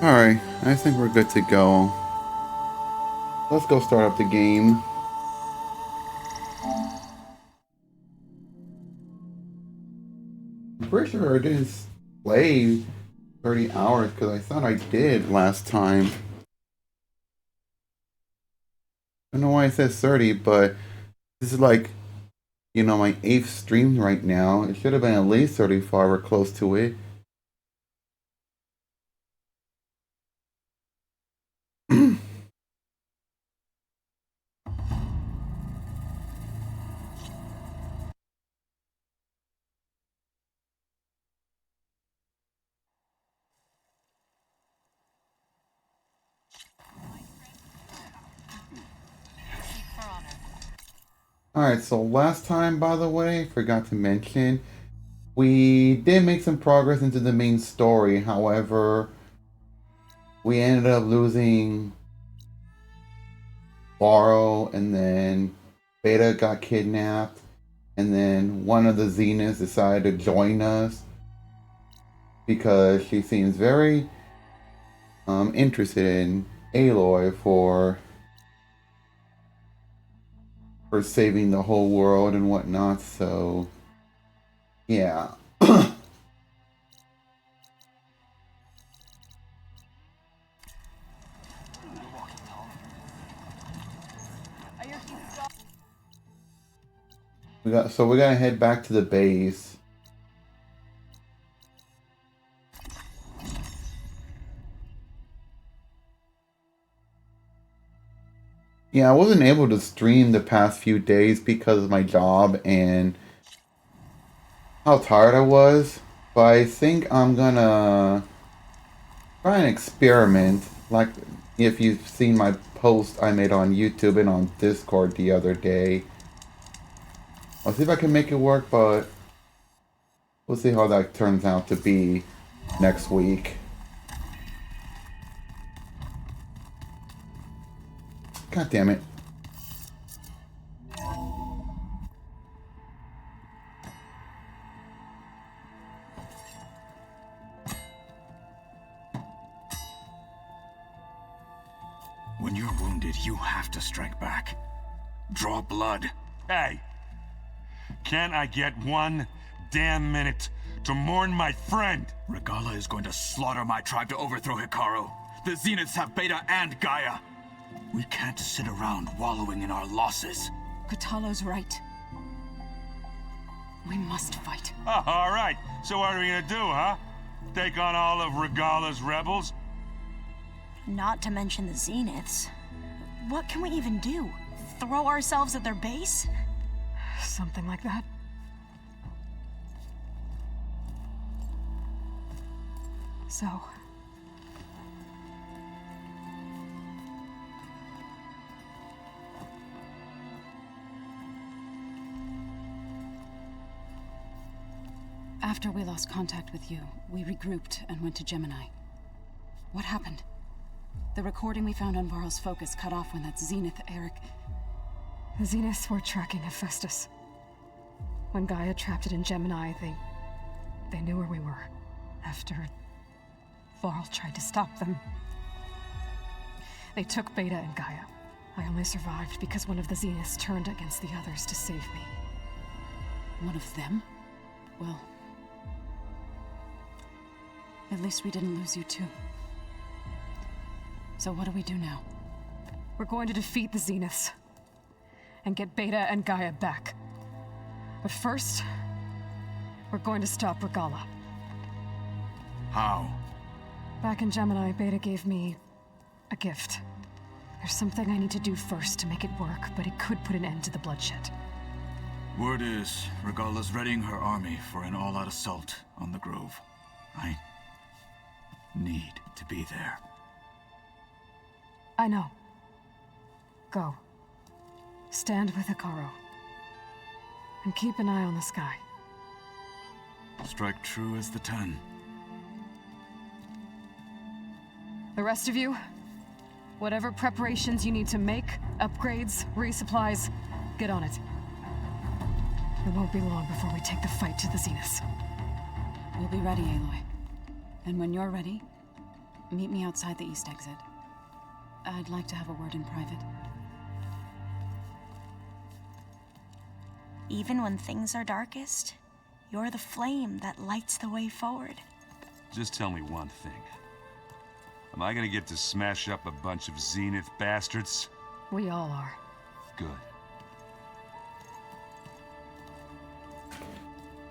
Alright, I think we're good to go. Let's go start up the game. I'm pretty sure I didn't play 30 hours because I thought I did last time. I don't know why it says 30, but this is like, my 8th stream right now. It should have been at least 35 or close to it. Alright, so last time, by the way, forgot to mention, we did make some progress into the main story. However, we ended up losing Varl, and then Beta got kidnapped, and then one of the Zeniths decided to join us because she seems very interested in Aloy for saving the whole world and whatnot. So yeah. We're gonna head back to the base. Yeah, I wasn't able to stream the past few days because of my job and how tired I was. But I think I'm gonna try and experiment. Like, if you've seen my post I made on YouTube and on Discord the other day. I'll see if I can make it work, but we'll see how that turns out to be next week. God damn it. When you're wounded, you have to strike back. Draw blood. Hey! Can't I get one damn minute to mourn my friend? Regalla is going to slaughter my tribe to overthrow Hekarro. The Zeniths have Beta and Gaia. We can't sit around wallowing in our losses. Kotallo's right. We must fight. Oh, all right. So what are we gonna do, huh? Take on all of Regalla's rebels? Not to mention the Zeniths. What can we even do? Throw ourselves at their base? Something like that. So... After we lost contact with you, we regrouped and went to Gemini. What happened? The recording we found on Varl's focus cut off when that Zenith, Eric... The Zeniths were tracking Hephaestus. When Gaia trapped it in Gemini, they knew where we were. After Varl tried to stop them. They took Beta and Gaia. I only survived because one of the Zeniths turned against the others to save me. One of them? Well... At least we didn't lose you too. So what do we do now? We're going to defeat the Zeniths. And get Beta and Gaia back. But first, we're going to stop Regalla. How? Back in Gemini, Beta gave me a gift. There's something I need to do first to make it work, but it could put an end to the bloodshed. Word is, Regalla's readying her army for an all-out assault on the Grove. I need to be there. I know. Go. Stand with Hekarro. And keep an eye on the sky. Strike true as the 10. The rest of you, whatever preparations you need to make, upgrades, resupplies, get on it. It won't be long before we take the fight to the Zeniths. We'll be ready, Aloy. And when you're ready, Meet me outside the east exit. I'd like to have a word in private. Even when things are darkest, you're the flame that lights the way forward. Just tell me one thing. Am I gonna get to smash up a bunch of Zenith bastards? We all are. Good.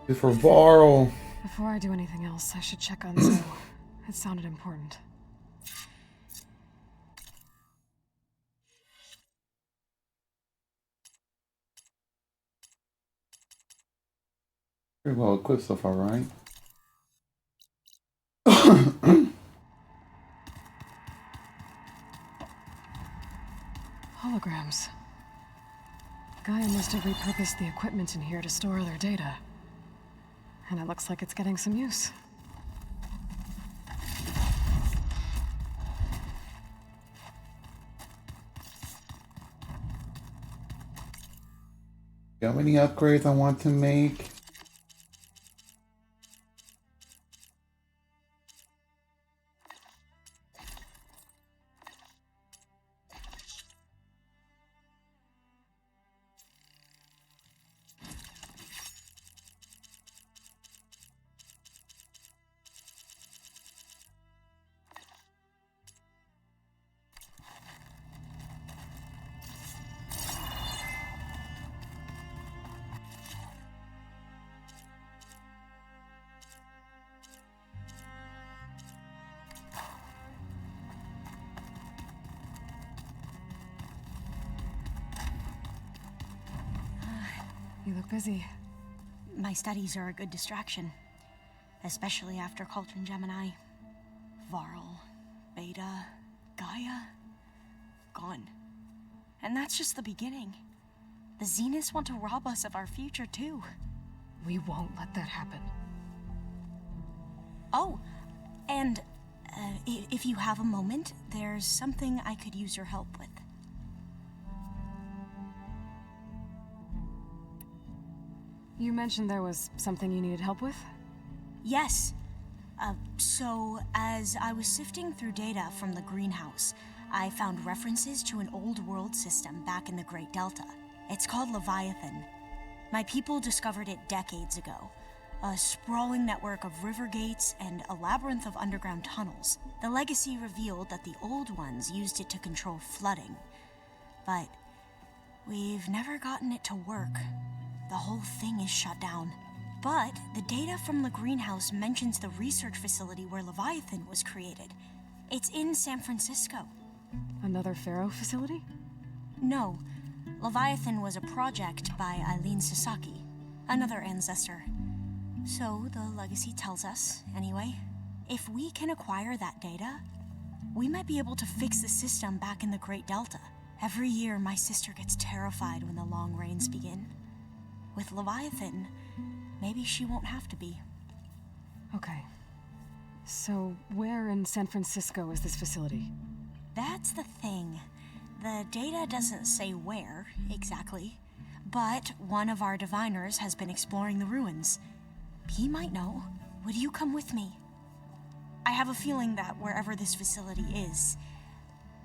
Before Varl. Before I do anything else, I should check on Zoe. It sounded important. Pretty well equipped so far, right? Holograms. Gaia must have repurposed the equipment in here to store their data. And it looks like it's getting some use. Got any upgrades I want to make? You look busy. My studies are a good distraction, especially after Cauldron Gemini. Varl, Beta, Gaia, gone. And that's just the beginning. The Zeniths want to rob us of our future, too. We won't let that happen. Oh, and if you have a moment, there's something I could use your help with. You mentioned there was something you needed help with? Yes. So, as I was sifting through data from the greenhouse, I found references to an old world system back in the Great Delta. It's called Leviathan. My people discovered it decades ago. A sprawling network of river gates and a labyrinth of underground tunnels. The legacy revealed that the old ones used it to control flooding. But we've never gotten it to work. The whole thing is shut down. But the data from the greenhouse mentions the research facility where Leviathan was created. It's in San Francisco. Another Pharaoh facility? No. Leviathan was a project by Eileen Sasaki, another ancestor. So the legacy tells us, anyway. If we can acquire that data, we might be able to fix the system back in the Great Delta. Every year, my sister gets terrified when the long rains begin. With Leviathan, maybe she won't have to be. Okay. So, where in San Francisco is this facility? That's the thing. The data doesn't say where, exactly. But one of our diviners has been exploring the ruins. He might know. Would you come with me? I have a feeling that wherever this facility is,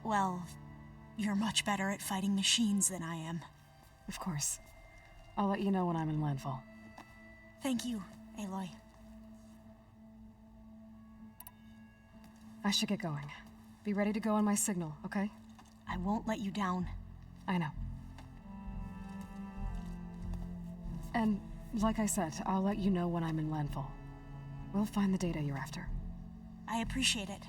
well, you're much better at fighting machines than I am. Of course. I'll let you know when I'm in landfall. Thank you, Aloy. I should get going. Be ready to go on my signal, okay? I won't let you down. I know. And, like I said, I'll let you know when I'm in landfall. We'll find the data you're after. I appreciate it.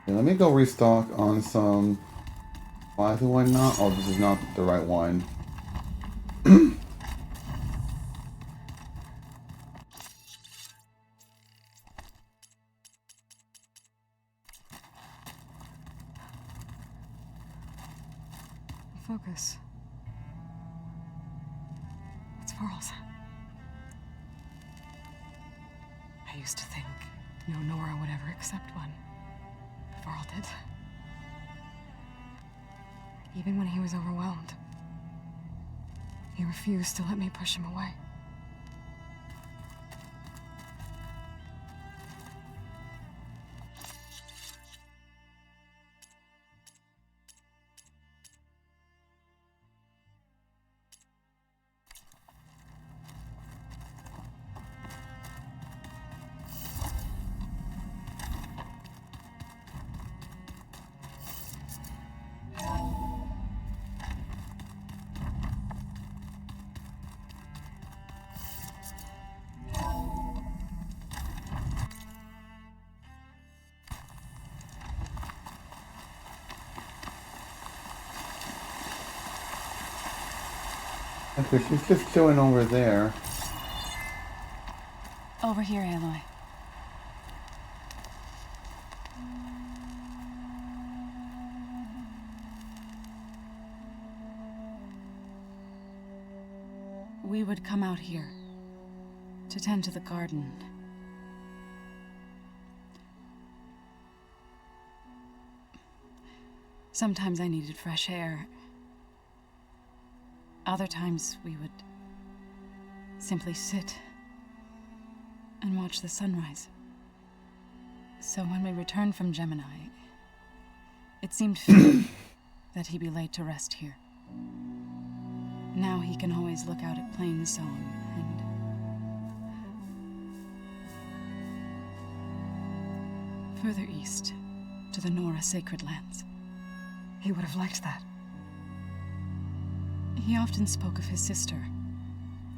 Yeah, let me go restock on some supplies and whatnot. Oh, this is not the right one. Focus. It's Varl's. I used to think no Nora would ever accept one. Varl did. Even when he was overwhelmed, he refused to let me push him away. Okay, she's just chilling over there. Over here, Aloy. We would come out here to tend to the garden. Sometimes I needed fresh air. Other times we would simply sit and watch the sunrise. So when we returned from Gemini, it seemed fitting that he be laid to rest here. Now he can always look out at Plain Song and further east to the Nora Sacred Lands. He would have liked that. He often spoke of his sister,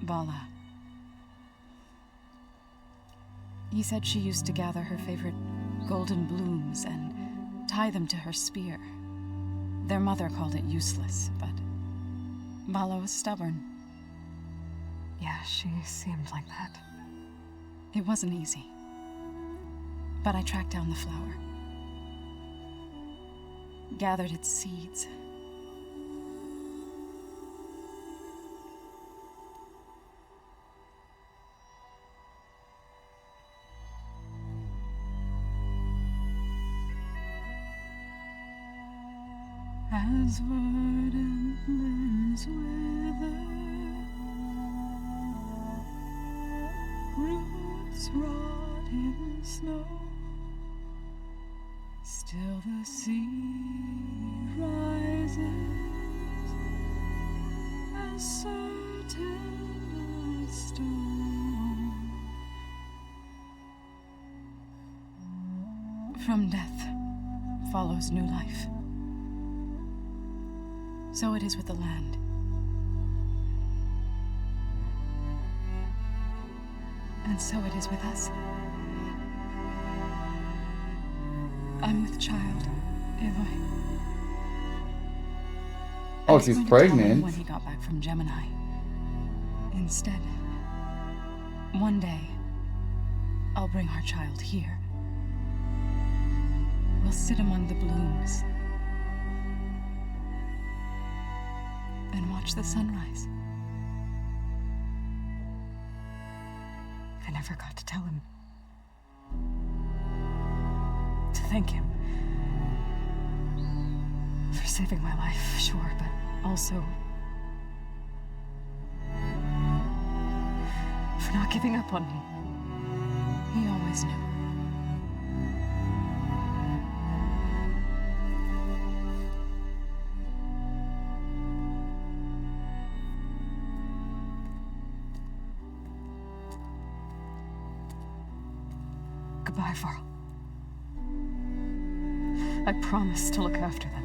Vala. He said she used to gather her favorite golden blooms and tie them to her spear. Their mother called it useless, but Vala was stubborn. Yeah, she seemed like that. It wasn't easy. But I tracked down the flower. Gathered its seeds. As verdant limbs wither, roots rot in snow, still the sea rises, as certain as stone. From death follows new life. So it is with the land. And so it is with us. I'm with child, Aloy. Oh, I was she's going to tell him pregnant. when he got back from Gemini. Instead, one day, I'll bring our child here. We'll sit among the blooms and watch the sunrise. I never got to tell him. To thank him. For saving my life, sure, but also for not giving up on me. He always knew. Goodbye, Varl. I promise to look after them.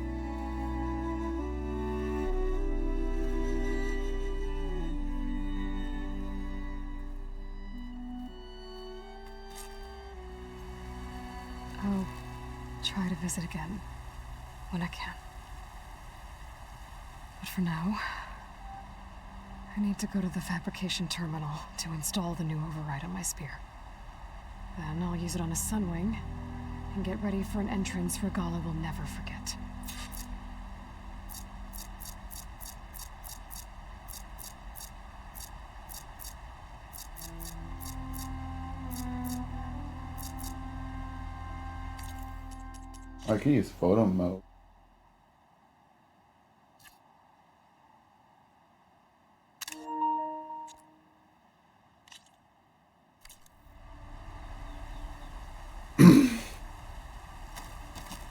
I'll try to visit again when I can. But for now, I need to go to the fabrication terminal to install the new override on my spear. Then I'll use it on a Sunwing and get ready for an entrance Regalla will never forget. I can use photo mode.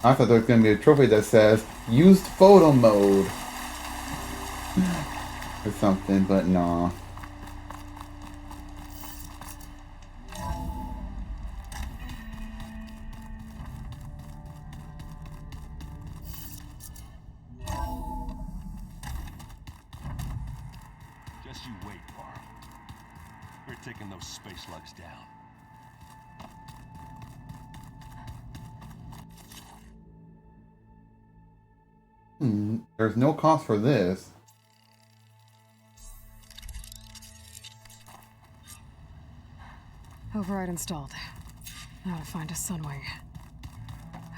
I thought there was gonna be a trophy that says used photo mode or something, but nah. Just you wait, Varl. We're taking those space slugs down. There's no cost for this. Override installed. Now to find a Sunwing.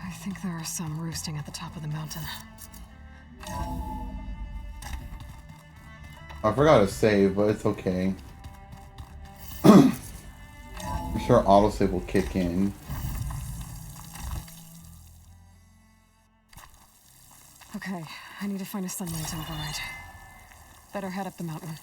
I think there are some roosting at the top of the mountain. I forgot to save, but it's okay. I'm sure autosave will kick in. Okay, I need to find a Sunwing to override. Better head up the mountain.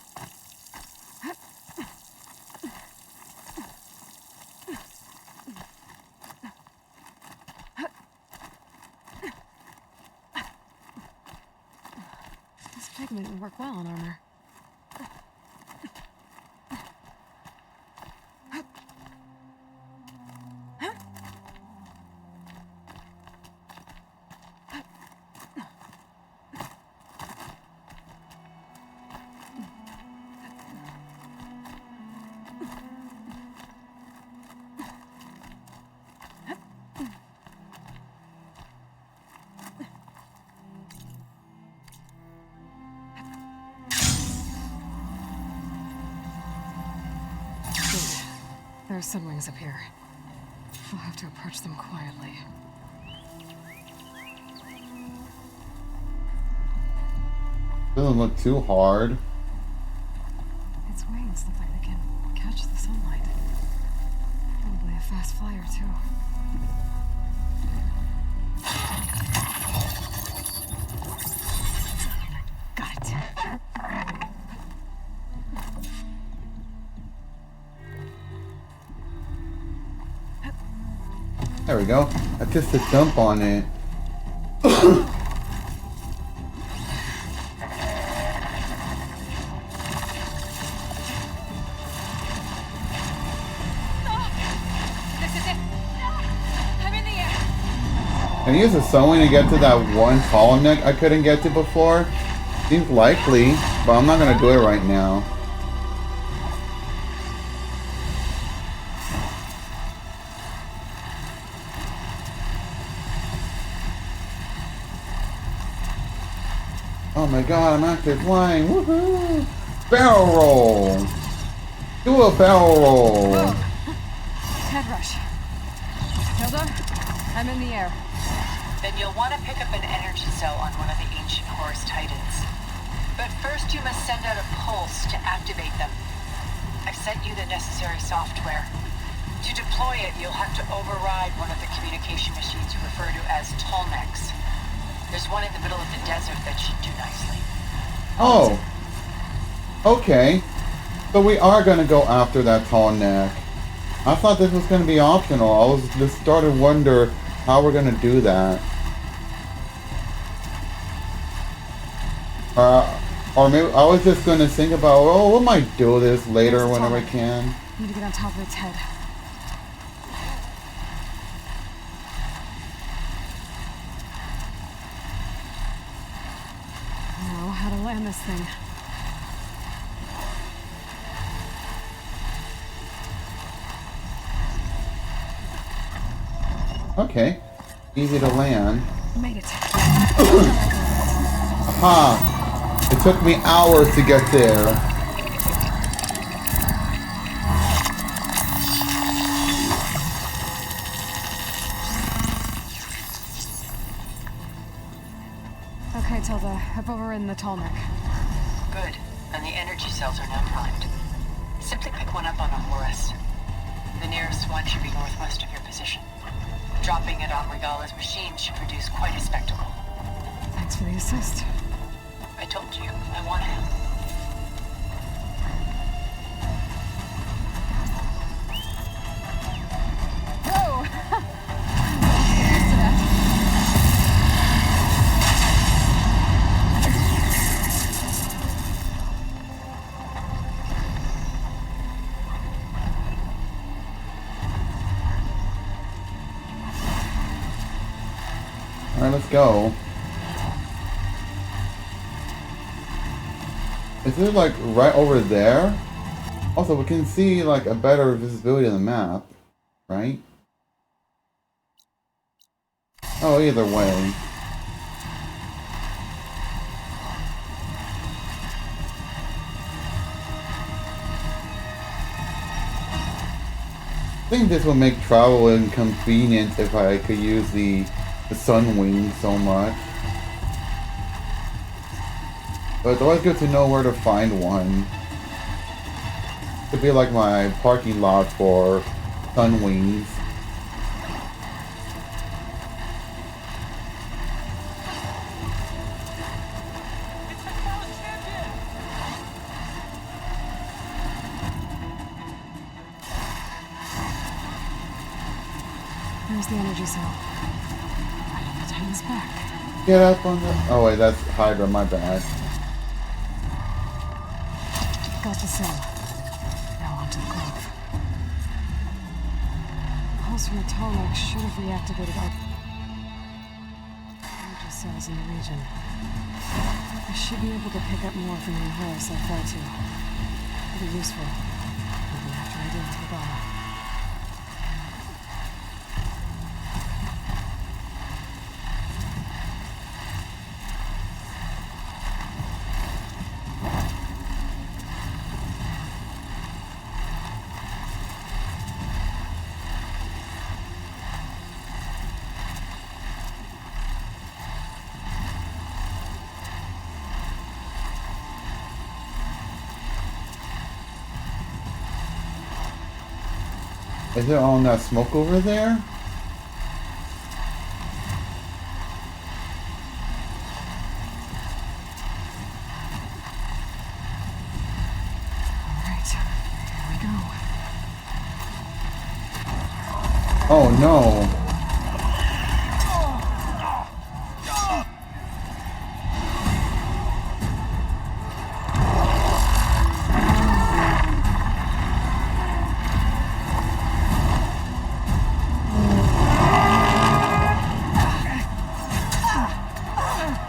This pigment would work well on armor. There are Sunwings up here. I'll have to approach them quietly. Doesn't look too hard. Its wings look like they can catch the sunlight. Probably a fast flyer, too. Got it. There we go. That's just a dump on it. This is it. I'm in the air. Can I use a sewing to get to that one tall neck I couldn't get to before? Seems likely, but I'm not gonna do it right now. Oh my god, I'm actually flying! Woohoo! Barrel roll! Do a barrel roll! Head rush. Hilda, I'm in the air. Then you'll want to pick up an energy cell on one of the ancient Horus Titans. But first you must send out a pulse to activate them. I've sent you the necessary software. To deploy it, you'll have to override one of the communication machines you refer to as Tolmecs. There's one in the middle of the desert that should do nicely. Oh! Okay. So we are gonna go after that tall neck. I thought this was gonna be optional. I was just started to wonder how we're gonna do that. Or maybe I was just gonna think about, oh, we might do this later whenever I can. Need to get on top of its head. Now, how to land this thing. Okay. Easy to land. Made it. Aha! It took me hours to get there. Okay, Tilda. I've overridden the tall neck. Good. And the energy cells are now primed. Simply pick one up on a Horus. The nearest one should be northwest of your position. Dropping it on Regala's machine should produce quite a spectacle. Thanks for the assist. I told you, I want to help. Whoa! I'm not used to that. Alright, let's go. Is it like right over there? Also, we can see like a better visibility on the map, right? Oh, either way. I think this will make travel inconvenient if I could use the sun wing so much. But it's always good to know where to find one. Could be like my parking lot for sun wings. Where's the energy cell? Right on the Titan's back. Get up on the... Oh wait, that's Hydra, my bad. Got the cell. Now onto the Grove. The pulse from the Tolak should have reactivated all energy cells in the region. I should be able to pick up more from the Horus I fell to. It'll be useful. Even after I deal with Regala. Is there all that smoke over there? Alright, here we go. Oh no.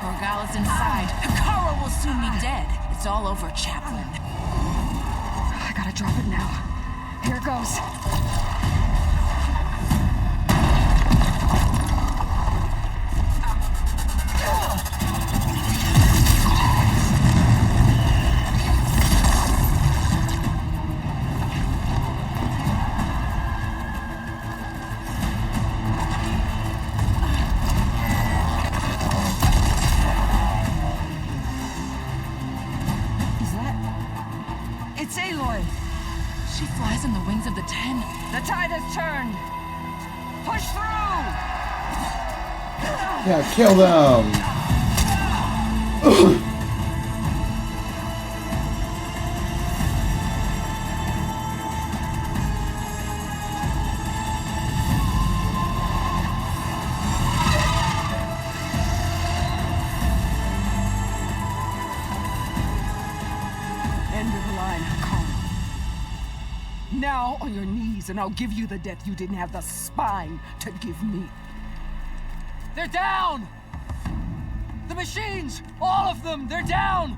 Regala's inside. Kara will soon be dead. It's all over, Chaplain. I gotta drop it now. Here it goes. It's Aloy! She flies on the wings of the Ten. The tide has turned! Push through! Yeah, kill them! End of the line, Kara. Now on your knees, and I'll give you the death you didn't have the spine to give me. They're down! The machines! All of them! They're down!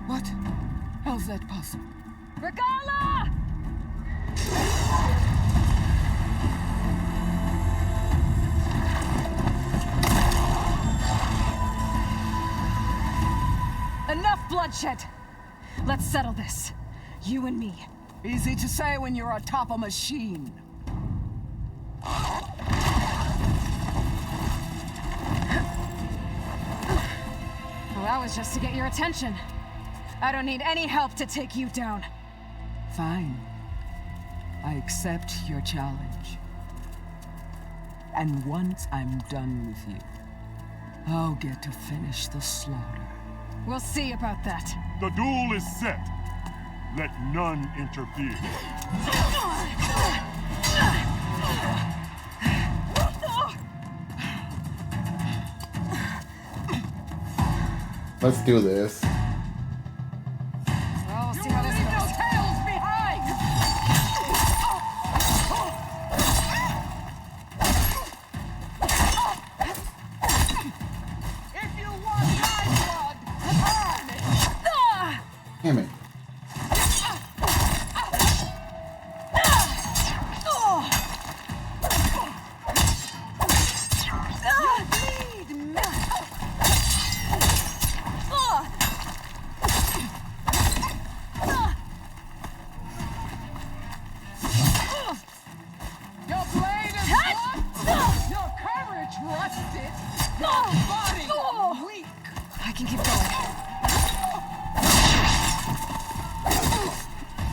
What? How's that possible? Regala! Enough bloodshed! Let's settle this. You and me. Easy to say when you're atop a machine. Well, that was just to get your attention. I don't need any help to take you down. Fine. I accept your challenge. And once I'm done with you, I'll get to finish the slaughter. We'll see about that. The duel is set. Let none interfere. Let's do this. Well, we'll see how this goes. Tails behind!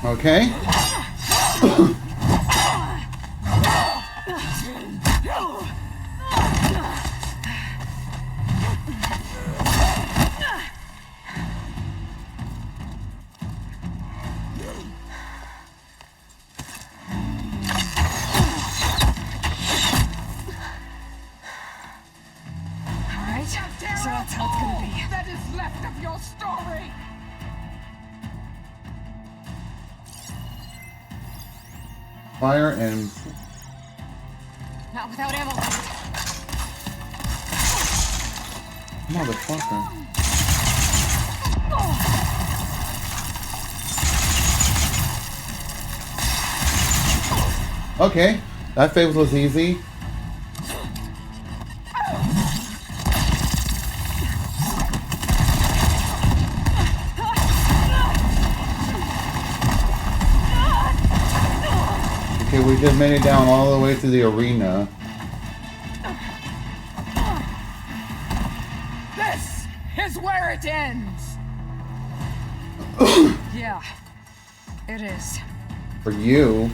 Okay. Alright, so that's how it's gonna be. That is left of your story! Fire and Not without ammo. motherfucker. Okay, that phase was easy. Okay, we just made it down all the way to the arena. This is where it ends! Yeah, it is. For you.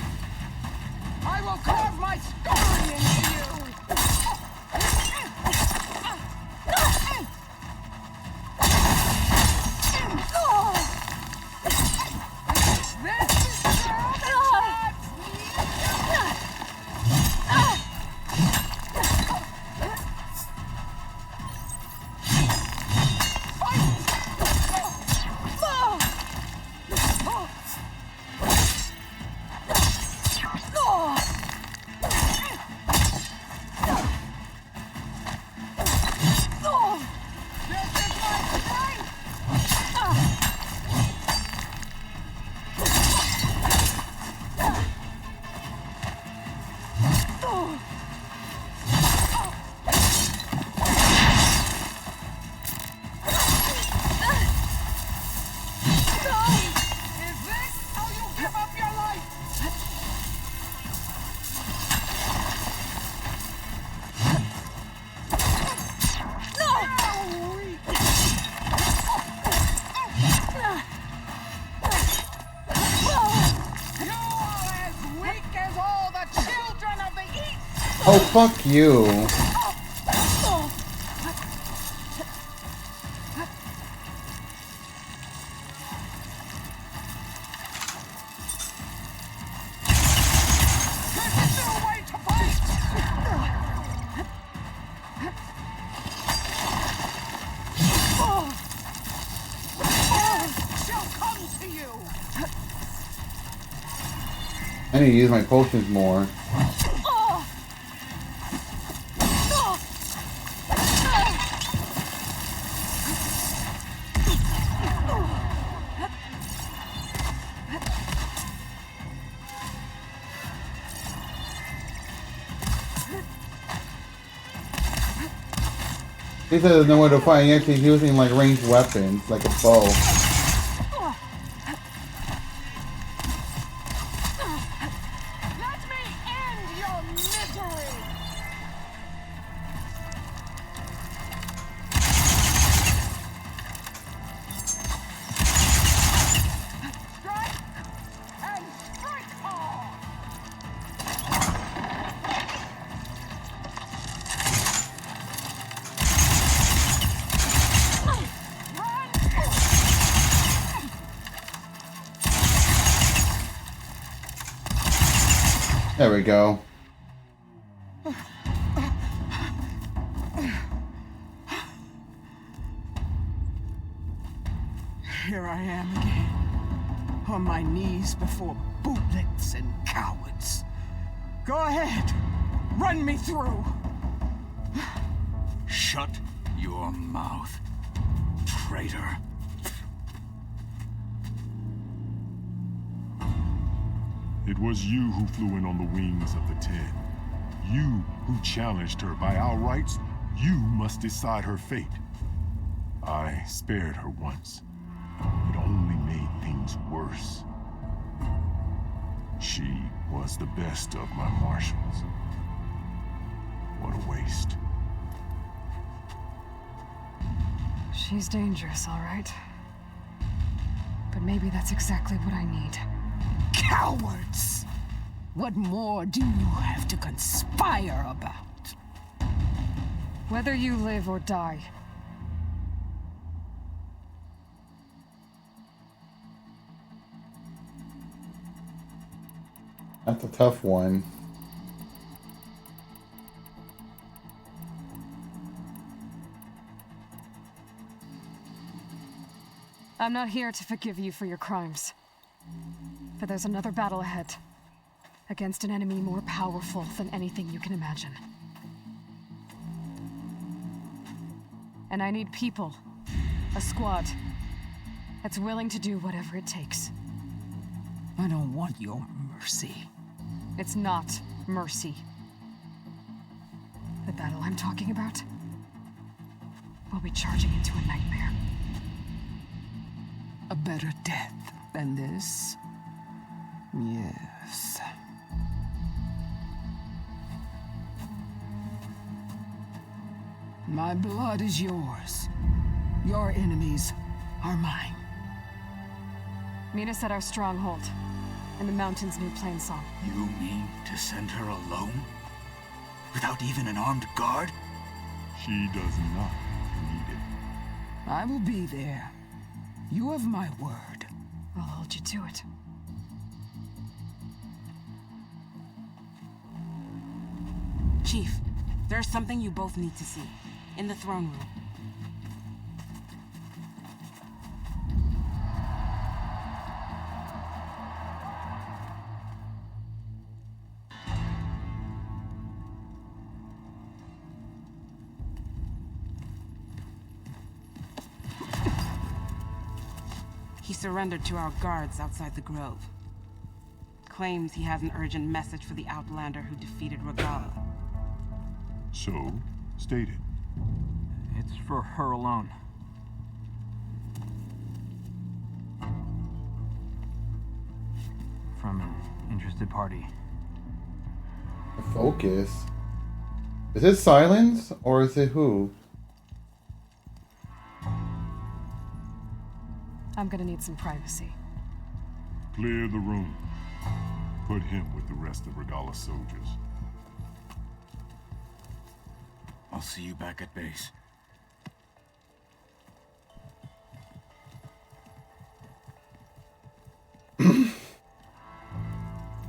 I will carve my story into you! This is how you give up your life? You are as weak as all the children of the East! Oh, fuck you. There's a new way to fight! Shall come to you! I need to use my potions more. He said there's nowhere to fight. He actually using like ranged weapons, like a bow. Let me end your misery! Strike and strike hard! There we go. Here I am again, on my knees before bootlets and cowards. Go ahead, run me through. Shut your mouth, traitor. It was you who flew in on the wings of the Ten. You who challenged her by our rights. You must decide her fate. I spared her once. It only made things worse. She was the best of my marshals. What a waste. She's dangerous, all right. But maybe that's exactly what I need. Cowards! What more do you have to conspire about? Whether you live or die. That's a tough one. I'm not here to forgive you for your crimes. But there's another battle ahead. Against an enemy more powerful than anything you can imagine. And I need people. A squad. That's willing to do whatever it takes. I don't want your mercy. It's not mercy. The battle I'm talking about will be charging into a nightmare. A better death than this? Yes. My blood is yours. Your enemies are mine. Meet us at our stronghold, in the mountains near Plainsong. You mean to send her alone? Without even an armed guard? She does not need it. I will be there. You have my word. I'll hold you to it. Chief, there's something you both need to see. In the throne room. He surrendered to our guards outside the grove. Claims he has an urgent message for the Outlander who defeated Regalla. So, state it. It's for her alone. From an interested party. Focus. Is it Silence or is it who? I'm gonna need some privacy. Clear the room. Put him with the rest of Regalla's soldiers. I'll see you back at base.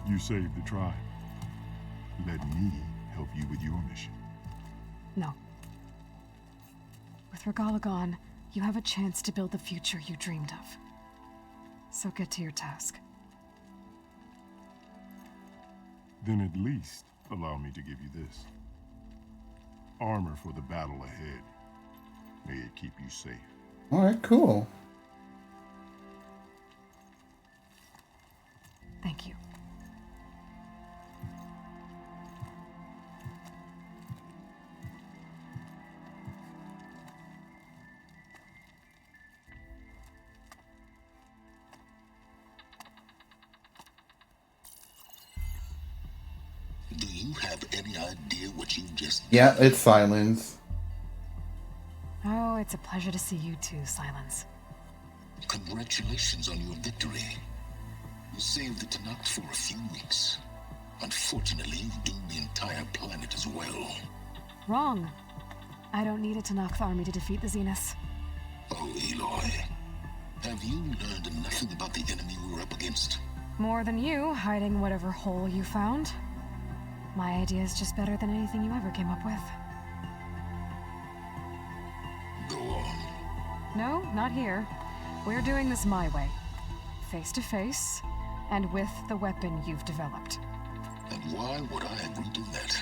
You saved the tribe. Let me help you with your mission. No. With Regalla gone, you have a chance to build the future you dreamed of. So get to your task. Then at least allow me to give you this. Armor for the battle ahead. May it keep you safe. Alright, cool. Thank you. Do you have any idea what you just... Yeah, it's Silence. Oh, it's a pleasure to see you too, Silence. Congratulations on your victory. You saved the Tenakth for a few weeks. Unfortunately, you've doomed the entire planet as well. Wrong. I don't need a Tenakth army to defeat the Zeniths. Oh, Aloy. Have you learned nothing about the enemy we're up against? More than you, hiding whatever hole you found. My idea is just better than anything you ever came up with. Go on. No, not here. We're doing this my way. Face to face, and with the weapon you've developed. And why would I agree to that?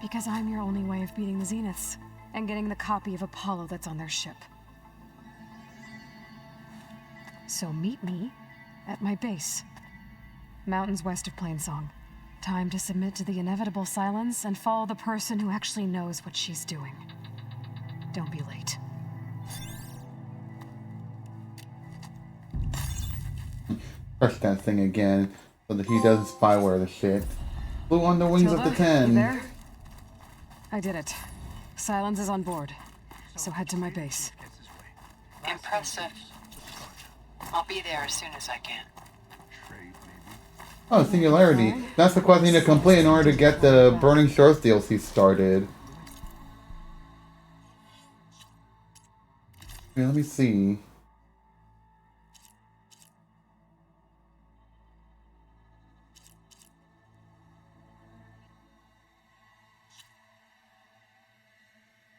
Because I'm your only way of beating the Zeniths, and getting the copy of Apollo that's on their ship. So meet me at my base. Mountains west of Plainsong. Time to submit to the inevitable silence and follow the person who actually knows what she's doing. Don't be late. Press that thing again so that he doesn't spyware the shit. Flew on the wings Tilda, of the you 10. there? I did it. Silence is on board, so head to my base. Impressive. I'll be there as soon as I can. Oh, Singularity. That's the quest I need to complete in order to get the Burning Shores DLC started. Okay, let me see.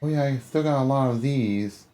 Oh yeah, I still got a lot of these.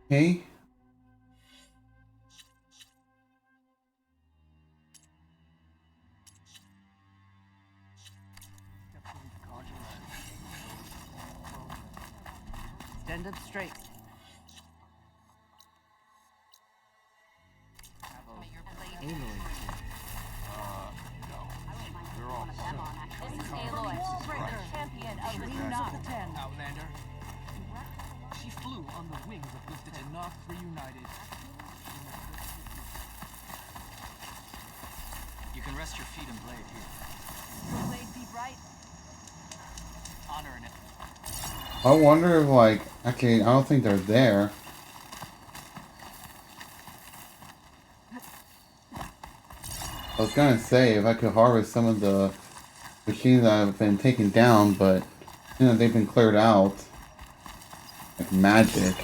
Okay. Stand up straight. This is Aloy, Wallbreaker, champion of the 10. Outlander. She flew on the wings of the Tenakth Reunited. You can rest your feet and blade here. Blade be bright. Honor in it. I wonder if, like, actually, I don't think they're there. I was gonna say if I could harvest some of the machines that have been taken down, but you know they've been cleared out. Like magic.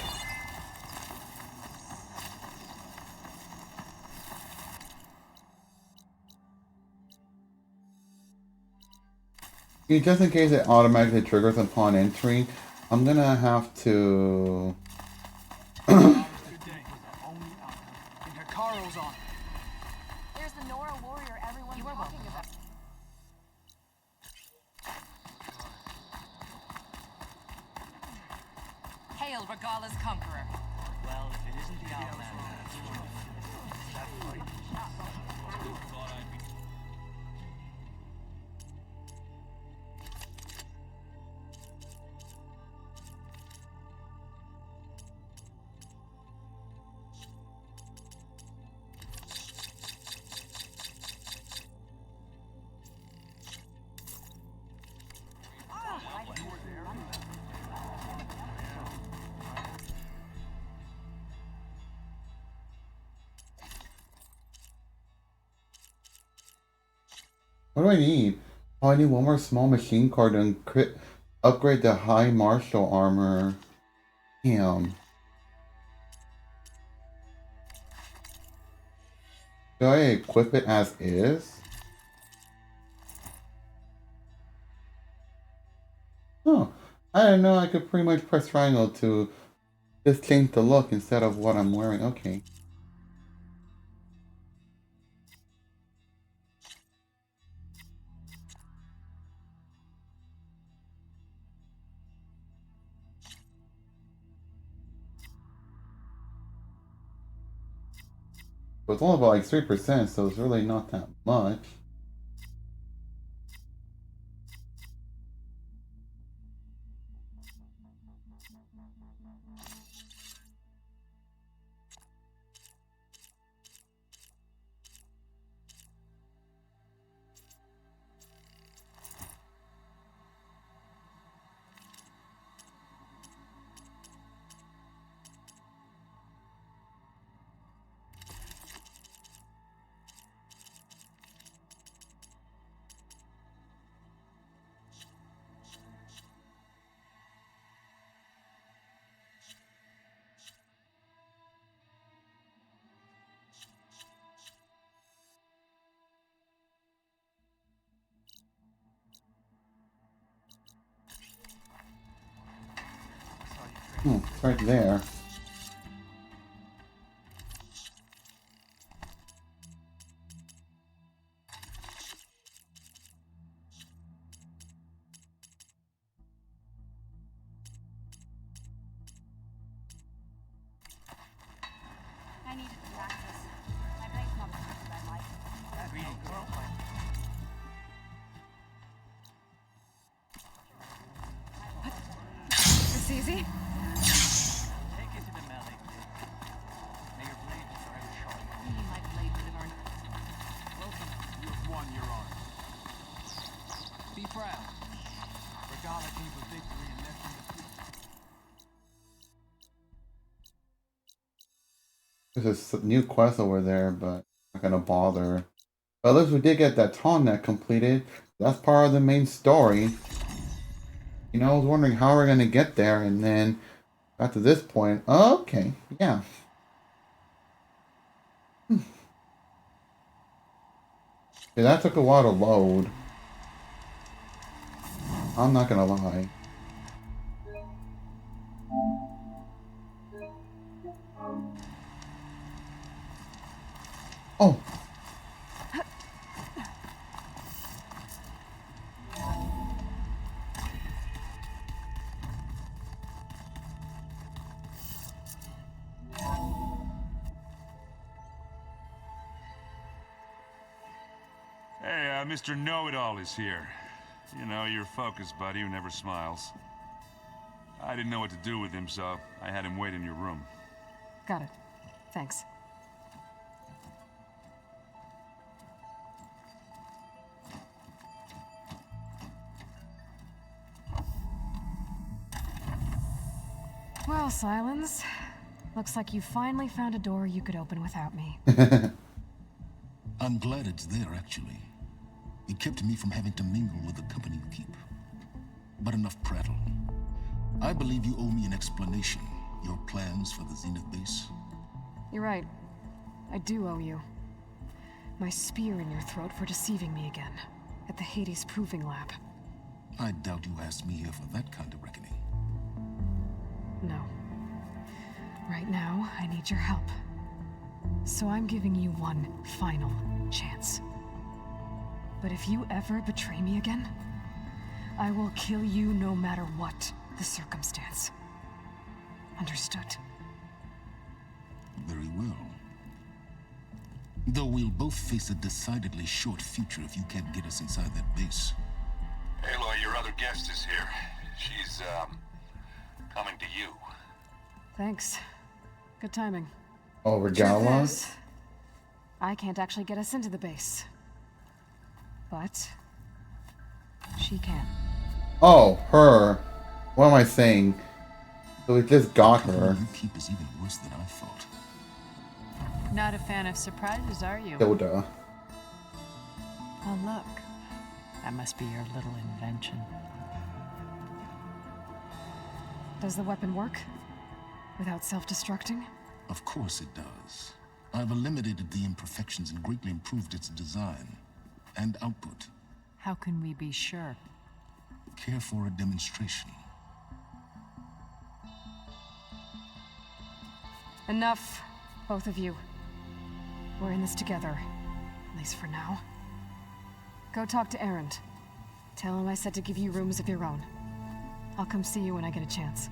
Just in case it automatically triggers upon entry, I'm gonna have to. There's the Nora warrior everyone's talking about. Hail Regalla's conqueror. Well, if it isn't the Outlander. What do I need? Oh, I need one more small machine card to upgrade the high martial armor. Damn. Do I equip it as is? Oh, I didn't know I could pretty much press triangle to just change the look instead of what I'm wearing. Okay. But it's only about like 3%, so it's really not that much. Oh, it's right there. I needed to practice. My brain's not the person I like. Reading girl. This easy? Take it to the melee. May your blade be forever sharp. You mean my blade would have earned. Welcome. You have won your honor. Be proud. Regala gave a victory and left him defeated. There's a new quest over there, but I'm not gonna bother. But at least we did get that Tallneck completed. That's part of the main story. You know, I was wondering how we're gonna get there, and then got to this point. Oh, okay, yeah. Yeah, that took a while to load. I'm not gonna lie. Oh. Hey, Mr. Know-It-All is here. You know, your focus buddy who never smiles. I didn't know what to do with him, so I had him wait in your room. Got it. Thanks. Well, Silence. Looks like you finally found a door you could open without me. I'm glad it's there, actually. It kept me from having to mingle with the company you keep. But enough prattle. I believe you owe me an explanation. Your plans for the Zenith base? You're right. I do owe you. My spear in your throat for deceiving me again. At the Hades Proving Lab. I doubt you asked me here for that kind of reckoning. No. Right now, I need your help. So I'm giving you one final chance. But if you ever betray me again, I will kill you no matter what the circumstance. Understood? Very well. Though we'll both face a decidedly short future if you can't get us inside that base. Aloy, your other guest is here. She's, coming to you. Thanks. Good timing. Oh, Regala? I can't actually get us into the base. But she can. Oh, her. What am I saying? So we just got her. You keep is even worse than I thought. Not a fan of surprises, are you? Hilda. Oh, look. That must be your little invention. Does the weapon work? Without self-destructing? Of course it does. I've eliminated the imperfections and greatly improved its design and output. How can we be sure? Care for a demonstration? Enough, both of you. We're in this together, at least for now. Go talk to Erend. Tell him I said to give you rooms of your own. I'll come see you when I get a chance.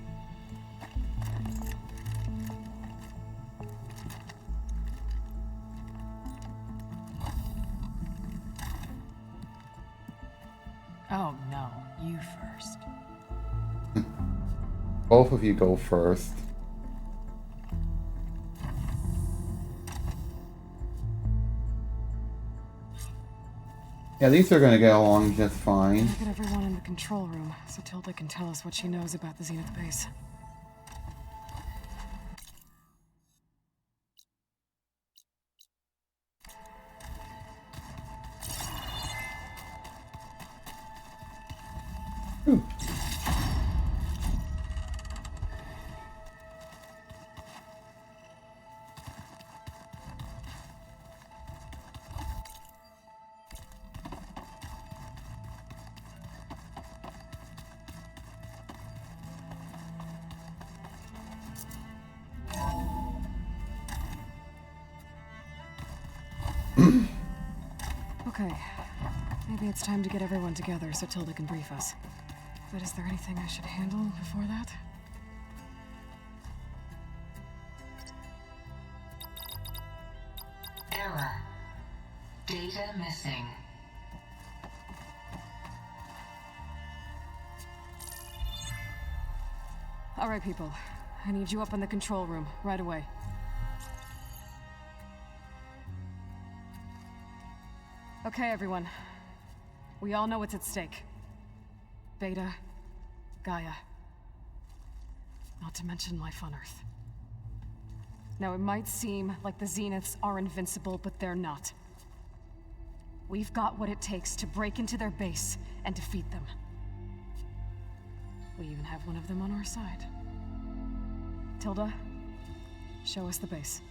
Oh no, you first. Both of you go first. Yeah, these are gonna get along just fine. Look at everyone in the control room, so Tilda can tell us what she knows about the Zenith base. Okay. Maybe it's time to get everyone together so Tilda can brief us. But is there anything I should handle before that? Error. Data missing. All right, people. I need you up in the control room right away. Okay, everyone. We all know what's at stake. Beta, Gaia. Not to mention life on Earth. Now, it might seem like the Zeniths are invincible, but they're not. We've got what it takes to break into their base and defeat them. We even have one of them on our side. Tilda, show us the base.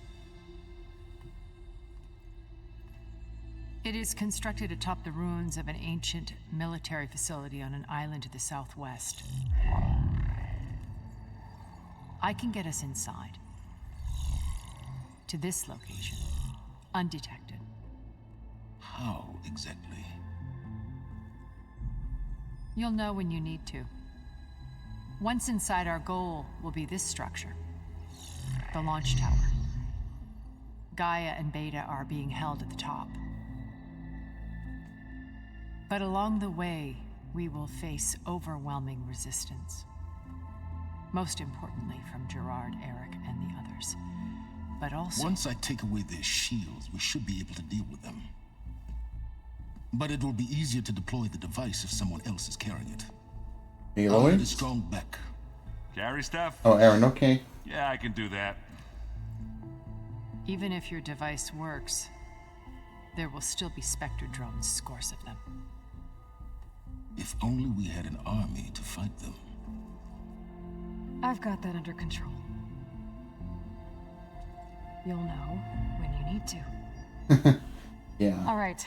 It is constructed atop the ruins of an ancient military facility on an island to the southwest. I can get us inside. To this location, undetected. How exactly? You'll know when you need to. Once inside, our goal will be this structure. The launch tower. Gaia and Beta are being held at the top. But along the way, we will face overwhelming resistance. Most importantly from Gerard, Eric, and the others. But also... Once I take away their shields, we should be able to deal with them. But it will be easier to deploy the device if someone else is carrying it. I'll need a strong back. Carry stuff? Oh, Aaron, okay. Yeah, I can do that. Even if your device works, there will still be Spectre drones, scores of them. If only we had an army to fight them. I've got that under control. You'll know when you need to. Yeah. All right.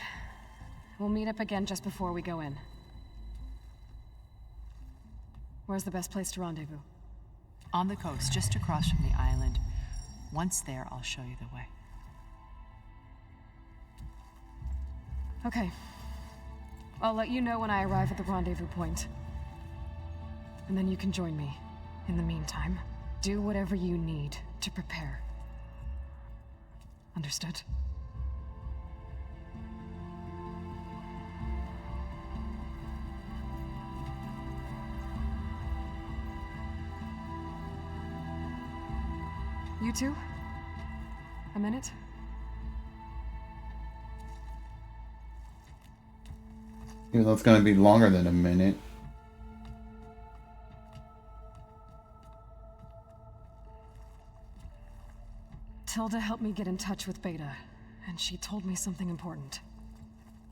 We'll meet up again just before we go in. Where's the best place to rendezvous? On the coast, just across from the island. Once there, I'll show you the way. Okay. I'll let you know when I arrive at the rendezvous point. And then you can join me. In the meantime, do whatever you need to prepare. Understood? You two? A minute? Even though it's gonna be longer than a minute. Tilda helped me get in touch with Beta, and she told me something important.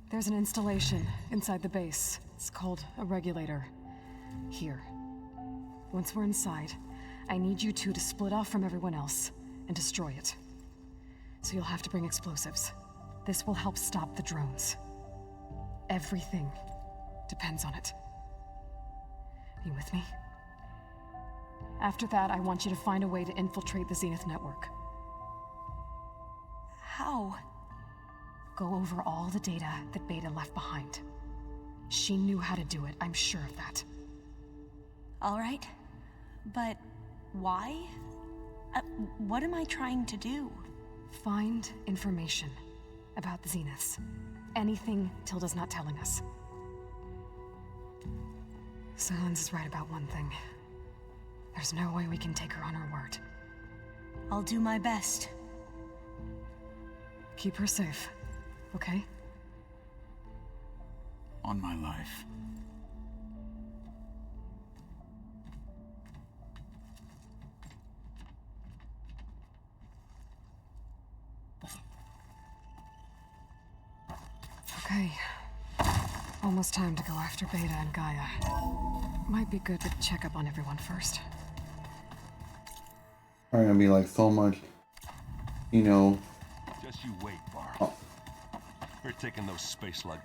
There's an installation inside the base. It's called a regulator. Here. Once we're inside, I need you two to split off from everyone else and destroy it. So you'll have to bring explosives. This will help stop the drones. Everything depends on it. You with me? After that, I want you to find a way to infiltrate the Zenith network. How? Go over all the data that Beta left behind. She knew how to do it, I'm sure of that. All right. But why? What am I trying to do? Find information about the Zeniths. Anything Tilda's not telling us. Sylens is right about one thing. There's no way we can take her on her word. I'll do my best. Keep her safe, okay? On my life. Okay. Almost time to go after Beta and Gaia. Might be good to check up on everyone first. Are gonna be like so much, you know. Just you wait, Varl. We're taking those space lug.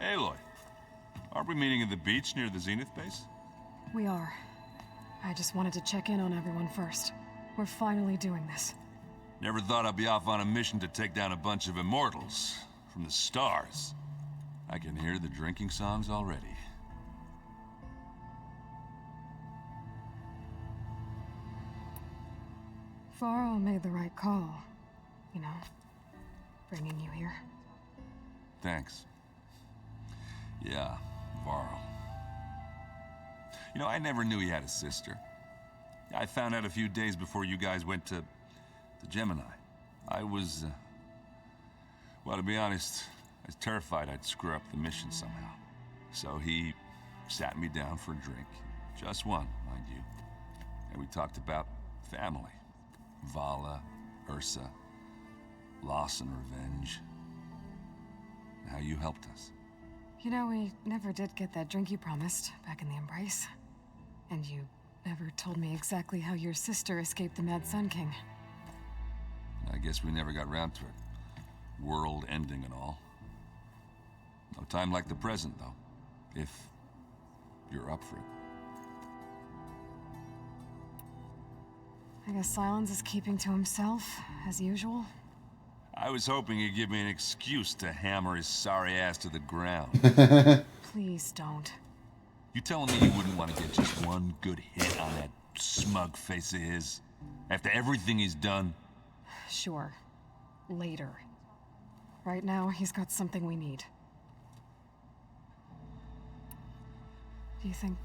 Aloy, aren't we meeting at the beach near the Zenith base? We are. I just wanted to check in on everyone first. We're finally doing this. Never thought I'd be off on a mission to take down a bunch of immortals from the stars. I can hear the drinking songs already. Varl made the right call. You know, bringing you here. Thanks. Yeah, Varl. You know, I never knew he had a sister. I found out a few days before you guys went to Gemini. I was, well, to be honest, I was terrified I'd screw up the mission somehow. So he sat me down for a drink. Just one, mind you. And we talked about family. Vala, Ursa, loss and revenge. And how you helped us. You know, we never did get that drink you promised back in the Embrace. And you never told me exactly how your sister escaped the Mad Sun King. I guess we never got round to it. World ending and all. No time like the present, though. If you're up for it. I guess Silence is keeping to himself, as usual. I was hoping he'd give me an excuse to hammer his sorry ass to the ground. Please don't. You telling me you wouldn't want to get just one good hit on that smug face of his? After everything he's done? Sure. Later. Right now, he's got something we need. Do you think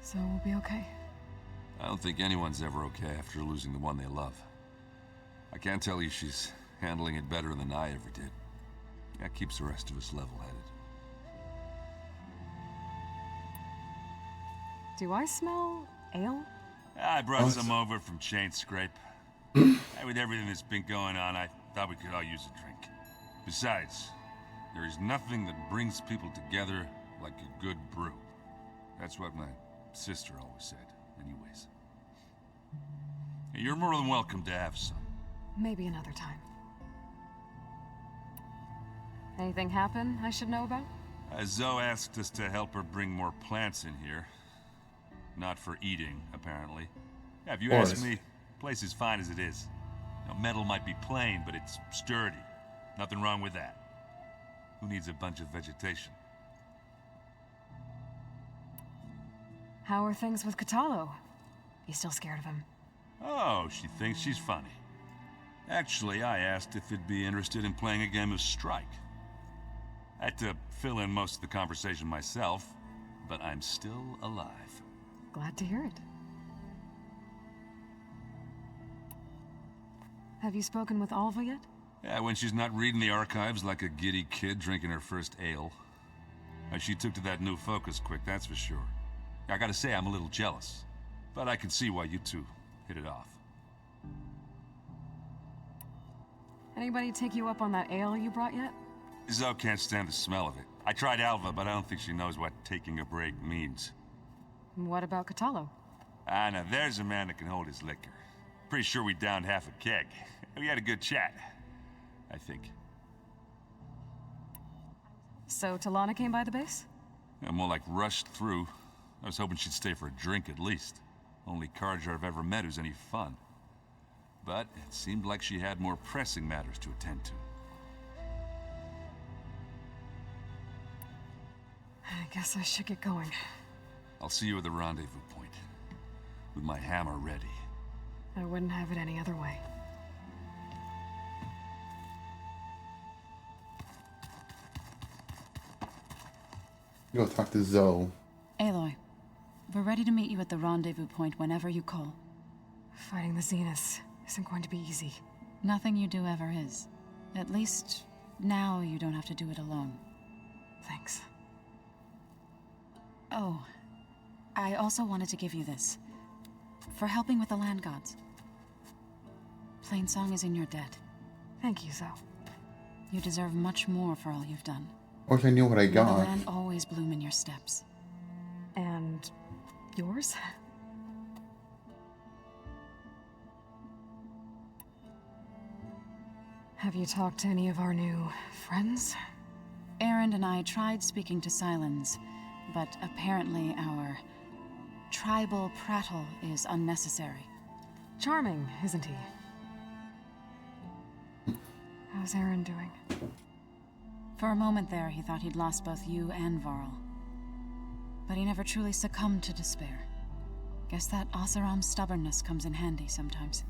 Zoe will be okay? I don't think anyone's ever okay after losing the one they love. I can't tell you she's handling it better than I ever did. That keeps the rest of us level-headed. Do I smell ale? I brought some over from Chain Scrape. And with everything that's been going on, I thought we could all use a drink. Besides, there is nothing that brings people together like a good brew. That's what my sister always said, anyways. You're more than welcome to have some. Maybe another time. Anything happen I should know about? Zoe asked us to help her bring more plants in here. Not for eating, apparently. Yeah, if you ask me, the place is fine as it is. Now, metal might be plain, but it's sturdy. Nothing wrong with that. Who needs a bunch of vegetation? How are things with Kotallo? You still scared of him? Oh, she thinks she's funny. Actually, I asked if he'd be interested in playing a game of Strike. I had to fill in most of the conversation myself, but I'm still alive. Glad to hear it. Have you spoken with Alva yet? Yeah, when she's not reading the archives like a giddy kid drinking her first ale. She took to that new focus quick, that's for sure. I gotta say, I'm a little jealous. But I can see why you two hit it off. Anybody take you up on that ale you brought yet? Zoe can't stand the smell of it. I tried Alva, but I don't think she knows what taking a break means. What about Kotallo? Now there's a man that can hold his liquor. Pretty sure we downed half a keg. We had a good chat, I think. So Talana came by the base? Yeah, more like rushed through. I was hoping she'd stay for a drink at least. Only Carja I've ever met who's any fun. But it seemed like she had more pressing matters to attend to. I guess I should get going. I'll see you at the rendezvous point. With my hammer ready. I wouldn't have it any other way. Go talk to Zoe. Aloy, we're ready to meet you at the rendezvous point whenever you call. Fighting the Zeniths isn't going to be easy. Nothing you do ever is. At least, now you don't have to do it alone. Thanks. Oh, I also wanted to give you this. For helping with the land gods. Plainsong is in your debt. Thank you, Zoe. You deserve much more for all you've done. I wish I knew what I May the got. land always bloom in your steps. And yours? Have you talked to any of our new friends? Erend and I tried speaking to Silence, but apparently our tribal prattle is unnecessary. Charming, isn't he? How's Aaron doing? For a moment there, he thought he'd lost both you and Varl. But he never truly succumbed to despair. Guess that Oseram's stubbornness comes in handy sometimes.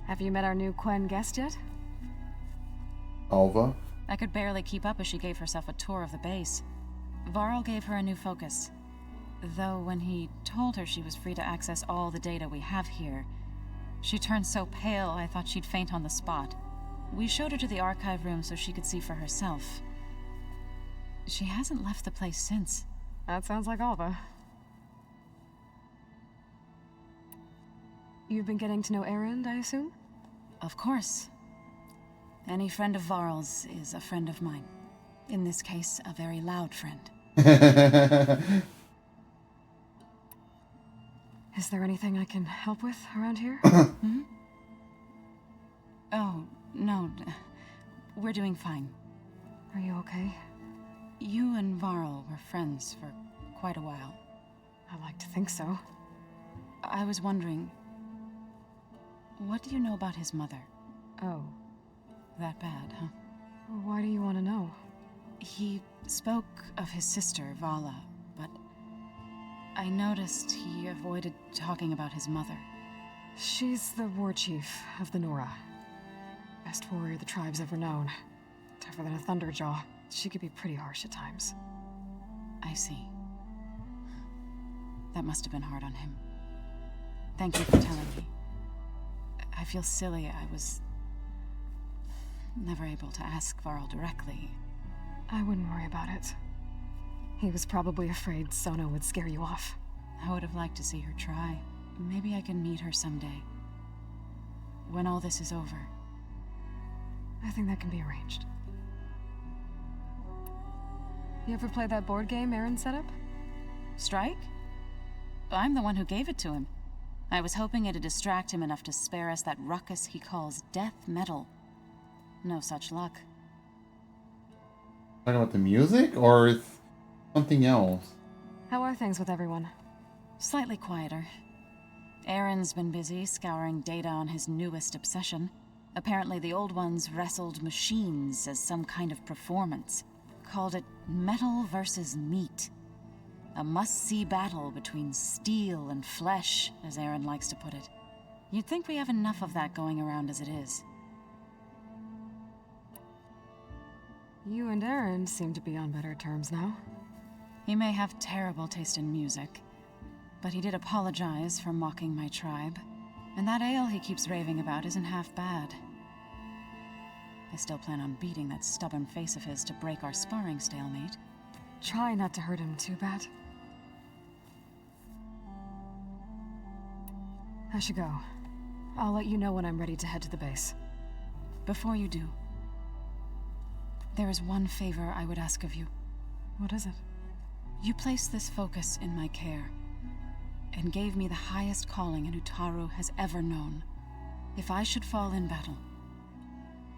Have you met our new Quen guest yet? Alva? I could barely keep up as she gave herself a tour of the base. Varl gave her a new focus. Though when he told her she was free to access all the data we have here, she turned so pale I thought she'd faint on the spot. We showed her to the archive room so she could see for herself. She hasn't left the place since. That sounds like Alva. You've been getting to know Erend, I assume? Of course. Any friend of Varl's is a friend of mine. In this case, a very loud friend. Is there anything I can help with around here? Hmm? Oh, no. We're doing fine. Are you okay? You and Varl were friends for quite a while. I like to think so. I was wondering, what do you know about his mother? Oh. That bad, huh? Why do you want to know? He spoke of his sister, Vala, but I noticed he avoided talking about his mother. She's the war chief of the Nora. Best warrior the tribe's ever known. Tougher than a Thunderjaw. She could be pretty harsh at times. I see. That must have been hard on him. Thank you for telling me. I feel silly. I was never able to ask Varl directly. I wouldn't worry about it. He was probably afraid Sona would scare you off. I would have liked to see her try. Maybe I can meet her someday. When all this is over. I think that can be arranged. You ever play that board game Aaron set up? Strike? I'm the one who gave it to him. I was hoping it'd distract him enough to spare us that ruckus he calls death metal. No such luck. Talking about the music or it's something else? How are things with everyone? Slightly quieter. Aaron's been busy scouring data on his newest obsession. Apparently the old ones wrestled machines as some kind of performance. Called it metal versus meat. A must-see battle between steel and flesh, as Aaron likes to put it. You'd think we have enough of that going around as it is. You and Aaron seem to be on better terms now. He may have terrible taste in music, but he did apologize for mocking my tribe. And that ale he keeps raving about isn't half bad. I still plan on beating that stubborn face of his to break our sparring stalemate. Try not to hurt him too bad. I should go. I'll let you know when I'm ready to head to the base. Before you do, there is one favor I would ask of you. What is it? You placed this focus in my care, and gave me the highest calling an Utaru has ever known. If I should fall in battle,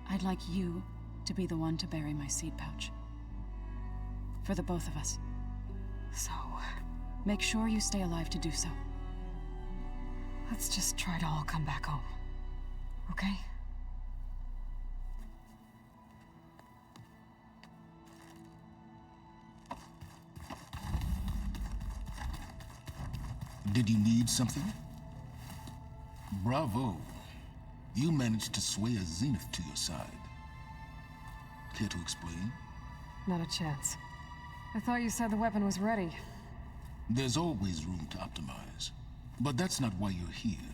I'd like you to be the one to bury my seed pouch. For the both of us. So, make sure you stay alive to do so. Let's just try to all come back home. Okay? Did you need something? Bravo. You managed to sway a Zenith to your side. Care to explain? Not a chance. I thought you said the weapon was ready. There's always room to optimize. But that's not why you're here.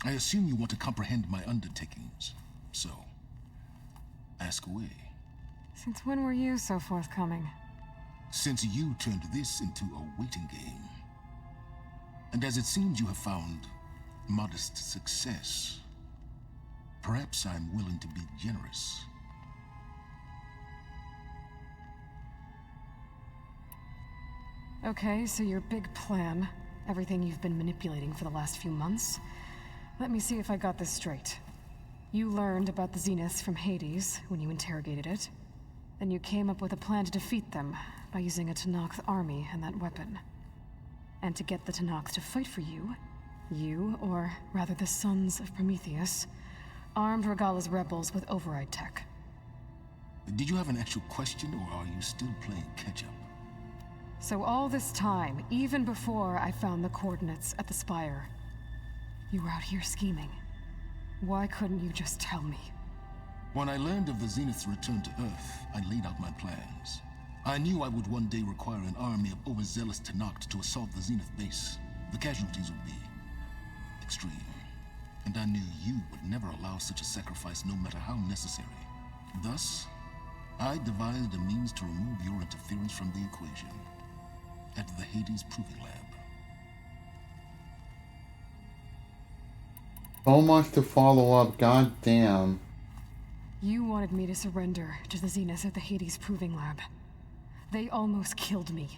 I assume you want to comprehend my undertakings. So, ask away. Since when were you so forthcoming? Since you turned this into a waiting game. And as it seems you have found modest success, perhaps I'm willing to be generous. Okay, so your big plan, everything you've been manipulating for the last few months. Let me see if I got this straight. You learned about the Zeniths from Hades when you interrogated it. Then you came up with a plan to defeat them by using a Tenakth army and that weapon. And to get the Tenakth to fight for you, You, or rather the Sons of Prometheus, armed Regalla's rebels with override tech. Did you have an actual question, or are you still playing catch-up? So all this time, even before I found the coordinates at the Spire, you were out here scheming. Why couldn't you just tell me? When I learned of the Zenith's return to Earth, I laid out my plans. I knew I would one day require an army of overzealous Tenakth to assault the Zenith base. The casualties would be extreme. And I knew you would never allow such a sacrifice, no matter how necessary. Thus, I devised a means to remove your interference from the equation at the Hades Proving Lab. So much to follow up, goddamn. You wanted me to surrender to the Zenith at the Hades Proving Lab. They almost killed me.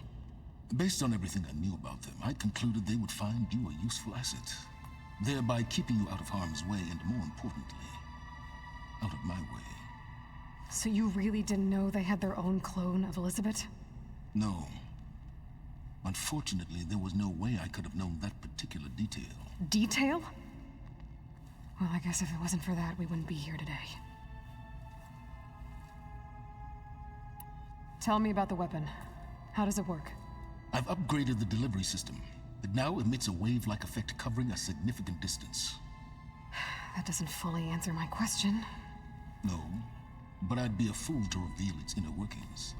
Based on everything I knew about them, I concluded they would find you a useful asset, thereby keeping you out of harm's way and, more importantly, out of my way. So you really didn't know they had their own clone of Elizabeth? No. Unfortunately, there was no way I could have known that particular detail. Detail? Well, I guess if it wasn't for that, we wouldn't be here today. Tell me about the weapon. How does it work? I've upgraded the delivery system. It now emits a wave-like effect covering a significant distance. That doesn't fully answer my question. No, but I'd be a fool to reveal its inner workings.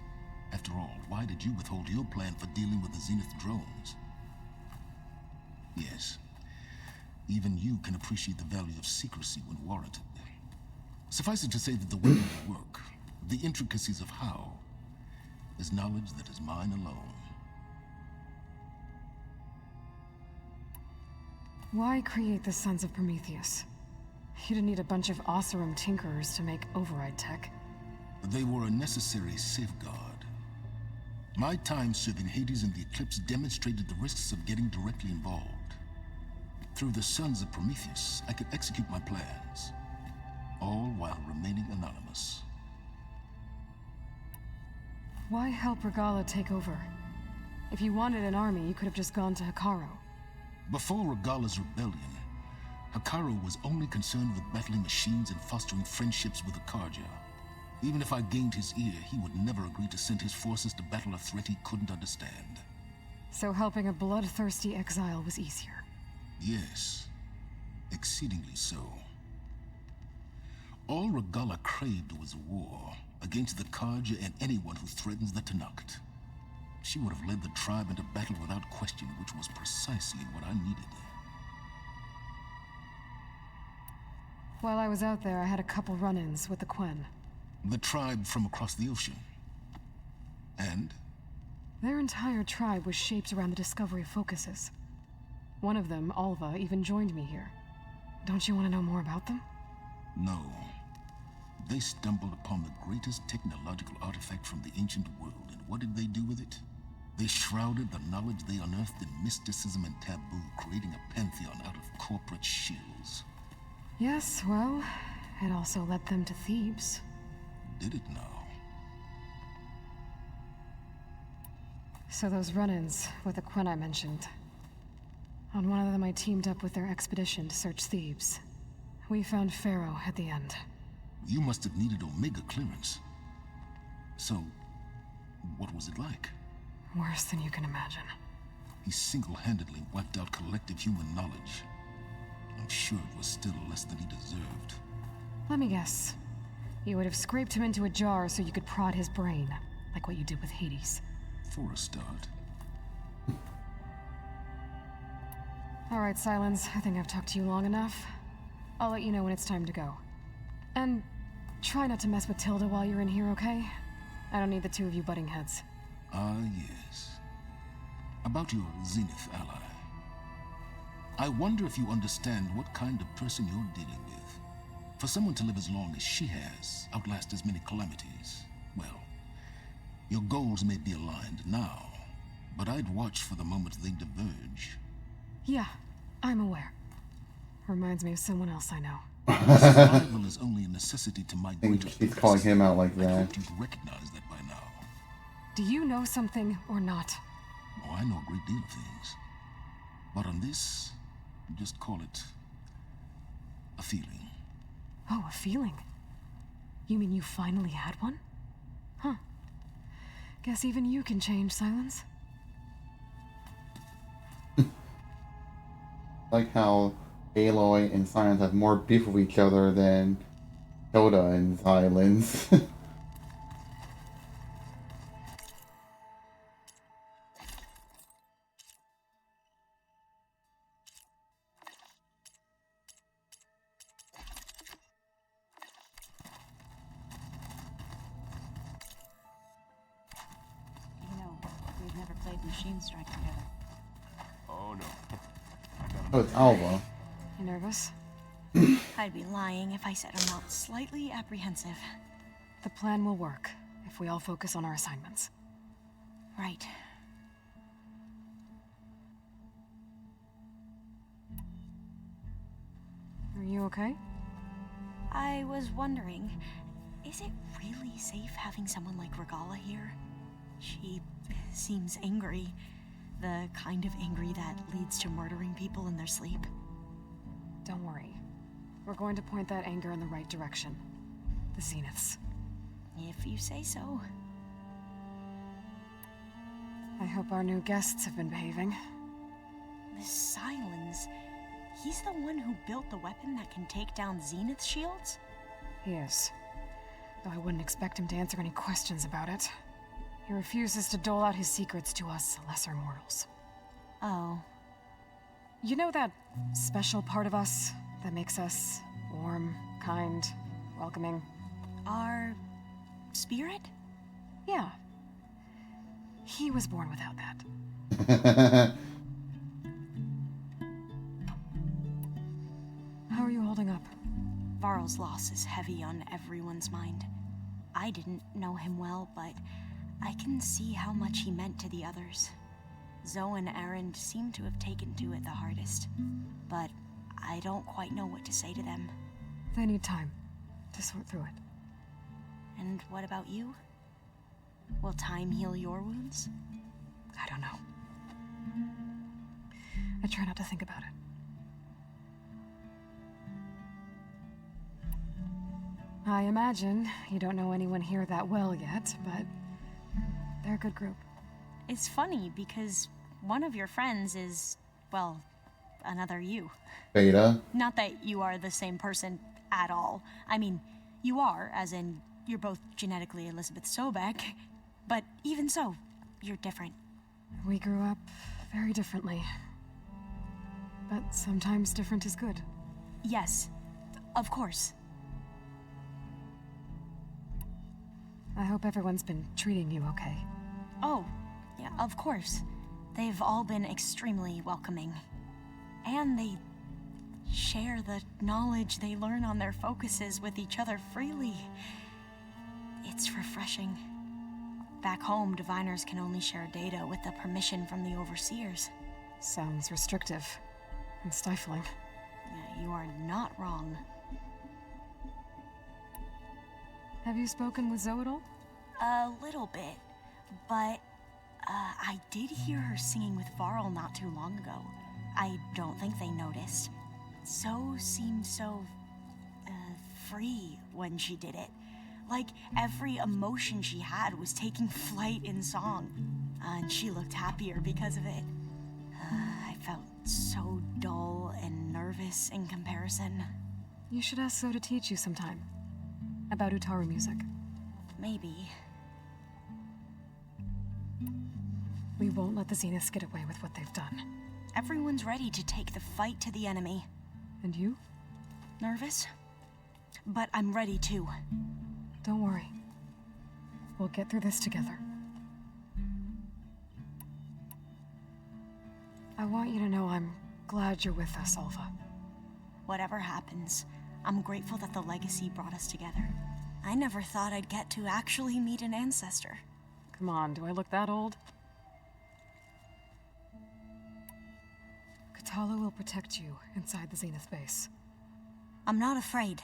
After all, why did you withhold your plan for dealing with the Zenith drones? Yes, even you can appreciate the value of secrecy when warranted. Suffice it to say that the way you work, the intricacies of how, is knowledge that is mine alone. Why create the Sons of Prometheus? You didn't need a bunch of Oseram tinkerers to make override tech. They were a necessary safeguard. My time serving Hades and the Eclipse demonstrated the risks of getting directly involved. Through the Sons of Prometheus, I could execute my plans, all while remaining anonymous. Why help Regalla take over? If you wanted an army, you could have just gone to Hekarro. Before Regalla's rebellion, Hekarro was only concerned with battling machines and fostering friendships with Akarja. Even if I gained his ear, he would never agree to send his forces to battle a threat he couldn't understand. So helping a bloodthirsty exile was easier? Yes, exceedingly so. All Regalla craved was war against the Karja and anyone who threatens the Tenakth. She would have led the tribe into battle without question, which was precisely what I needed. While I was out there, I had a couple run-ins with the Quen. The tribe from across the ocean. And? Their entire tribe was shaped around the discovery of focuses. One of them, Alva, even joined me here. Don't you want to know more about them? No. They stumbled upon the greatest technological artifact from the ancient world, and what did they do with it? They shrouded the knowledge they unearthed in mysticism and taboo, creating a pantheon out of corporate shills. Yes, well, it also led them to Thebes. Did it now? So those run-ins with the Quen I mentioned. On one of them I teamed up with their expedition to search Thebes. We found Pharaoh at the end. You must have needed Omega clearance. So, what was it like? Worse than you can imagine. He single-handedly wiped out collective human knowledge. I'm sure it was still less than he deserved. Let me guess. You would have scraped him into a jar so you could prod his brain, like what you did with Hades. For a start. All right, Silence. I think I've talked to you long enough. I'll let you know when it's time to go. And try not to mess with Tilda while you're in here, okay? I don't need the two of you butting heads. Ah, yes. About your Zenith ally. I wonder if you understand what kind of person you're dealing with. For someone to live as long as she has, outlast as many calamities, well, your goals may be aligned now, but I'd watch for the moment they diverge. Yeah, I'm aware. Reminds me of someone else I know. Survival is only a necessity to my greater She's calling him out like I that. hope you'd recognize that by now. Do you know something or not? Oh, I know a great deal of things. But on this, Just call it a feeling. Oh, a feeling? You mean you finally had one? Huh. Guess even you can change, Silence. Like how Aloy and Silence have more beef with each other than Hilda and Silence. You know, we've never played Machine Strike together. Oh no. Oh, it's Alva. You nervous? I'd be lying if I said I'm not slightly apprehensive. The plan will work if we all focus on our assignments. Right. Are you okay? I was wondering, is it really safe having someone like Regalla here? She seems angry. The kind of angry that leads to murdering people in their sleep. Don't worry. We're going to point that anger in the right direction. The Zeniths. If you say so. I hope our new guests have been behaving. The Silence. He's the one who built the weapon that can take down Zenith shields? He is. Though I wouldn't expect him to answer any questions about it. He refuses to dole out his secrets to us lesser mortals. Oh. You know that special part of us that makes us warm, kind, welcoming? Our spirit? Yeah. He was born without that. How are you holding up? Varl's loss is heavy on everyone's mind. I didn't know him well, but I can see how much he meant to the others. Zoe and Erend seem to have taken to it the hardest, but I don't quite know what to say to them. They need time to sort through it. And what about you? Will time heal your wounds? I don't know. I try not to think about it. I imagine you don't know anyone here that well yet, but they're a good group. It's funny because one of your friends is, well, another you. Beta. Not that you are the same person at all. I mean, you are, as in, you're both genetically Elizabeth Sobek, but even so, you're different. We grew up very differently. But sometimes different is good. Yes, of course. I hope everyone's been treating you okay. Oh, yeah, of course. They've all been extremely welcoming. And they share the knowledge they learn on their focuses with each other freely. It's refreshing. Back home, diviners can only share data with the permission from the overseers. Sounds restrictive and stifling. Yeah, you are not wrong. Have you spoken with Zoe at all? A little bit, but I did hear her singing with Varl not too long ago. I don't think they noticed. Zoe seemed so free when she did it. Like every emotion she had was taking flight in song. And she looked happier because of it. I felt so dull and nervous in comparison. You should ask Zoe to teach you sometime. About Utaru music. Maybe. We won't let the Zeniths get away with what they've done. Everyone's ready to take the fight to the enemy. And you? Nervous? But I'm ready too. Don't worry. We'll get through this together. I want you to know I'm glad you're with us, Alva. Whatever happens, I'm grateful that the legacy brought us together. I never thought I'd get to actually meet an ancestor. Come on, do I look that old? Kotallo will protect you inside the Zenith base. I'm not afraid.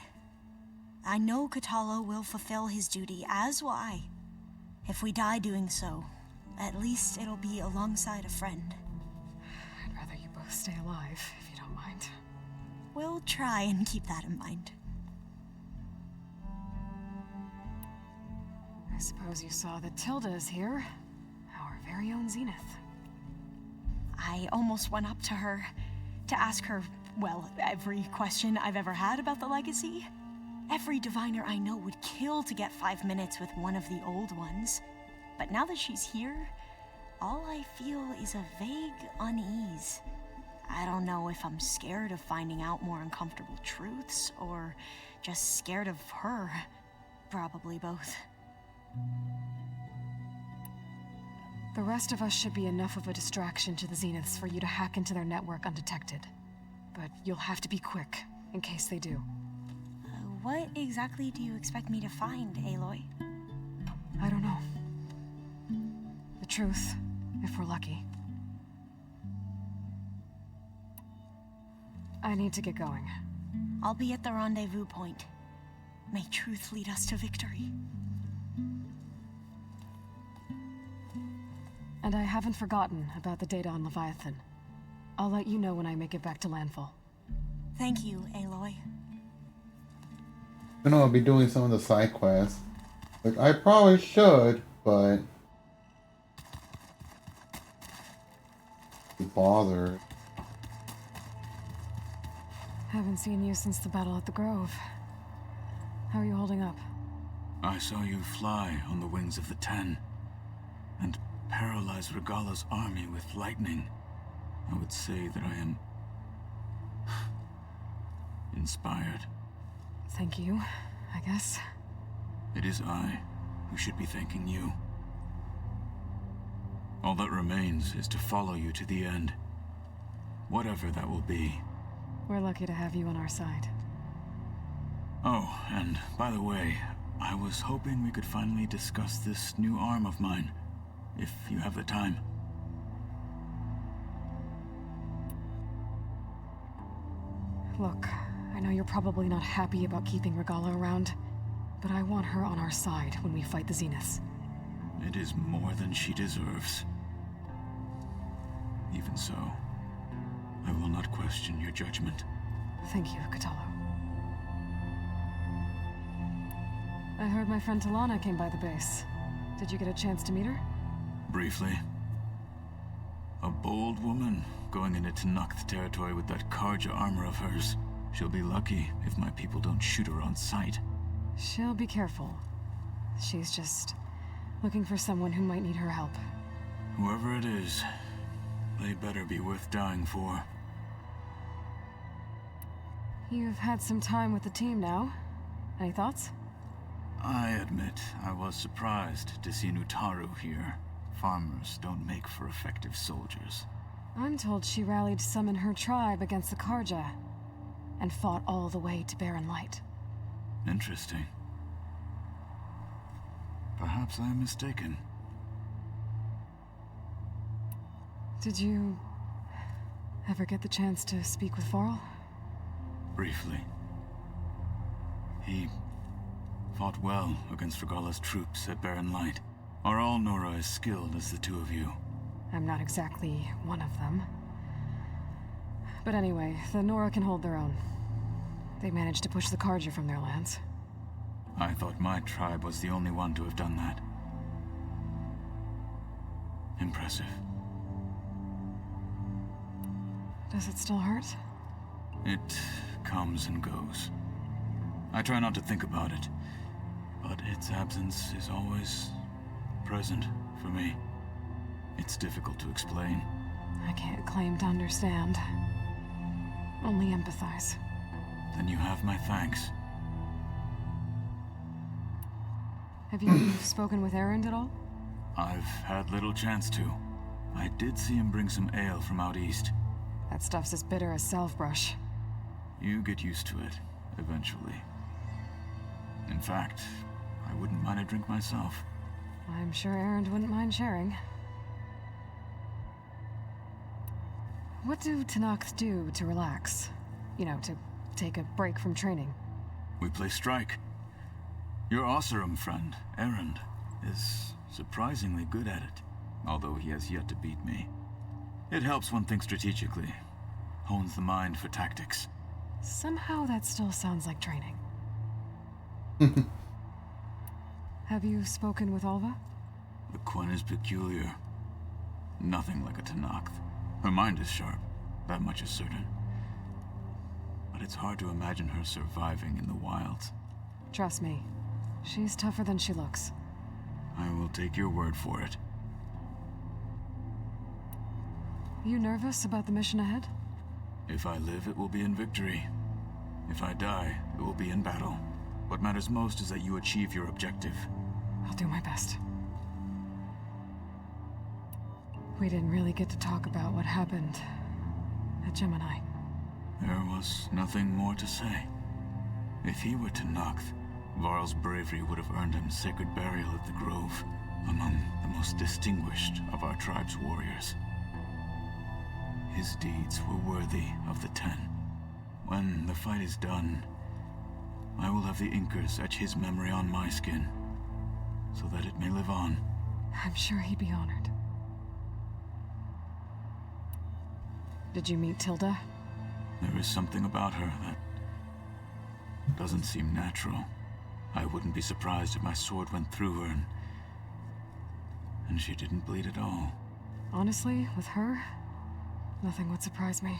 I know Kotallo will fulfill his duty, as will I. If we die doing so, at least it'll be alongside a friend. I'd rather you both stay alive, if you don't mind. We'll try and keep that in mind. I suppose you saw that Tilda is here. Our very own Zenith. I almost went up to her to ask her, well, every question I've ever had about the legacy. Every diviner I know would kill to get 5 minutes with one of the old ones. But now that she's here, all I feel is a vague unease. I don't know if I'm scared of finding out more uncomfortable truths, or just scared of her. Probably both. The rest of us should be enough of a distraction to the Zeniths for you to hack into their network undetected. But you'll have to be quick, in case they do. What exactly do you expect me to find, Aloy? I don't know. The truth, if we're lucky. I need to get going. I'll be at the rendezvous point. May truth lead us to victory. And I haven't forgotten about the data on Leviathan. I'll let you know when I make it back to landfall. Thank you, Aloy. I know I'll be doing some of the side quests. Like, I probably should, but... bother. Haven't seen you since the battle at the Grove. How are you holding up? I saw you fly on the wings of the Ten, and paralyze Regalla's army with lightning. I would say that I am... inspired. Thank you, I guess. It is I who should be thanking you. All that remains is to follow you to the end. Whatever that will be. We're lucky to have you on our side. Oh, and by the way, I was hoping we could finally discuss this new arm of mine, if you have the time. Look, I know you're probably not happy about keeping Regalla around, but I want her on our side when we fight the Zeniths. It is more than she deserves. Even so, I will not question your judgment. Thank you, Kotallo. I heard my friend Talana came by the base. Did you get a chance to meet her? Briefly. A bold woman going into Tenakth territory with that Karja armor of hers. She'll be lucky if my people don't shoot her on sight. She'll be careful. She's just looking for someone who might need her help. Whoever it is, they better be worth dying for. You've had some time with the team now. Any thoughts? I admit I was surprised to see Nutaru here. Farmers don't make for effective soldiers. I'm told she rallied some in her tribe against the Karja, and fought all the way to Barren Light. Interesting. Perhaps I am mistaken. Did you ever get the chance to speak with Varl? Briefly. He fought well against Regalla's troops at Barren Light. Are all Nora as skilled as the two of you? I'm not exactly one of them. But anyway, the Nora can hold their own. They managed to push the Karja from their lands. I thought my tribe was the only one to have done that. Impressive. Does it still hurt? It comes and goes. I try not to think about it, but its absence is always present for me. It's difficult to explain. I can't claim to understand. Only empathize. Then you have my thanks. Have you spoken with Erend at all? I've had little chance to. I did see him bring some ale from out east. That stuff's as bitter as salvebrush. You get used to it, eventually. In fact, I wouldn't mind a drink myself. I'm sure Erend wouldn't mind sharing. What do Tenakth do to relax? You know, to take a break from training? We play strike. Your Oseram friend, Erend, is surprisingly good at it, although he has yet to beat me. It helps one think strategically, hones the mind for tactics. Somehow that still sounds like training. Have you spoken with Alva? The Quen is peculiar. Nothing like a Tenakth. Her mind is sharp, that much is certain. But it's hard to imagine her surviving in the wilds. Trust me, she's tougher than she looks. I will take your word for it. You nervous about the mission ahead? If I live, it will be in victory. If I die, it will be in battle. What matters most is that you achieve your objective. I'll do my best. We didn't really get to talk about what happened at Gemini. There was nothing more to say. If he were Tenakth, Varl's bravery would have earned him sacred burial at the Grove, among the most distinguished of our tribe's warriors. His deeds were worthy of the Ten. When the fight is done, I will have the Inkers etch his memory on my skin, so that it may live on. I'm sure he'd be honored. Did you meet Tilda? There is something about her that doesn't seem natural. I wouldn't be surprised if my sword went through her and she didn't bleed at all. Honestly, with her, nothing would surprise me.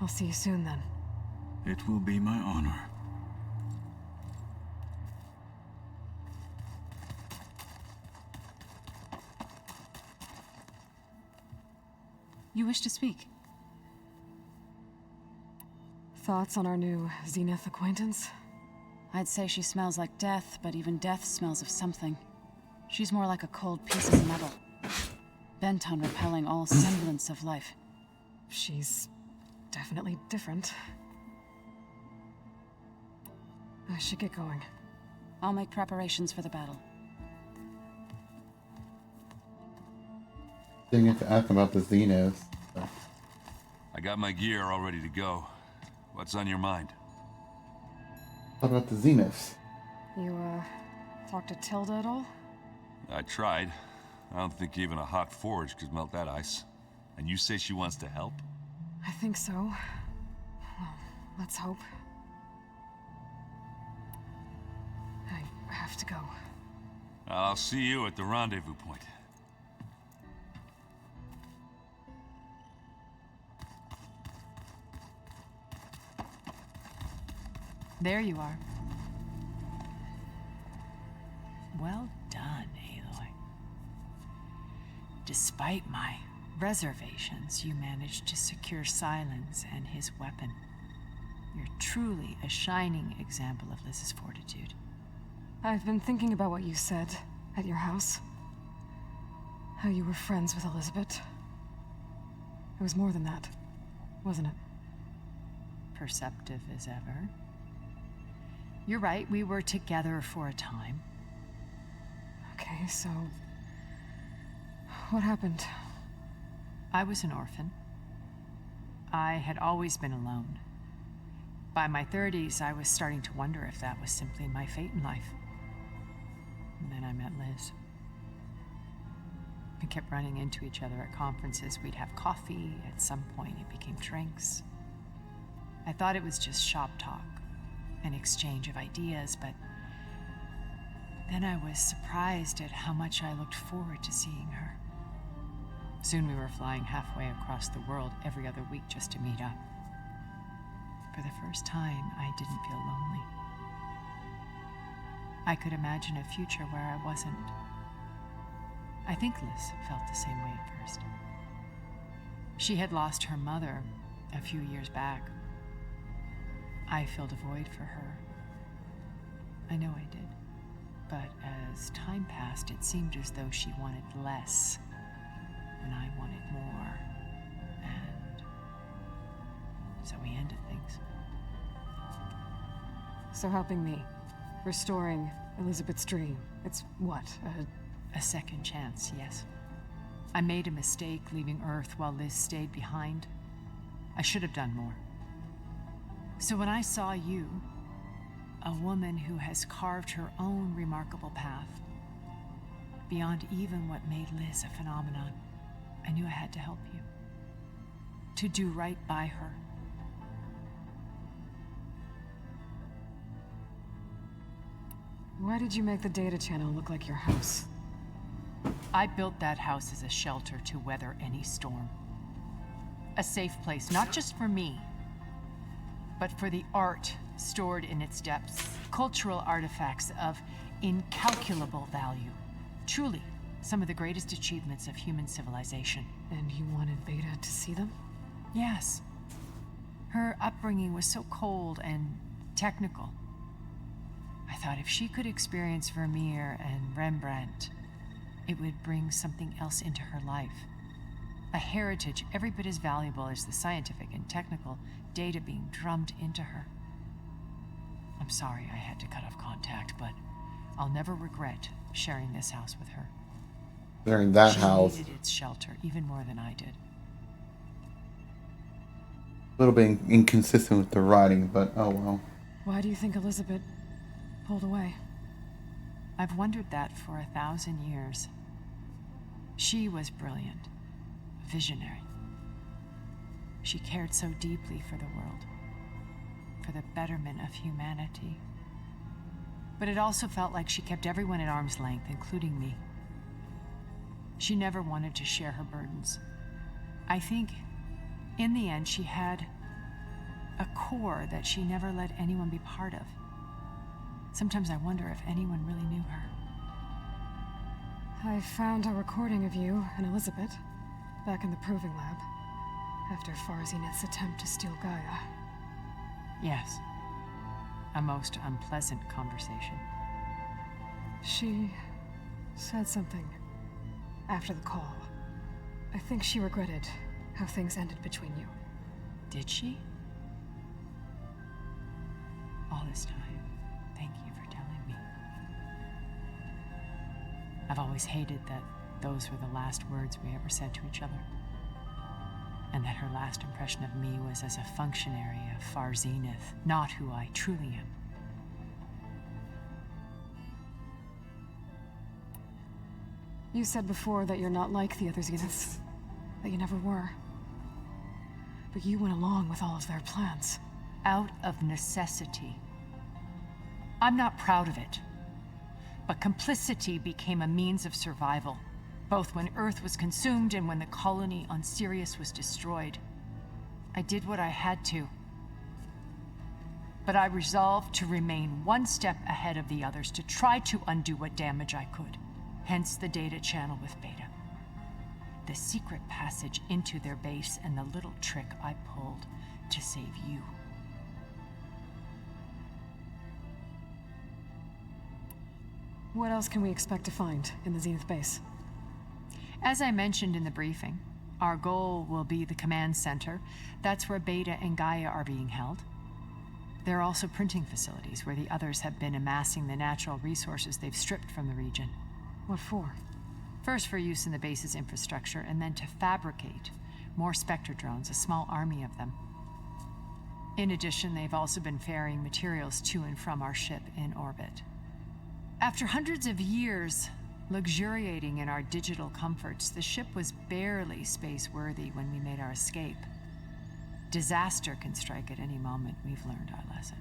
I'll see you soon then. It will be my honor. You wish to speak? Thoughts on our new Zenith acquaintance? I'd say she smells like death, but even death smells of something. She's more like a cold piece of metal, bent on repelling all semblance of life. She's definitely different. I should get going. I'll make preparations for the battle. Didn't get to ask about the Zenith. I got my gear all ready to go. What's on your mind? What about the Zeniths? You, talked to Tilda at all? I tried. I don't think even a hot forge could melt that ice. And you say she wants to help? I think so. Well, let's hope. I have to go. I'll see you at the rendezvous point. There you are. Well done, Aloy. Despite my reservations, you managed to secure Silence and his weapon. You're truly a shining example of Liz's fortitude. I've been thinking about what you said at your house. How you were friends with Elizabeth. It was more than that, wasn't it? Perceptive as ever. You're right, we were together for a time. Okay, so... what happened? I was an orphan. I had always been alone. By my 30s, I was starting to wonder if that was simply my fate in life. And then I met Liz. We kept running into each other at conferences. We'd have coffee. At some point, it became drinks. I thought it was just shop talk, an exchange of ideas, but then I was surprised at how much I looked forward to seeing her. Soon we were flying halfway across the world every other week just to meet up. For the first time, I didn't feel lonely. I could imagine a future where I wasn't. I think Liz felt the same way at first. She had lost her mother a few years back. I filled a void for her. I know I did. But as time passed, it seemed as though she wanted less, and I wanted more. And so we ended things. So helping me, restoring Elizabeth's dream, it's what, a second chance, yes. I made a mistake leaving Earth while Liz stayed behind. I should have done more. So when I saw you, a woman who has carved her own remarkable path, beyond even what made Liz a phenomenon, I knew I had to help you. to do right by her. Why did you make the data channel look like your house? I built that house as a shelter to weather any storm. A safe place, not just for me, but for the art stored in its depths. Cultural artifacts of incalculable value. Truly, some of the greatest achievements of human civilization. And you wanted Beta to see them? Yes. Her upbringing was so cold and technical. I thought if she could experience Vermeer and Rembrandt, it would bring something else into her life. A heritage every bit as valuable as the scientific and technical data being drummed into her. I'm sorry I had to cut off contact, but I'll never regret sharing this house with her. During that She house. needed its shelter even more than I did. A little bit inconsistent with the writing, but oh well. Why do you think Elizabeth pulled away? I've wondered that for 1,000 years. She was brilliant, visionary. She cared so deeply for the world, for the betterment of humanity. But it also felt like she kept everyone at arm's length, including me. She never wanted to share her burdens. I think, in the end, she had a core that she never let anyone be part of. Sometimes I wonder if anyone really knew her. I found a recording of you and Elizabeth back in the proving lab after Far Zenith's attempt to steal Gaia. Yes. A most unpleasant conversation. She said something after the call. I think she regretted how things ended between you. Did she? All this time, thank you for telling me. I've always hated that those were the last words we ever said to each other. And that her last impression of me was as a functionary of Far Zenith, not who I truly am. You said before that you're not like the other Zeniths. That you never were. But you went along with all of their plans. Out of necessity. I'm not proud of it. But complicity became a means of survival, both when Earth was consumed and when the colony on Sirius was destroyed. I did what I had to. But I resolved to remain one step ahead of the others, to try to undo what damage I could. Hence the data channel with Beta. The secret passage into their base and the little trick I pulled to save you. What else can we expect to find in the Zenith base? As I mentioned in the briefing, our goal will be the command center. That's where Beta and Gaia are being held. There are also printing facilities where the others have been amassing the natural resources they've stripped from the region. What for? First for use in the base's infrastructure, and then to fabricate more Spectre drones, a small army of them. In addition, they've also been ferrying materials to and from our ship in orbit. After hundreds of years luxuriating in our digital comforts, the ship was barely space-worthy when we made our escape. Disaster can strike at any moment. We've learned our lesson.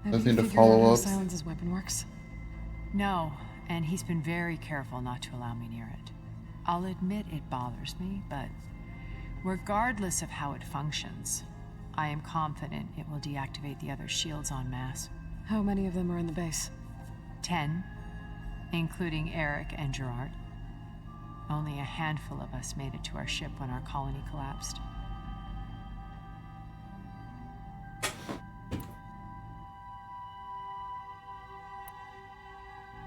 Have Does you need to figured follow out how up? Silence's weapon works? No, and he's been very careful not to allow me near it. I'll admit it bothers me, but regardless of how it functions, I am confident it will deactivate the other shields en masse. How many of them are in the base? 10, including Eric and Gerard. Only a handful of us made it to our ship when our colony collapsed.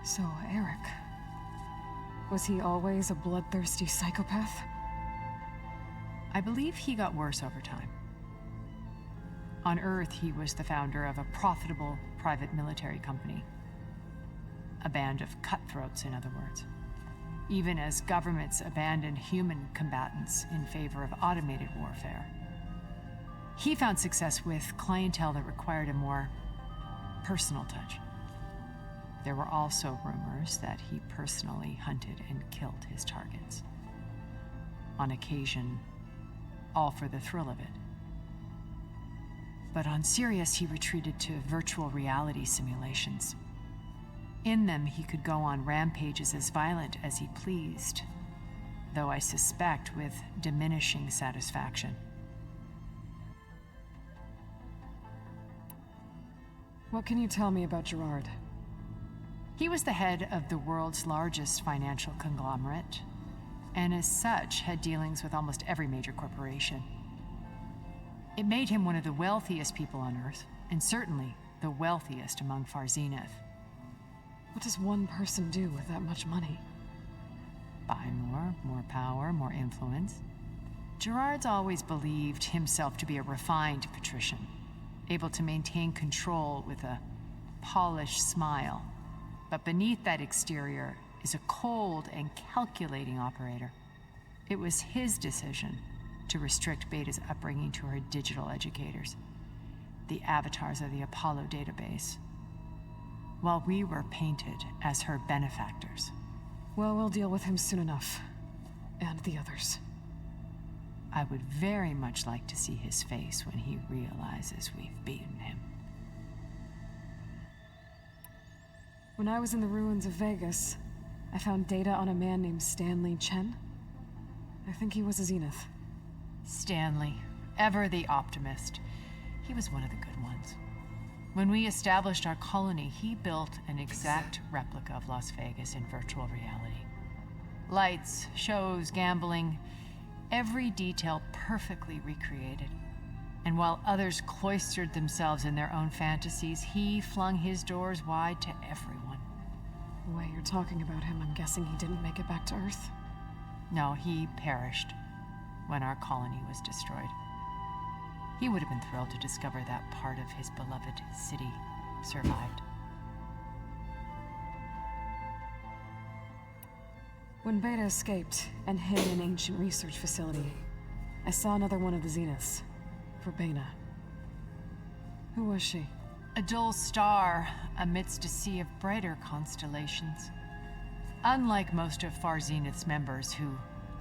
So, Eric... was he always a bloodthirsty psychopath? I believe he got worse over time. On Earth, he was the founder of a profitable private military company. A band of cutthroats, in other words. Even as governments abandoned human combatants in favor of automated warfare. He found success with clientele that required a more personal touch. There were also rumors that he personally hunted and killed his targets. On occasion, all for the thrill of it. But on Sirius, he retreated to virtual reality simulations. In them, he could go on rampages as violent as he pleased, though I suspect with diminishing satisfaction. What can you tell me about Gerard? He was the head of the world's largest financial conglomerate, and as such had dealings with almost every major corporation. It made him one of the wealthiest people on Earth, and certainly the wealthiest among Far Zenith. What does one person do with that much money? Buy more power, more influence. Gerard's always believed himself to be a refined patrician, able to maintain control with a polished smile. But beneath that exterior is a cold and calculating operator. It was his decision to restrict Beta's upbringing to her digital educators, the avatars of the Apollo database, while we were painted as her benefactors. Well, we'll deal with him soon enough. And the others. I would very much like to see his face when he realizes we've beaten him. When I was in the ruins of Vegas, I found data on a man named Stanley Chen. I think he was a Zenith. Stanley, ever the optimist. He was one of the good ones. When we established our colony, he built an exact replica of Las Vegas in virtual reality. Lights, shows, gambling, every detail perfectly recreated. And while others cloistered themselves in their own fantasies, he flung his doors wide to everyone. The way you're talking about him, I'm guessing he didn't make it back to Earth? No, he perished when our colony was destroyed. He would have been thrilled to discover that part of his beloved city survived. When Beta escaped and hid in an ancient research facility, I saw another one of the Zeniths, Verbena. Who was she? A dull star amidst a sea of brighter constellations. Unlike most of Far Zenith's members who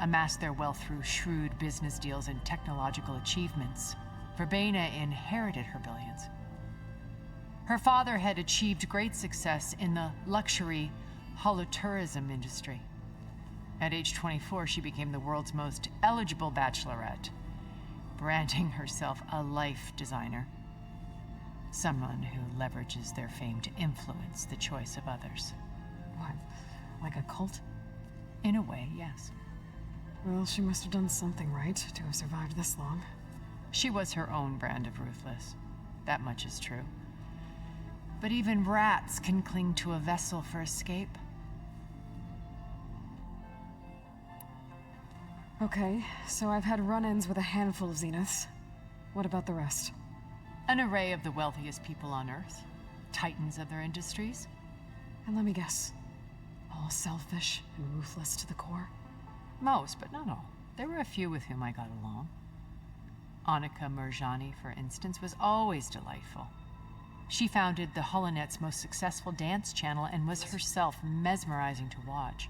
amassed their wealth through shrewd business deals and technological achievements, Verbena inherited her billions. Her father had achieved great success in the luxury holotourism industry. At age 24, she became the world's most eligible bachelorette, branding herself a life designer. Someone who leverages their fame to influence the choice of others. What? Like a cult? In a way, yes. Well, she must have done something right to have survived this long. She was her own brand of ruthless. That much is true. But even rats can cling to a vessel for escape. Okay, so I've had run-ins with a handful of Zeniths. What about the rest? An array of the wealthiest people on Earth. Titans of their industries. And let me guess. All selfish and ruthless to the core? Most, but not all. There were a few with whom I got along. Annika Merjani, for instance, was always delightful. She founded the HoloNet's most successful dance channel and was herself mesmerizing to watch.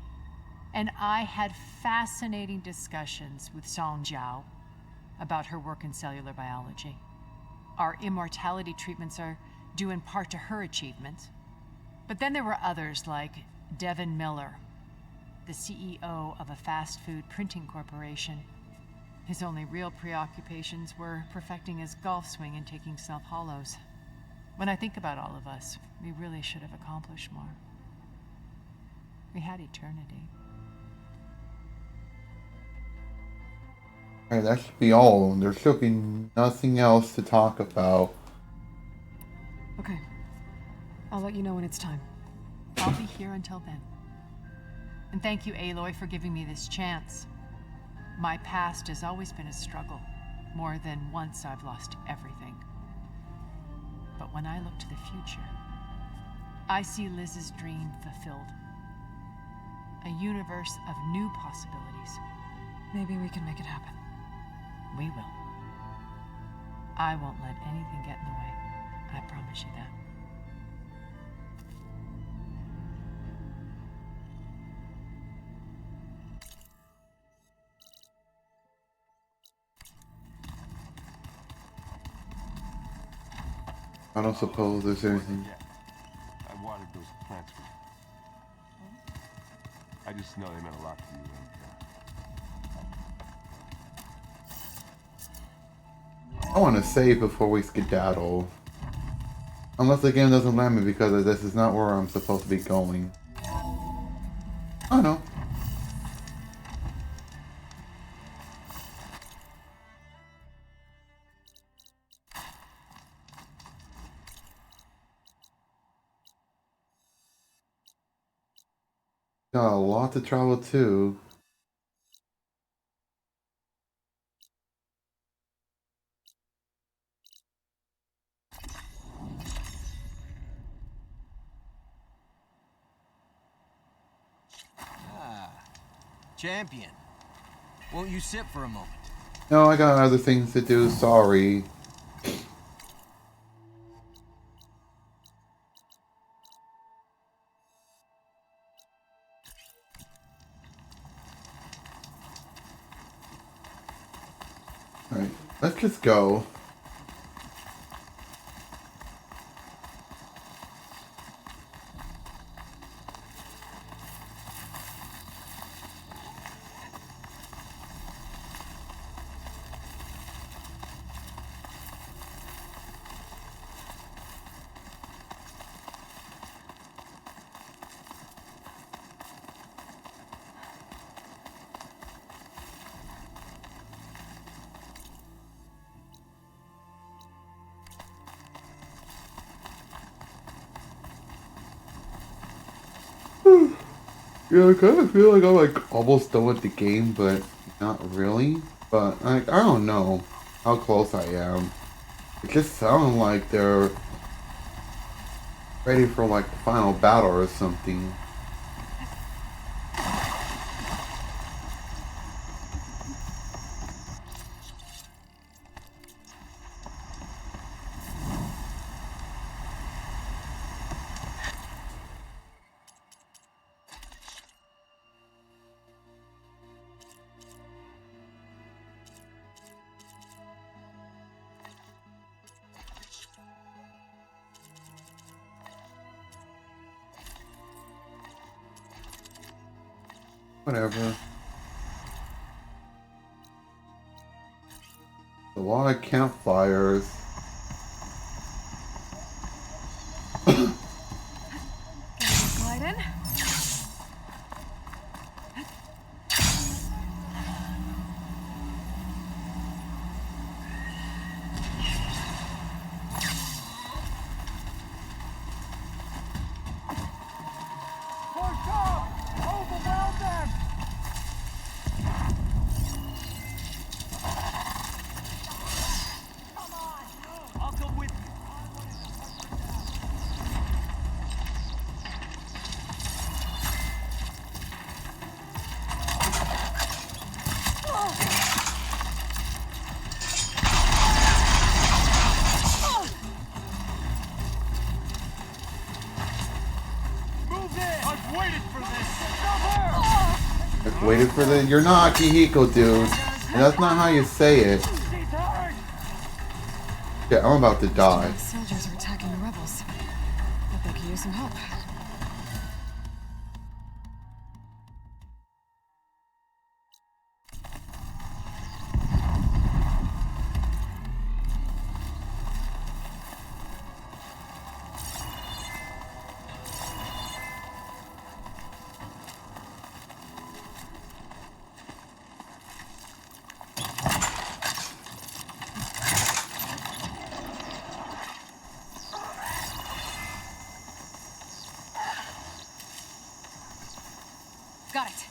And I had fascinating discussions with Song Jiao about her work in cellular biology. Our immortality treatments are due in part to her achievements. But then there were others like Devin Miller, the CEO of a fast food printing corporation. His only real preoccupations were perfecting his golf swing and taking self-hollows. When I think about all of us, we really should have accomplished more. We had eternity. Alright, that should be all. There should be nothing else to talk about. Okay. I'll let you know when it's time. I'll be here until then. And thank you, Aloy, for giving me this chance. My past has always been a struggle. More than once I've lost everything. But when I look to the future, I see Liz's dream fulfilled. A universe of new possibilities. Maybe we can make it happen. We will. I won't let anything get in the way. I promise you that. I don't suppose there's anything. I watered those plants for you. I just know they meant a lot to you. I want to save before we skedaddle. Unless the game doesn't let me because this is not where I'm supposed to be going. Oh no. Got a lot to travel to. Champion. Won't you sit for a moment? No, I got other things to do, sorry. Alright, let's just go. Yeah, I kind of feel like I'm like almost done with the game, but not really. But like, I don't know how close I am. It just sounds like they're ready for like the final battle or something. Whatever. A lot of campfires. Glide in. Push up! Overwhelm them! Come on! I'll go with you. Move in! I've waited for this! Stop her! I've waited for the. You're not Akihiko, dude. And that's not how you say it. Yeah, I'm about to die. The soldiers are attacking the rebels. Bet they could use some help. Got it.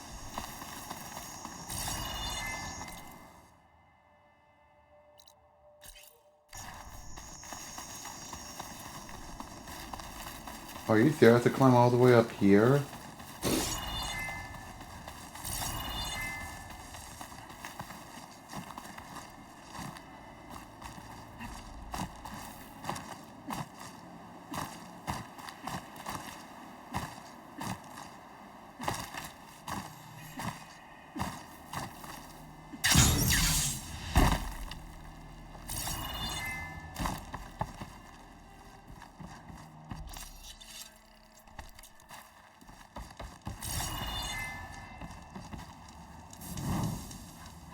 Are you serious? I have to climb all the way up here?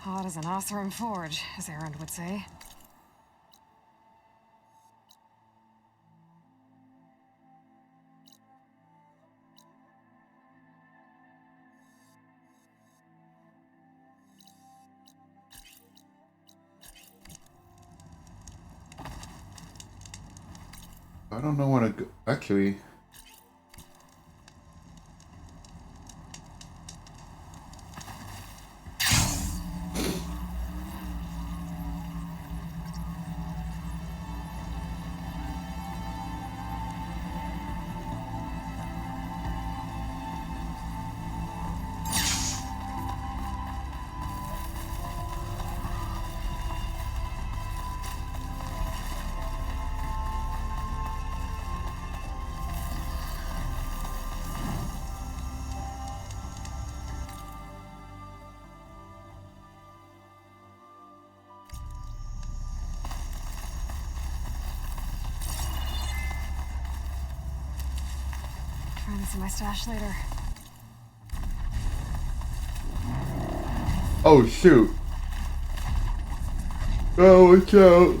Hot as an Oseram forge, as Erend would say. I don't know where to go. Actually, Trying to see my stash later. oh shoot! Oh, watch out!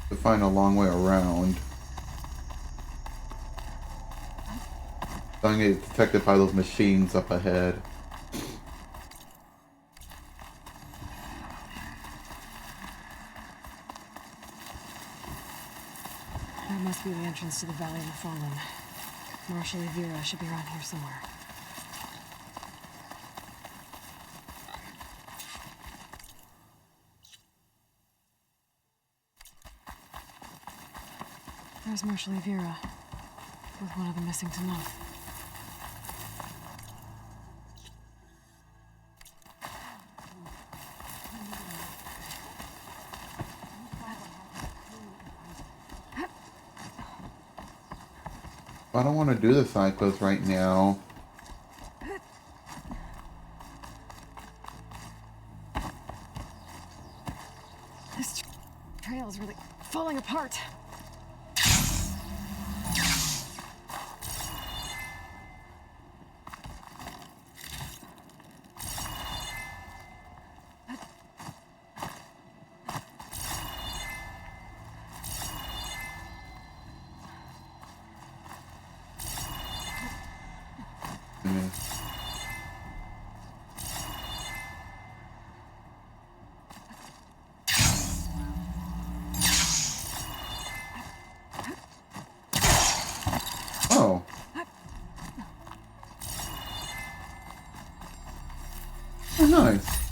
To find a long way around. Don't get detected by those machines up ahead. That must be the entrance to the Valley of the Fallen. Marshal Evira should be around here somewhere. There's Marshal Evira, with one of the missing Tenakth. I don't want to do the side quest right now. This trail is really falling apart. Oh. Oh, nice.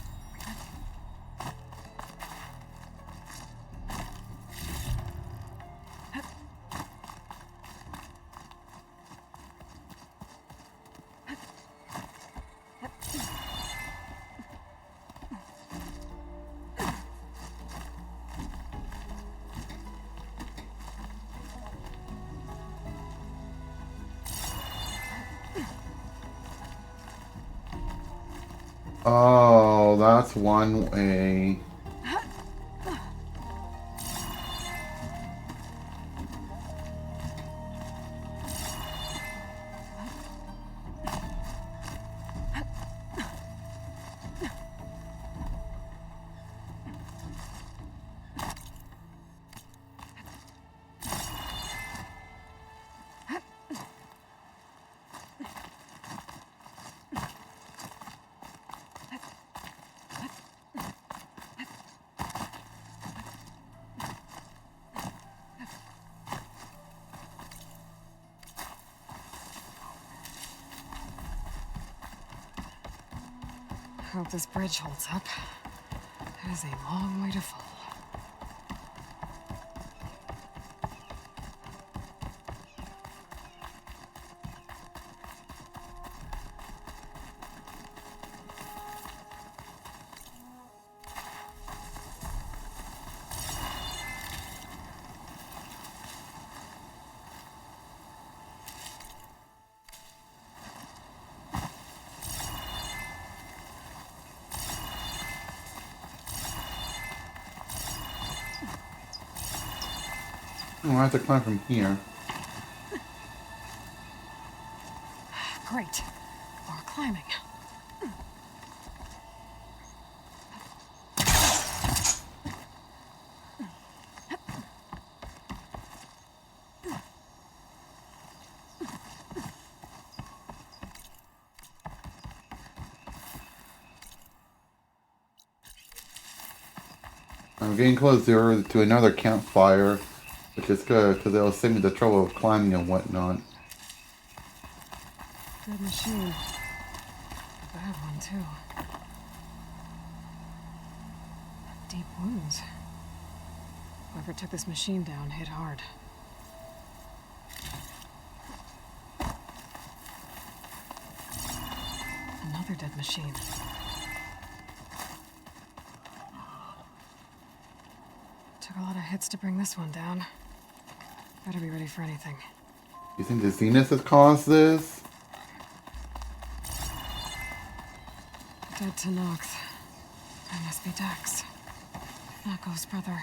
Oh, that's one way. Hope this bridge holds up. It is a long way to fall. Oh, I have to climb from here. Great. More climbing. I'm getting closer to another campfire, which is good because it'll save me the trouble of climbing and whatnot. Good machine. A bad one, too. Deep wounds. Whoever took this machine down hit hard. Another dead machine. Took a lot of hits to bring this one down. Better be ready for anything. You think the Zenith has caused this? Dead to Nox. That must be Dex. Nako's brother.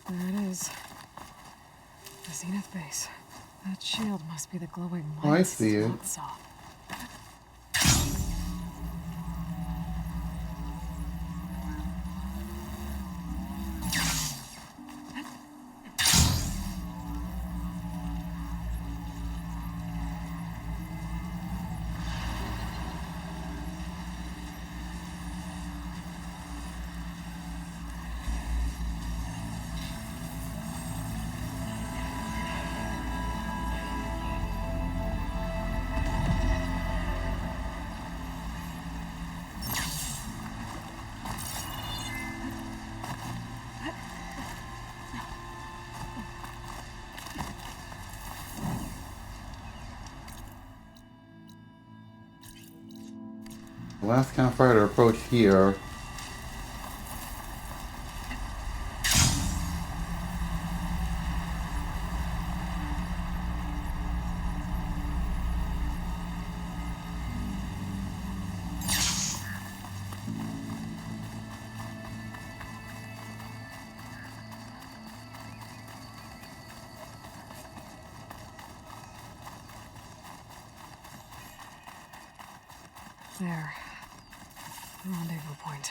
There it is. The Zenith base. That shield must be the glowing light. Oh, I see it. Saw. The last campfire to approach here. There. Rendezvous point.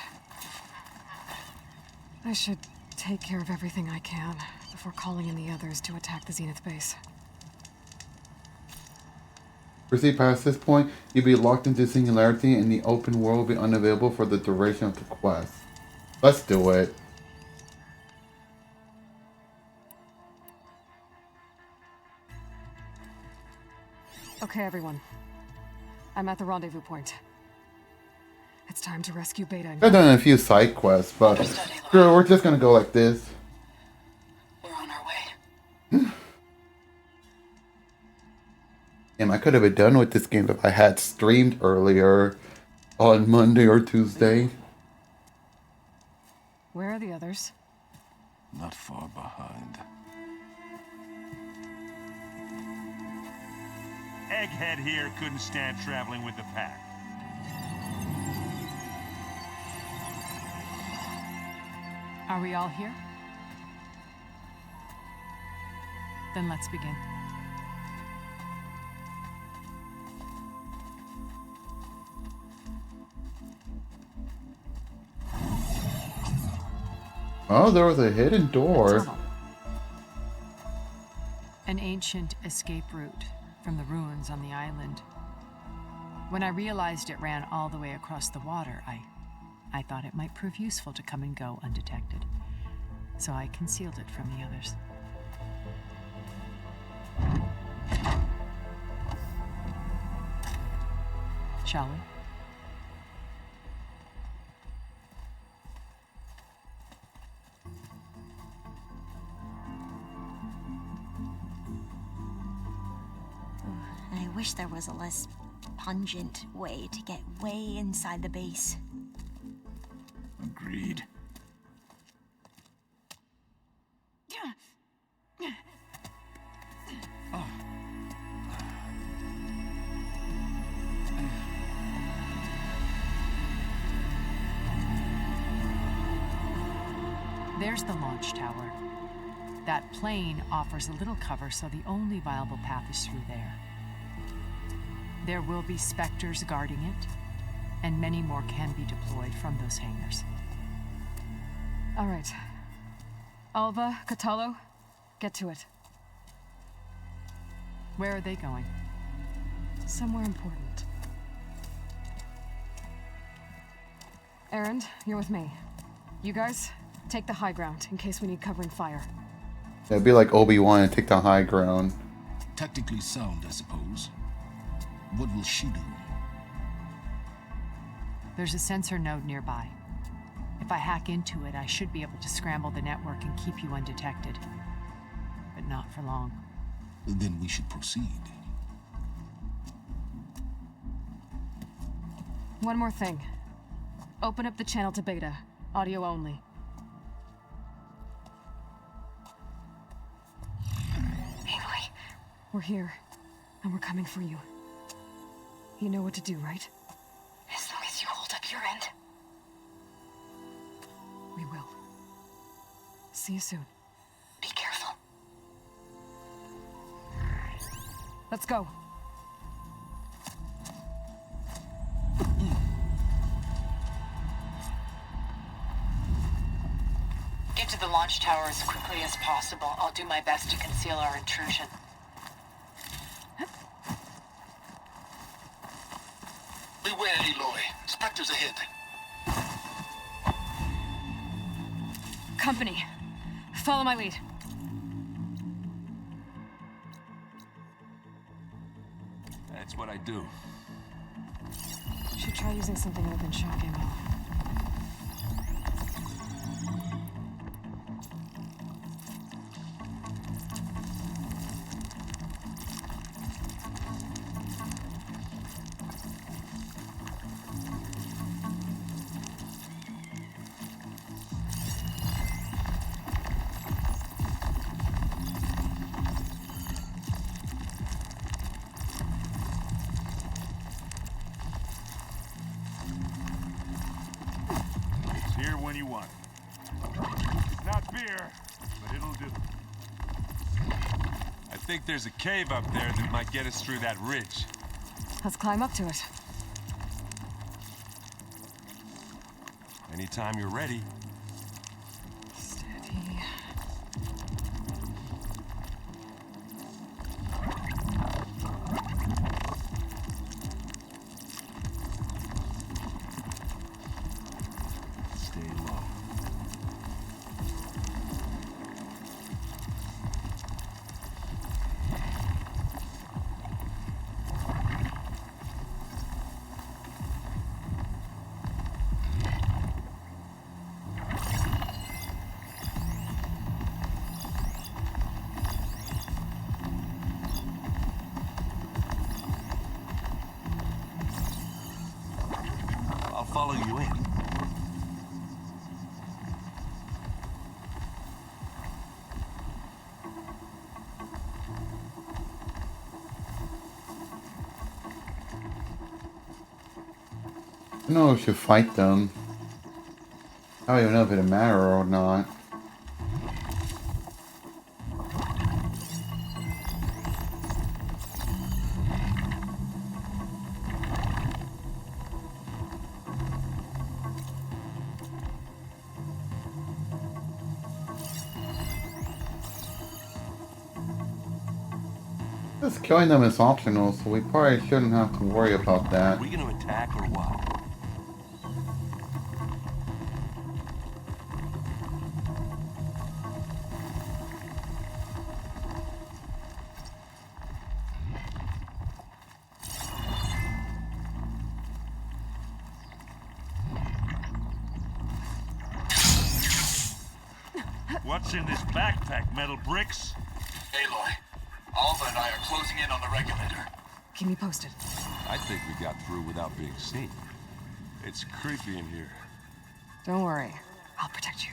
I should take care of everything I can before calling in the others to attack the Zenith base. Proceed past this point, you'll be locked into Singularity and the open world will be unavailable for the duration of the quest. Let's do it. Okay, everyone. I'm at the rendezvous point. It's time to rescue Beta and I've done a few side quests, but screw it, we're just gonna go like this. We're on our way. Damn, I could have been done with this game if I had streamed earlier on Monday or Tuesday. Where are the others? Not far behind. Egghead here couldn't stand traveling with the pack. Are we all here? Then let's begin. Oh, there was a hidden door. Tunnel. An ancient escape route from the ruins on the island. When I realized it ran all the way across the water, I thought it might prove useful to come and go undetected. So I concealed it from the others. Shall we? I wish there was a less pungent way to get way inside the base. Agreed. There's the launch tower. That plane offers a little cover, so the only viable path is through there. There will be Spectres guarding it, and many more can be deployed from those hangars. All right. Alva, Catalo, get to it. Where are they going? Somewhere important. Erend, you're with me. You guys, take the high ground in case we need covering fire. It'd be like Obi-Wan and take the high ground. Tactically sound, I suppose. What will she do? There's a sensor node nearby. If I hack into it, I should be able to scramble the network and keep you undetected. But not for long. Then we should proceed. One more thing. Open up the channel to Beta. Audio only. Aloy. We're here, and we're coming for you. You know what to do, right? As long as you hold up your end. We will. See you soon. Be careful. Let's go. Get to the launch tower as quickly as possible. I'll do my best to conceal our intrusion. Beware, Aloy. Spectres ahead. Company, follow my lead. That's what I do. Should try using something other than shock ammo. Here when you want it. Not beer, but it'll do. I think there's a cave up there that might get us through that ridge. Let's climb up to it. Anytime you're ready. Steady. Stay low. I'll follow you in. I don't know if we should fight them. I don't even know if it'd matter or not. Just killing them is optional, so we probably shouldn't have to worry about that. Are we gonna attack or what? What's in this backpack, metal bricks? Aloy, Alva and I are closing in on the regulator. Keep me posted. I think we got through without being seen. It's creepy in here. Don't worry. I'll protect you.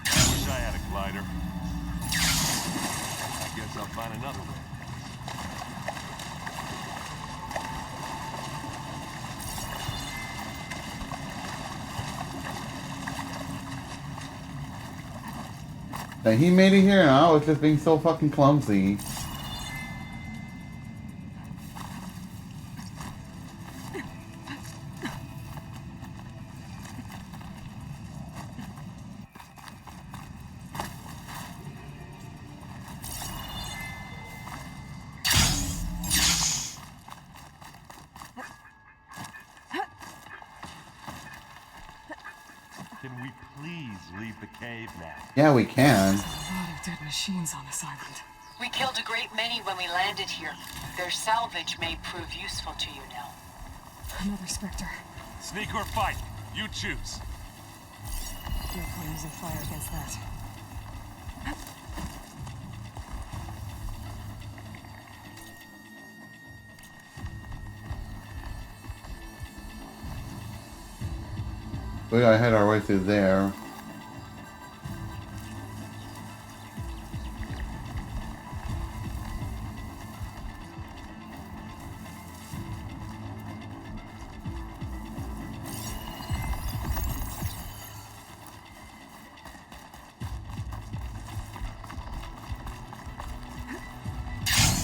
Wish I had a glider. I guess I'll find another way. Now he made it here and I was just being so fucking clumsy. Can we please leave the cave now? Yeah, we can. There's a lot of dead machines on this island. We killed a great many when we landed here. Their salvage may prove useful to you now. Another Spectre. Sneak or fight? You choose. No point using fire against that. We gotta head our way through there.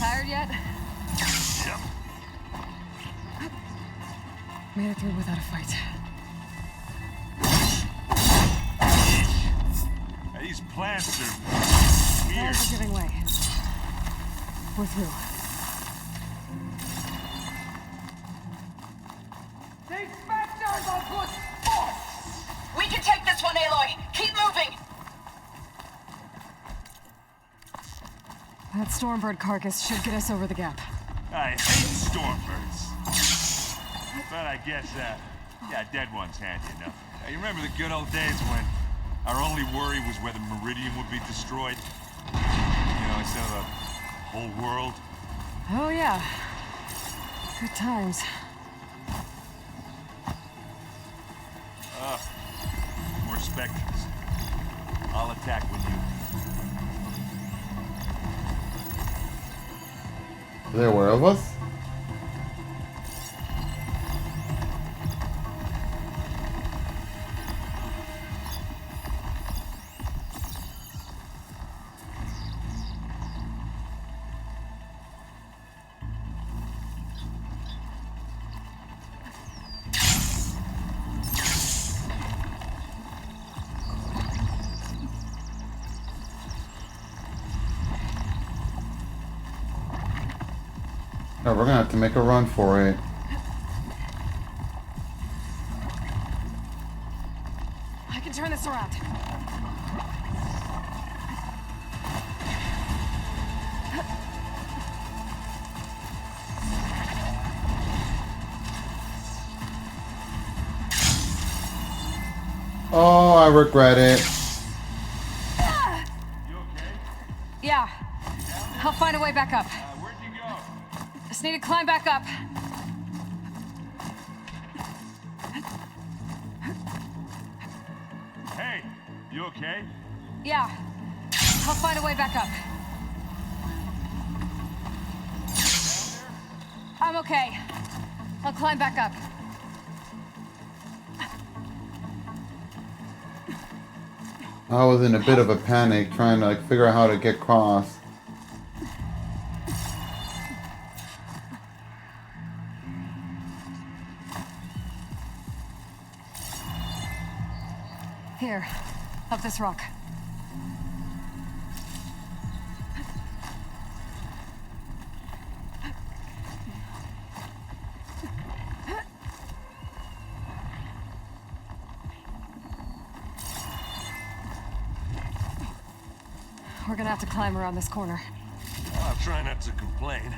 Tired yet? Yep. Made it through without a fight. These plants are weird. Plans are giving way. We're through. The Spectres are good sport! We can take this one, Aloy! Keep moving! That Stormbird carcass should get us over the gap. I hate stormbirds. But I guess, yeah, dead one's handy enough. Hey, you remember the good old days when our only worry was whether Meridian would be destroyed? You know, instead of the whole world? Oh yeah. Good times. More specters. I'll attack when you... Are they aware of us? No, we're gonna have to make a run for it. I can turn this around. Oh, I regret it. You okay? Yeah. I'll find a way back up. Where'd you go? Just need to climb back up. Hey, you okay? Yeah. I'll find a way back up. I'm okay. I'll climb back up. I was in a bit of a panic trying to like figure out how to get across. Here, up this rock. We're gonna have to climb around this corner. I'll try not to complain.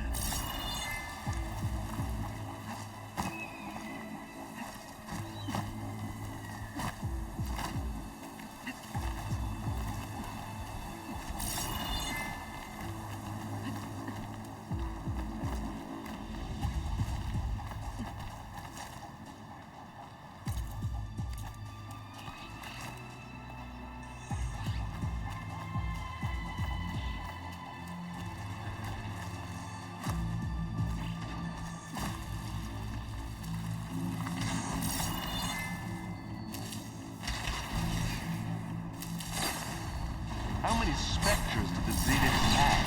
these specters to the Zenith pad?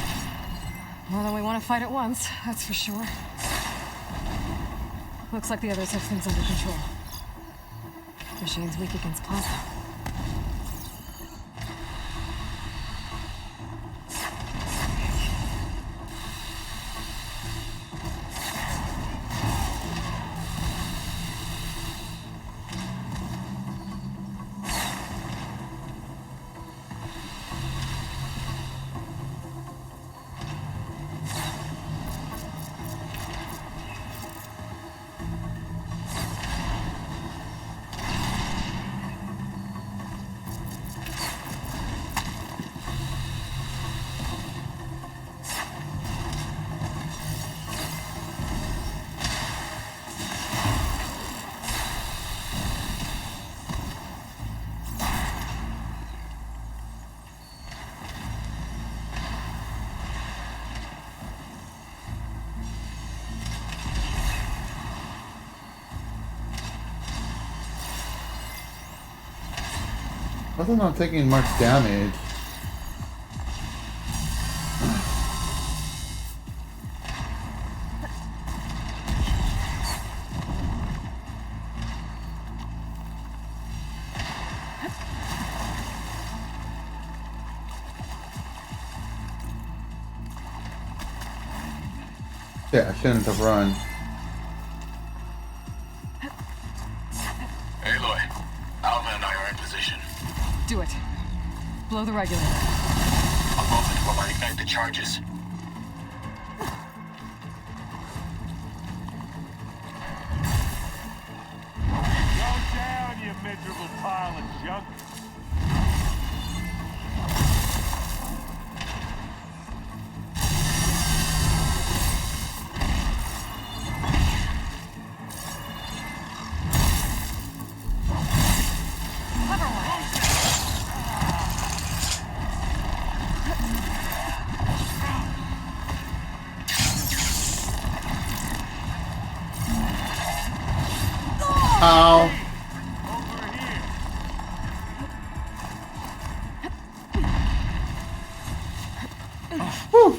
More than we want to fight at once, that's for sure. Looks like the others have things under control. Machine's weak against plasma. I'm not taking much damage. Yeah, I shouldn't have run. Aloy, Alva and I are in position. Do it. Blow the regulator. A moment while I ignite the charges. Go down, you miserable pile of junk. Ow. Whew.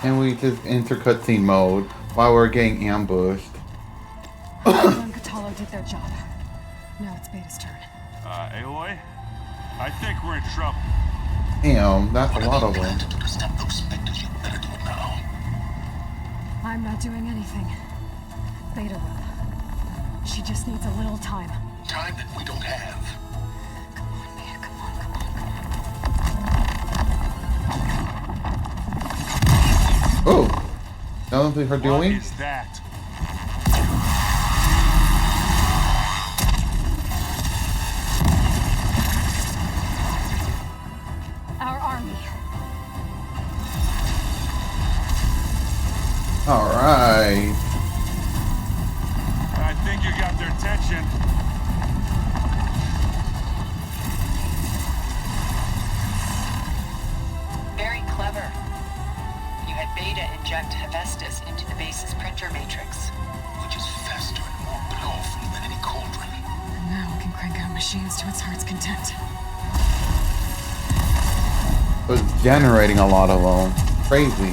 And we just enter cutscene mode while we're getting ambushed. Alva and Kotallo did their job. Now it's Beta's turn. Aloy? I think we're in trouble. Damn, that's a lot of them. I'm not doing anything. Beta will. She just needs a little time. Time that we don't have. Come on, Beta, come on, come on, come on. Oh! That must be her doing? What is that? Our army. Alright. I think you got their attention. Very clever. You had Beta inject Hephaestus into the base's printer matrix. Which is faster and more powerful than any cauldron. And now we can crank out machines to its heart's content. It was generating a lot of them. Crazy.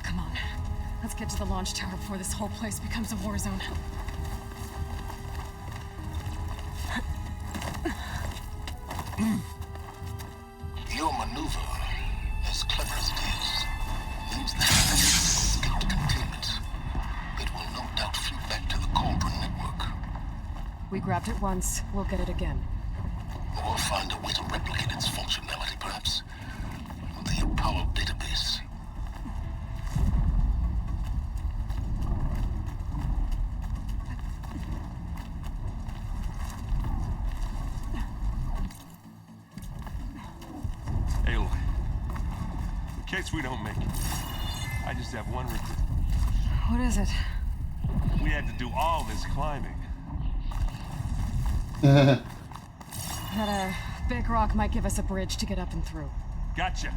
Come on. Let's get to the launch tower before this whole place becomes a war zone. Your maneuver, as clever as it is, means that Hephaestus escaped containment. It will no doubt flew back to the Cauldron network. We grabbed it once, we'll get it again. Or find a way to replicate its functionality, perhaps. The Apollo database. Aloy, in case we don't make it, I just have one regret. What is it? We had to do all this climbing. That big rock might give us a bridge to get up and through. Gotcha.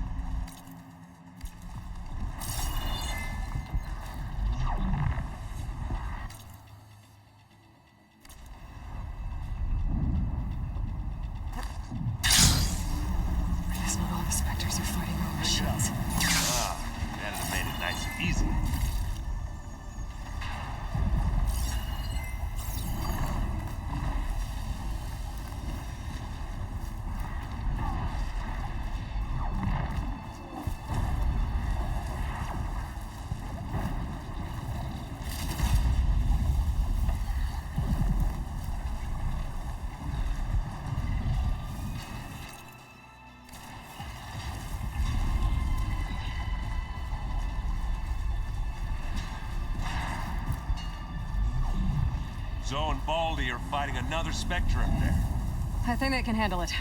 I guess not all the Spectres are fighting our machines. Ah, that'd have made it nice and easy. Zoe and Baldy are fighting another Spectre up there. I think they can handle it.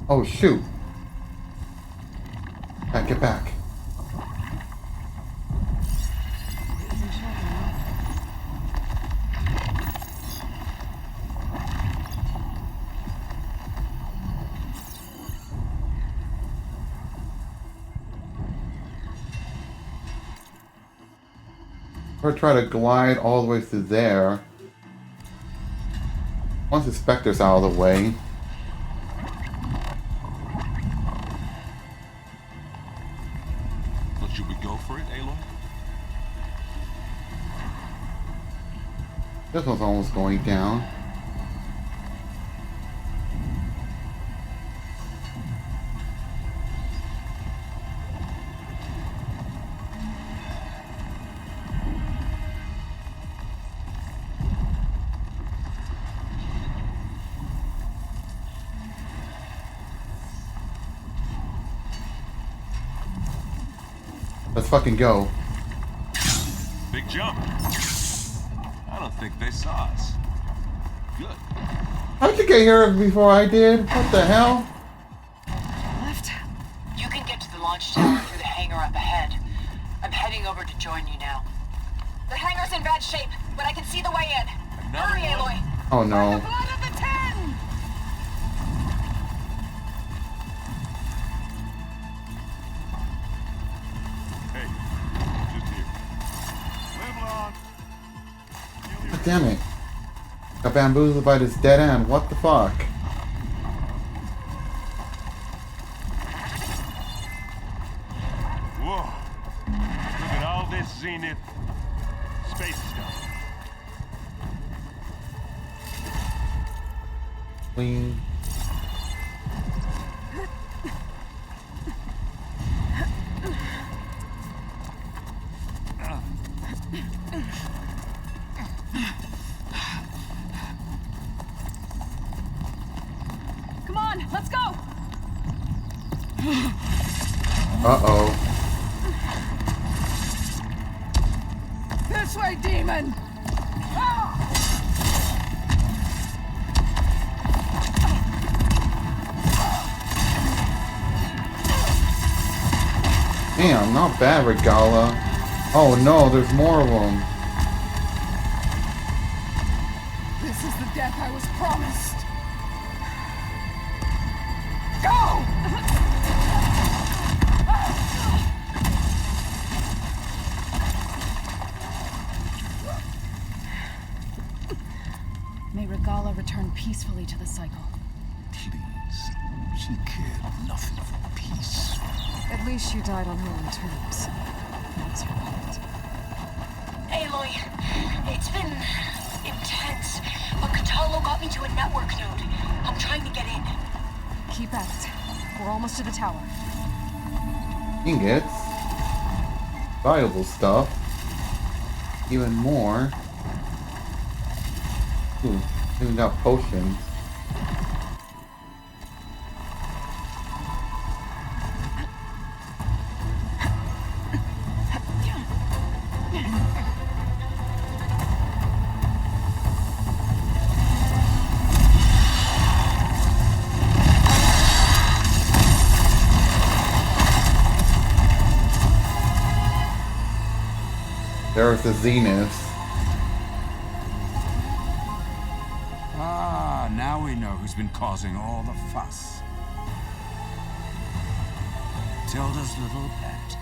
Oh shoot. Back, get back. Or try to glide all the way through there. Once the Spectre's out of the way. Well, should we go for it, Aloy? This one's almost going down. Let's fucking go. Big jump. I don't think they saw us. Good. How'd you get here before I did? What the hell? Left. You can get to the launch tower through the hangar up ahead. I'm heading over to join you now. The hangar's in bad shape, but I can see the way in. Hurry, Aloy. Oh no. Blood of the Ten! Hey, just here. Live long. God damn it. Got bamboozled by this dead end. What the fuck? Whoa. Look at all this Zenith space stuff. Clean. Come on, let's go! Uh-oh. This way, demon! Ah! Damn, not bad, Regala. Oh no, there's more of them. This is the death I was promised. Go! May Regala return peacefully to the cycle. Please. She cared nothing for peace. At least she died on her own terms. That's her fault. Aloy, it's been intense, but Kotallo got me to a network node. I'm trying to get in. Keep at it. We're almost to the tower. Ingots. Valuable stuff. Even more. Ooh, even got potions. There's the Zenith. we know who's been causing all the fuss. Tilda's little pet.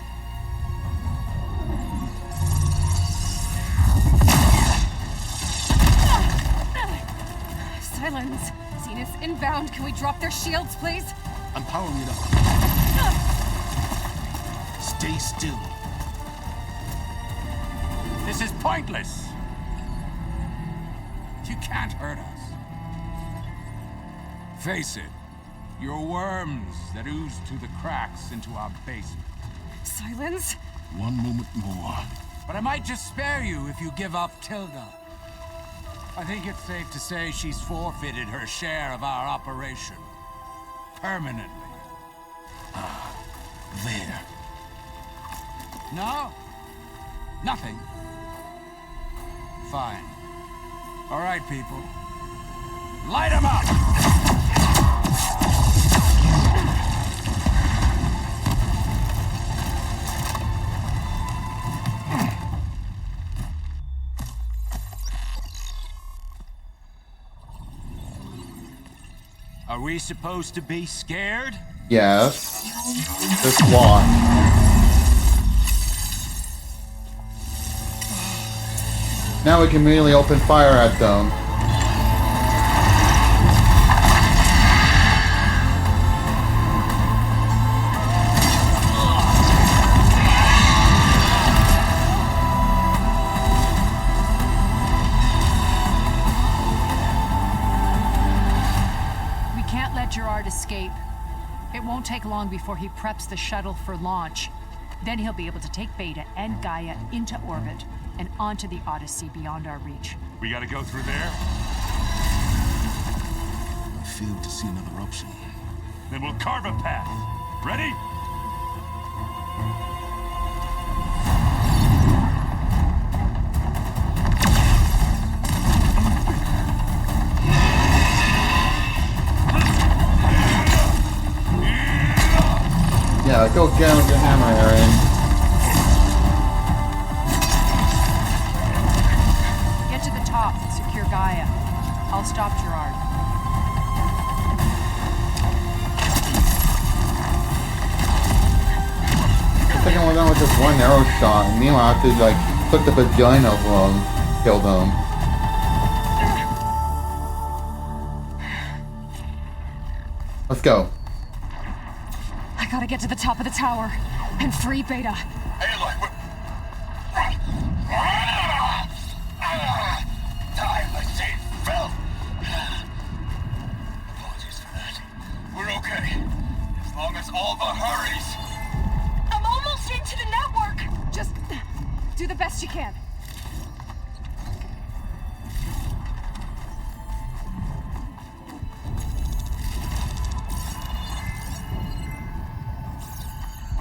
Silence! Zenith inbound. Can we drop their shields, please? I'm powering it up. Stay still. This is pointless. You can't hurt us. Face it, you're worms that ooze through the cracks into our basement. Silence? One moment more. But I might just spare you if you give up Tilda. I think it's safe to say she's forfeited her share of our operation. Permanently. There. No? Nothing? Fine. All right, people. Light 'em up! Are we supposed to be scared? Yes. Just watch. Now we can immediately open fire at them. We can't let Gerard escape. It won't take long before he preps the shuttle for launch. Then he'll be able to take Beta and Gaia into orbit and onto the Odyssey beyond our reach. We gotta go through there? I failed to see another option. Then we'll carve a path. Ready? Yeah, go get him with your hammer, Aaron. Get to the top and secure Gaia. I'll stop Gerard. The second one down with just one arrow shot, and meanwhile I have to like put the vagina of them, kill them. Let's go. I gotta get to the top of the tower and free Beta. Aloy, time, I say, filth! Apologies for that. We're okay. As long as Alva hurries. I'm almost into the network! Just do the best you can.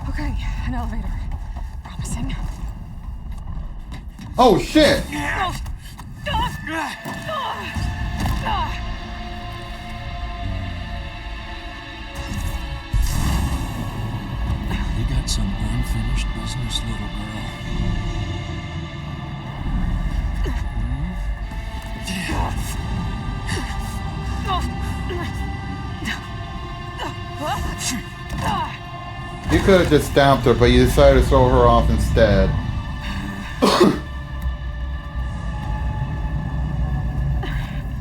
Okay, an elevator. Promising. Oh shit! We got some unfinished business, little girl. You could have just stabbed her, but you decided to throw her off instead.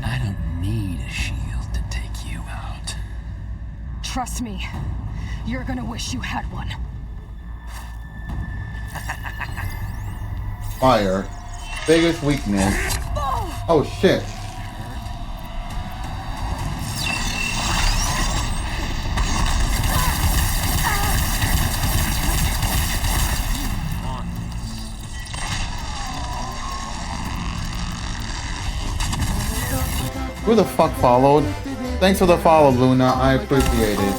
I don't need a shield to take you out. Trust me, you're gonna wish you had one. Fire. Biggest weakness. Oh shit. Who the fuck followed? Thanks for the follow, Luna. I appreciate it.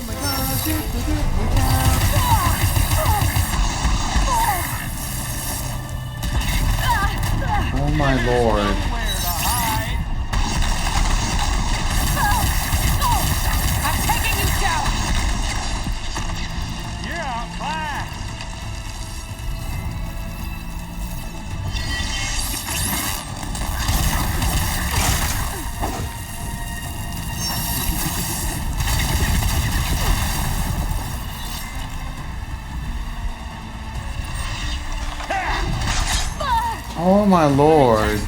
Oh my lord. I'm taking you down! You're outclassed! Oh my lord.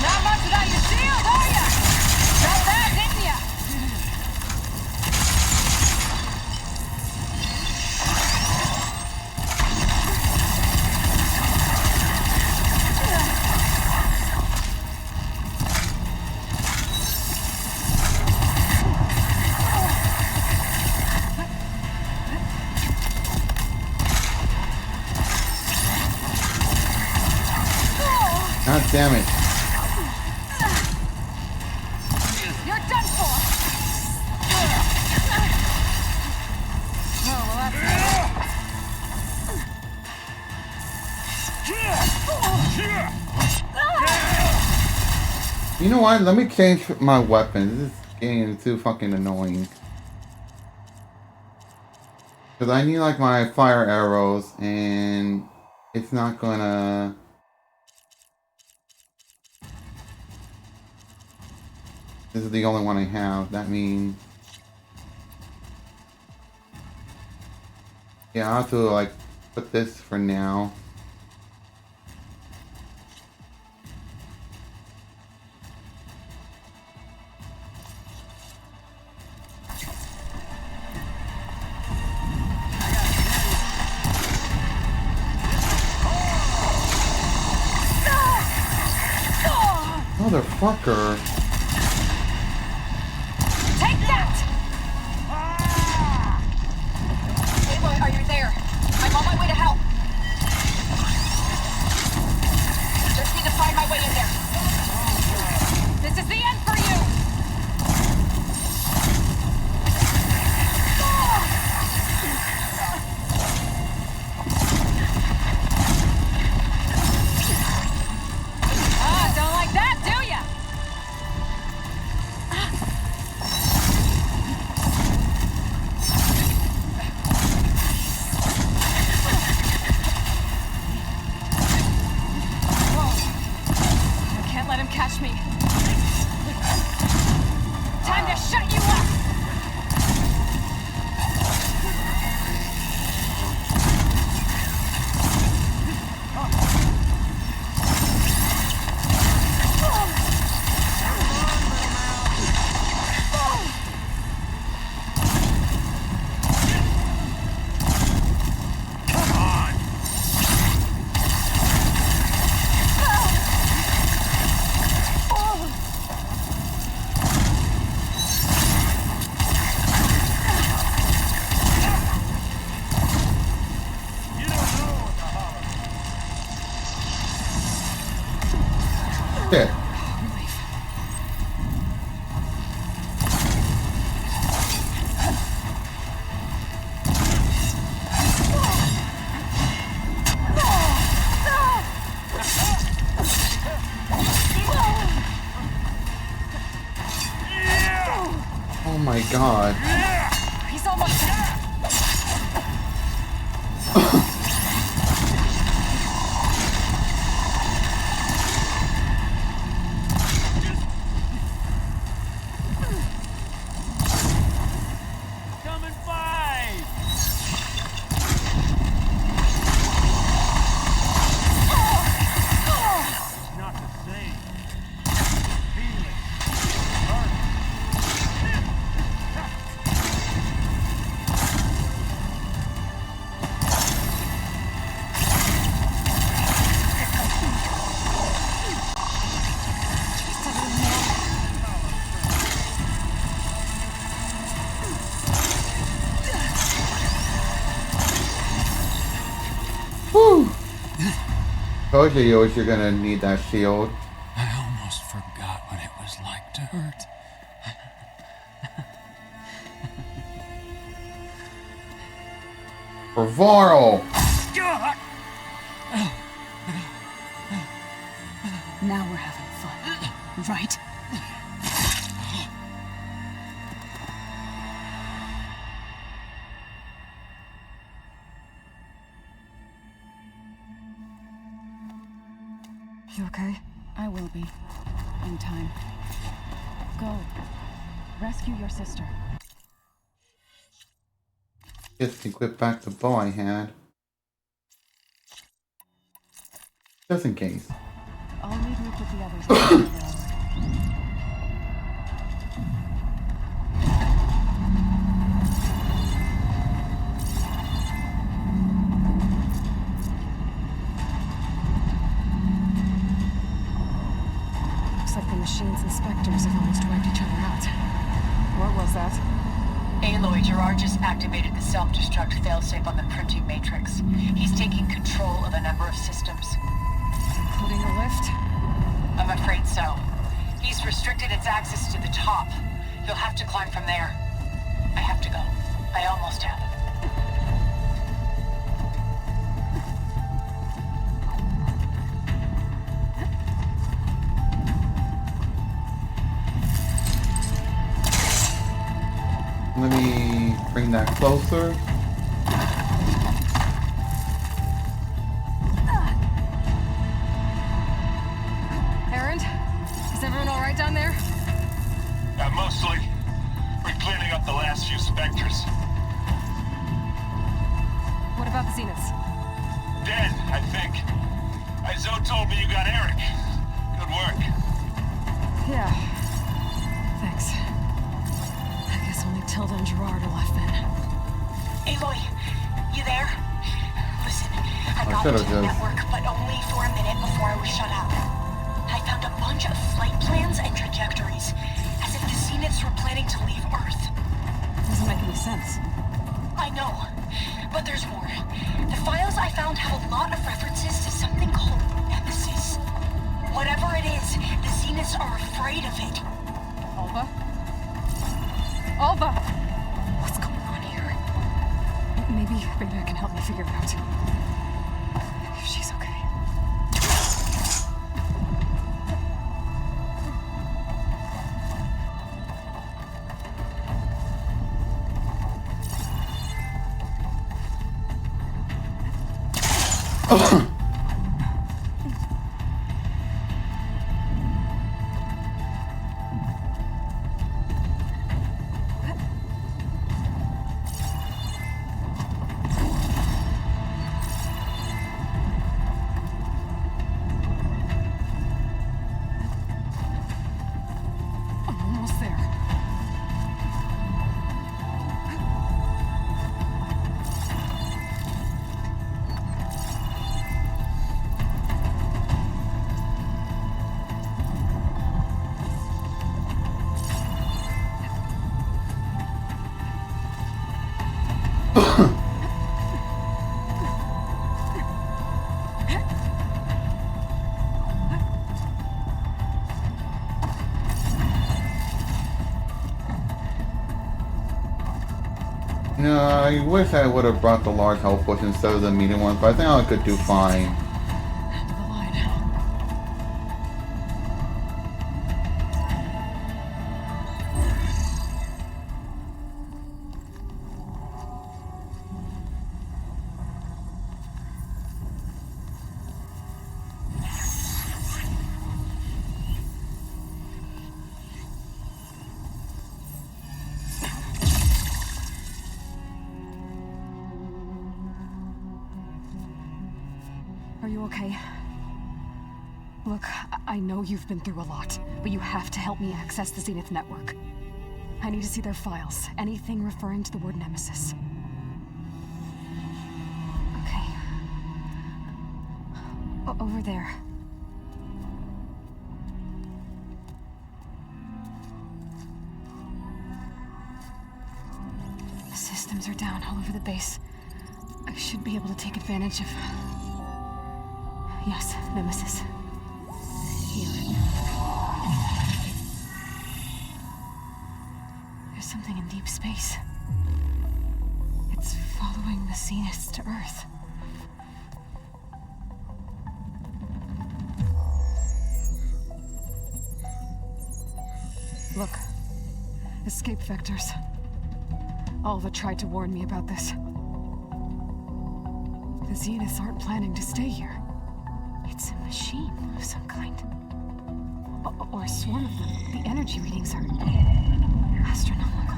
Not much without your shield, are ya? Got that, didn't ya? God damn it. You're done for. Oh, well, You know what? Let me change my weapons. This is getting too fucking annoying. Because I need like my fire arrows and it's not gonna... This is the only one I have. That means... Yeah, I'll have to like put this for now. Motherfucker. take that! Aloy, are you there? I'm on my way to help. Just need to find my way in there. This is the end for you! Don't like that, do ya? Whoa. I can't let him catch me. Time to shut you up! Shit. Oh my god. He's almost Coming by! It's not the same. Feel it. Hurt. Whew. Told you you're gonna need that shield. I almost forgot what it was like to hurt. For Varl! Now we're having fun, right? You okay? I will be. In time. Go. Rescue your sister. Just equip back the bow I had. Just in case. I'll regroup with the others. Looks like the machine's inspectors have almost wiped each other out. What was that? Aloy, Gerard just activated the self-destruct failsafe on the printing matrix. He's taking control of a number of systems. Including the lift? I'm afraid so. He's restricted its access to the top. You'll have to climb from there. I have to go. I almost have. Let me bring that closer. Erend? Is everyone alright down there? Mostly. We're cleaning up the last few specters. What about the Zeniths? Dead, I think. Zoe told me you got Eric. Good work. Yeah. Thanks. I guess only Tilda and Gerard are left then. Aloy, you there? Listen, I got should've into the just- network, but only for a minute before I was shut out. I found a bunch of flight plans and trajectories, as if the Zeniths were planning to leave Earth. Doesn't make any sense. I know, but there's more. The files I found have a lot of references to something called Nemesis. Whatever it is, the Zeniths are afraid of it. Alva? Alva! What's going on here? Maybe Beta can help me figure it out. If she's okay. I'm almost there. No, I wish I would have brought the large health potion instead of the medium ones, but I think I could do fine. Are you okay? Look, I know you've been through a lot, but you have to help me access the Zenith network. I need to see their files. Anything referring to the word Nemesis. Okay. Over there. The systems are down all over the base. I should be able to take advantage of... Yes, Nemesis. Here. There's something in deep space. It's following the Zeniths to Earth. Look. Escape vectors. Alva tried to warn me about this. The Zeniths aren't planning to stay here. It's a machine of some kind. Or a swarm of them. The energy readings are astronomical.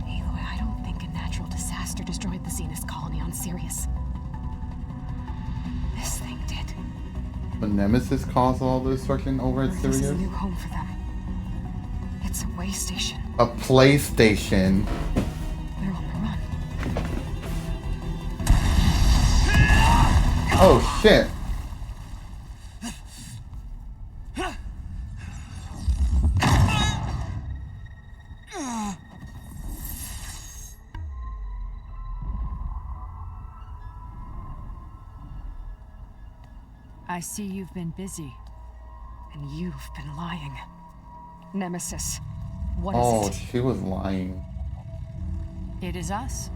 Aloy, I don't think a natural disaster destroyed the Zenith colony on Sirius. This thing did. But Nemesis caused all the destruction over at Earth is a Sirius? new home for them. It's a way station. A PlayStation. They're on the run. Oh shit. I see you've been busy. And you've been lying. Nemesis, what is Oh, it? she was lying. It is us.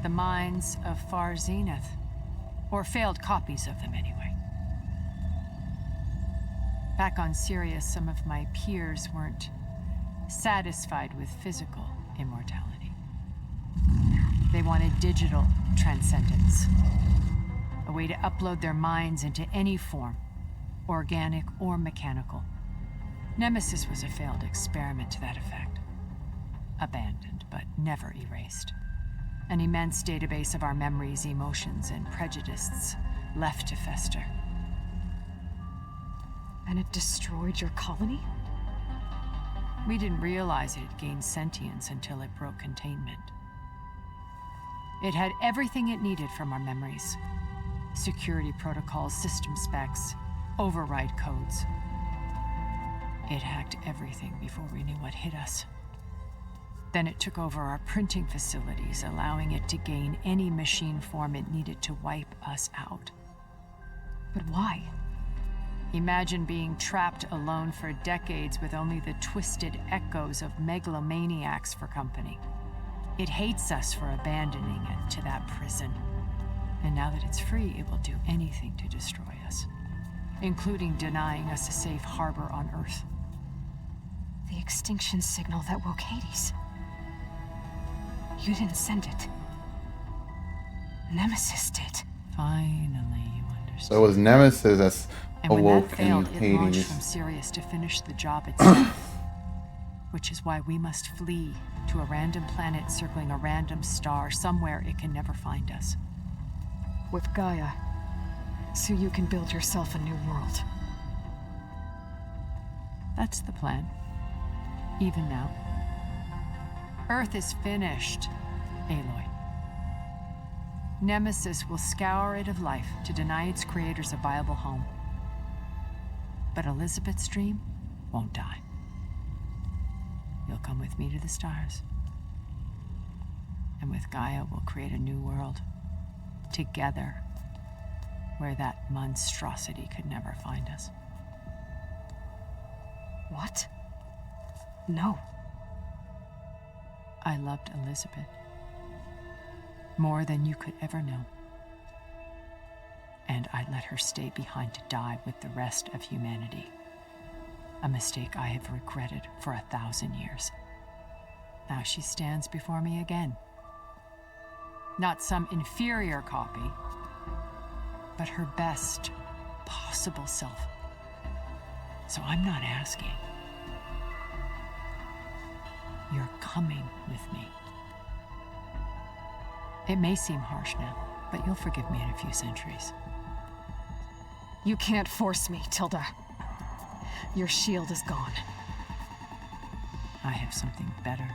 The minds of Far Zenith. Or failed copies of them, anyway. Back on Sirius, some of my peers weren't satisfied with physical immortality. They wanted digital transcendence. A way to upload their minds into any form, organic or mechanical. Nemesis was a failed experiment to that effect. Abandoned, but never erased. An immense database of our memories, emotions, and prejudices left to fester. And it destroyed your colony? We didn't realize it had gained sentience until it broke containment. It had everything it needed from our memories. Security protocols, system specs, override codes. It hacked everything before we knew what hit us. Then it took over our printing facilities, allowing it to gain any machine form it needed to wipe us out. But why? Imagine being trapped alone for decades with only the twisted echoes of megalomaniacs for company. It hates us for abandoning it to that prison. And now that it's free, it will do anything to destroy us, including denying us a safe harbor on Earth. The extinction signal that woke Hades. You didn't send it. Nemesis did. Finally, you understand. So it was Nemesis that's And when awoke that in failed, it launched Hades. from Sirius to finish the job itself. Which is why we must flee to a random planet circling a random star, somewhere it can never find us. With Gaia, so you can build yourself a new world. That's the plan. Even now. Earth is finished, Aloy. Nemesis will scour it of life to deny its creators a viable home. But Elizabeth's dream won't die. You'll come with me to the stars. And with Gaia, we'll create a new world. Together. Where that monstrosity could never find us. What? No. I loved Elizabeth. More than you could ever know. And I let her stay behind to die with the rest of humanity. A mistake I have regretted for 1,000 years. Now she stands before me again. Not some inferior copy, but her best possible self. So I'm not asking. You're coming with me. It may seem harsh now, but you'll forgive me in a few centuries. You can't force me, Tilda. Your shield is gone. I have something better.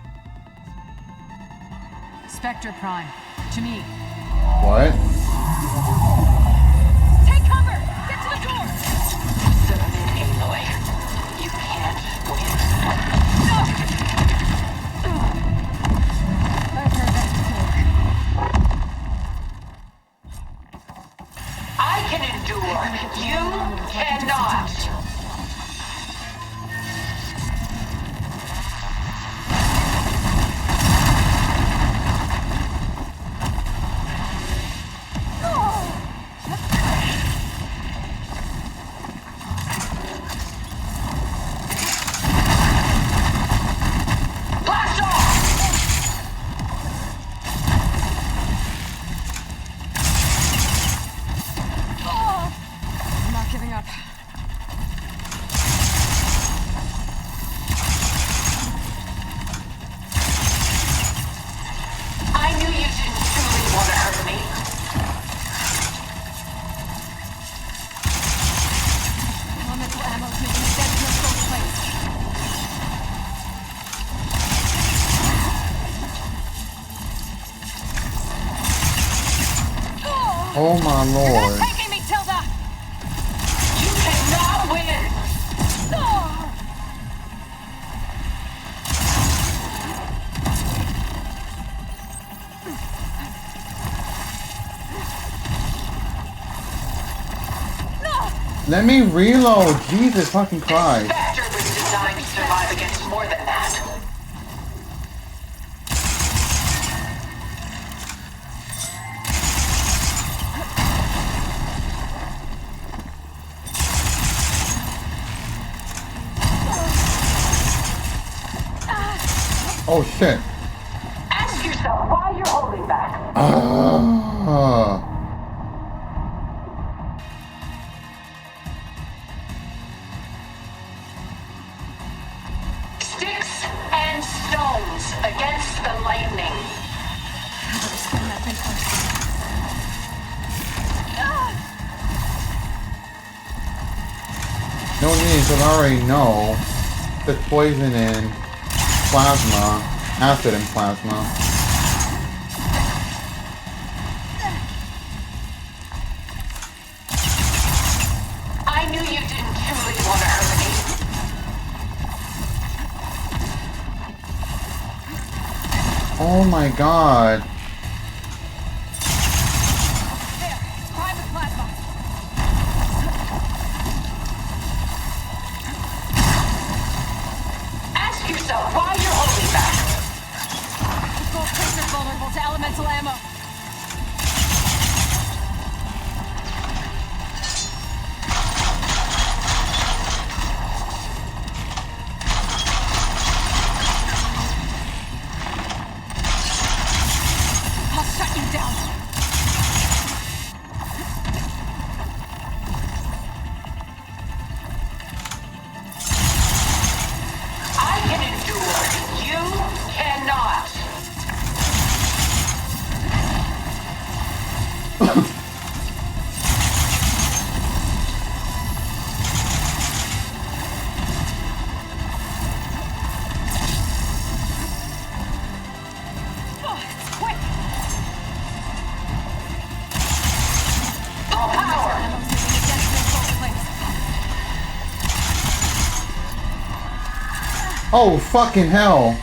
Spectre Prime, to me. What? Take cover! Get to the door! Aloy, you can't win. I've heard that before. I can endure. You cannot. Oh my You're lord. not taking me, Tilda! You cannot win! Let me reload. Jesus fucking Christ. Spectre was designed to survive against more than that. Oh shit. Ask yourself why you're holding back. Sticks and stones against the lightning. No need, because I already know the poison in plasma, acid in plasma. I knew you didn't truly want to hurt me. Oh my god. There, private plasma. Ask yourself why you're holding back. Gold tracer's vulnerable to elemental ammo. I'll shut you down. I can endure. You cannot. Oh, it's quick. Full power. Ammo's moving against those gold plates. Oh fucking hell.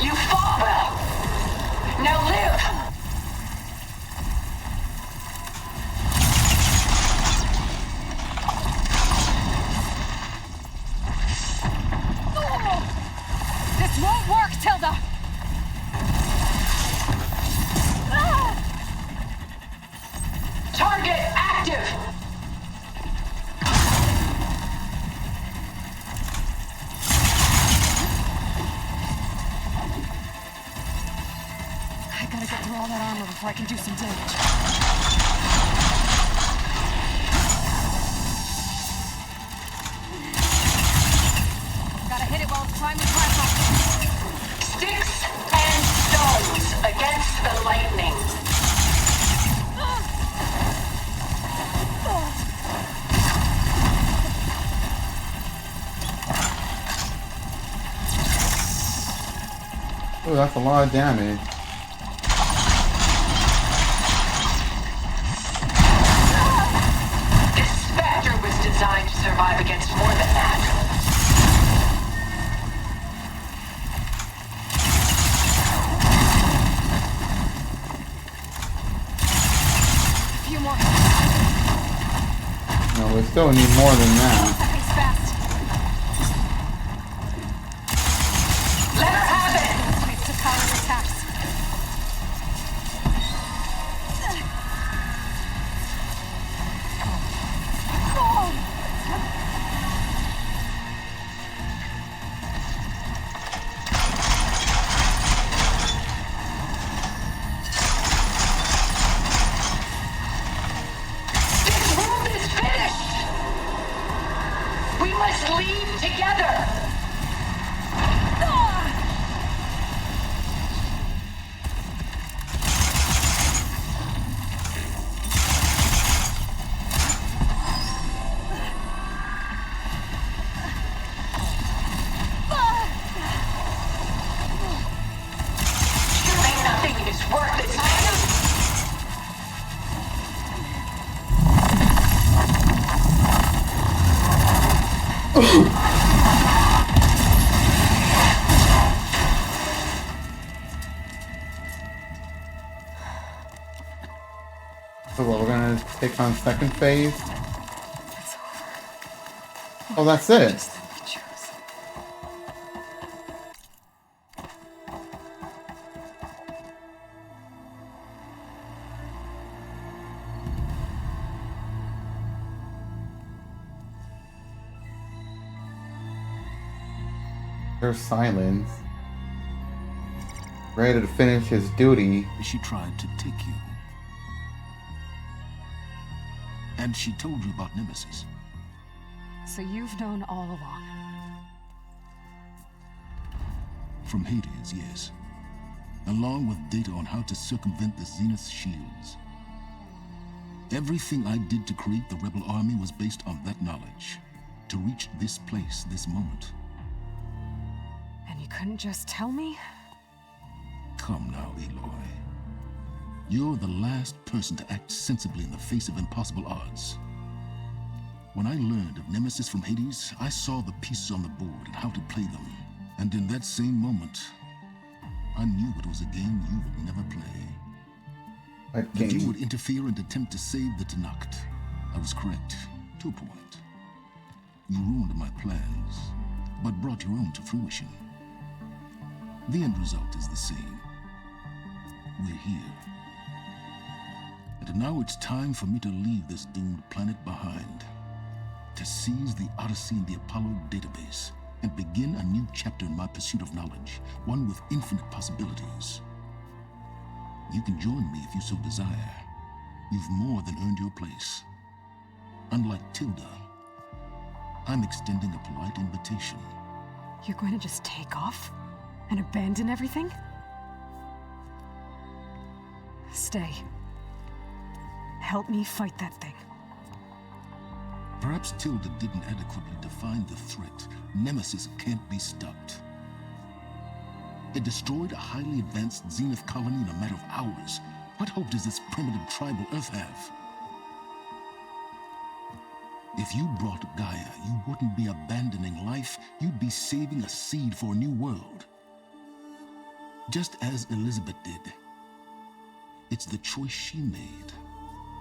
You fought well. Now live. This won't work, Tilda! Target active. I gotta get through all that armor before I can do some damage. Gotta hit it while it's climbing plasma. Sticks and stones against the lightning. Oh, that's a lot of damage. This Spectre was designed to survive against more than that. A few more. No, we still need more than that. Seconds fast. Let her have it. Plates to power the attacks. This world is finished. We must leave together. So what, we're gonna take on second phase? Oh, that's it. There's silence. Ready to finish his duty. She tried to take you. And she told you about Nemesis. So you've known all along. From Hades, yes. Along with data on how to circumvent the Zenith shields. Everything I did to create the rebel army was based on that knowledge. To reach this place, this moment. And you couldn't just tell me? Come now, Aloy. You're the last person to act sensibly in the face of impossible odds. When I learned of Nemesis from Hades, I saw the pieces on the board and how to play them. And in that same moment, I knew it was a game you would never play. That you would interfere and attempt to save the Tenakth. I was correct, to a point. You ruined my plans, but brought your own to fruition. The end result is the same. We're here. And now it's time for me to leave this doomed planet behind. To seize the Odyssey and the Apollo database, and begin a new chapter in my pursuit of knowledge, one with infinite possibilities. You can join me if you so desire. You've more than earned your place. Unlike Tilda, I'm extending a polite invitation. You're going to just take off? And abandon everything? Stay. Help me fight that thing. Perhaps Tilda didn't adequately define the threat. Nemesis can't be stopped. It destroyed a highly advanced Zenith colony in a matter of hours. What hope does this primitive tribal Earth have? If you brought Gaia, you wouldn't be abandoning life, you'd be saving a seed for a new world. Just as Elizabeth did. It's the choice she made.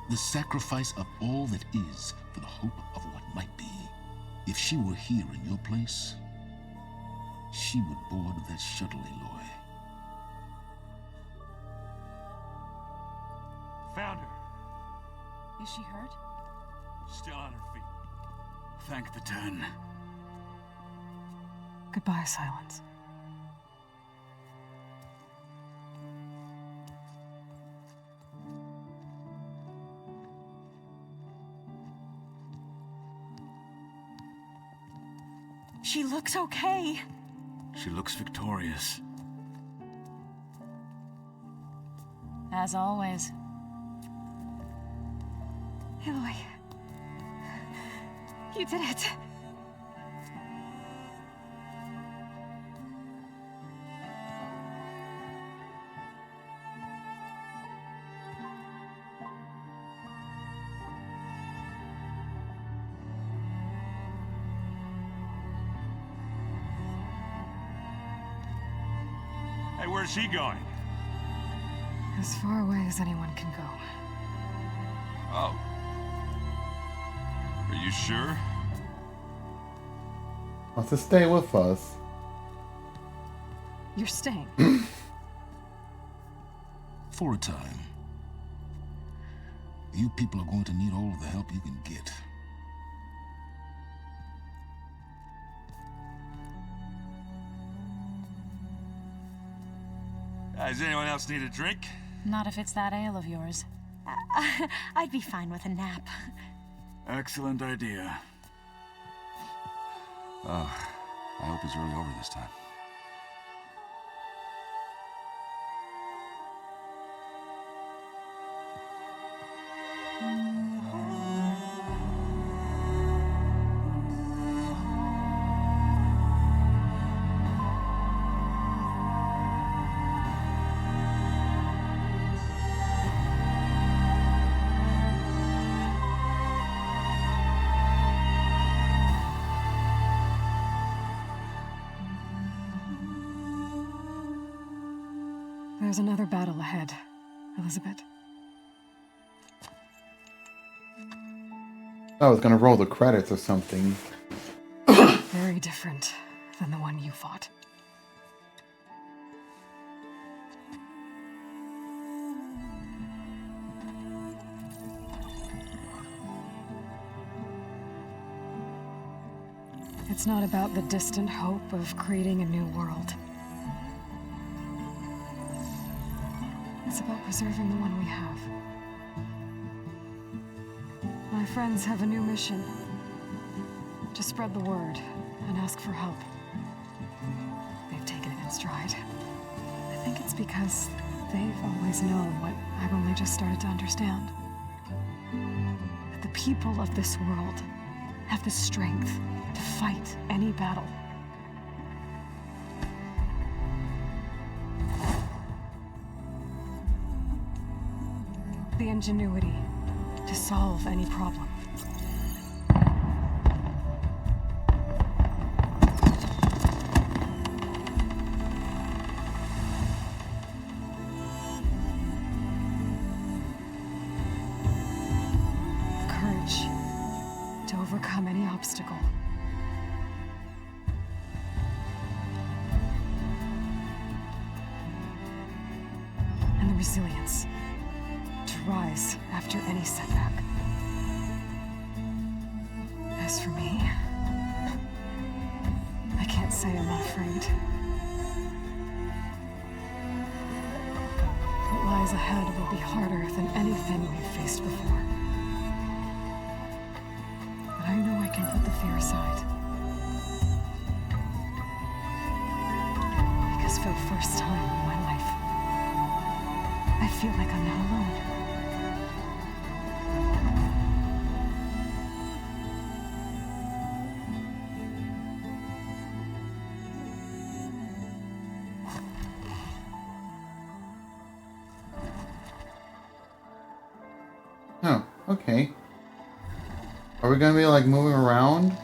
The sacrifice of all that is for the hope of what might be. If she were here in your place, she would board that shuttle, Aloy. Found her. Is she hurt? Still on her feet. Thank the Ten. Goodbye, Silence. She looks okay. She looks victorious. As always. Aloy. You did it. Hey, where's she going? As far away as anyone can go. Oh. Are you sure? Wants to stay with us. You're staying. For a time. You people are going to need all of the help you can get. Does anyone else need a drink? Not if it's that ale of yours. I'd be fine with a nap. Excellent idea. I hope it's really over this time. There's another battle ahead, Elizabeth. I was gonna roll the credits or something. Very different than the one you fought. It's not about the distant hope of creating a new world. It's about preserving the one we have. My friends have a new mission. To spread the word and ask for help. They've taken it in stride. I think it's because they've always known what I've only just started to understand. That the people of this world have the strength to fight any battle. The ingenuity to solve any problem. Courage to overcome any obstacle. And the resilience to rise after any setback. As for me, I can't say I'm not afraid. What lies ahead will be harder than anything we've faced before. But I know I can put the fear aside. Because for the first time in my life, I feel like I'm not alone. Oh, okay. Are we gonna be like moving around?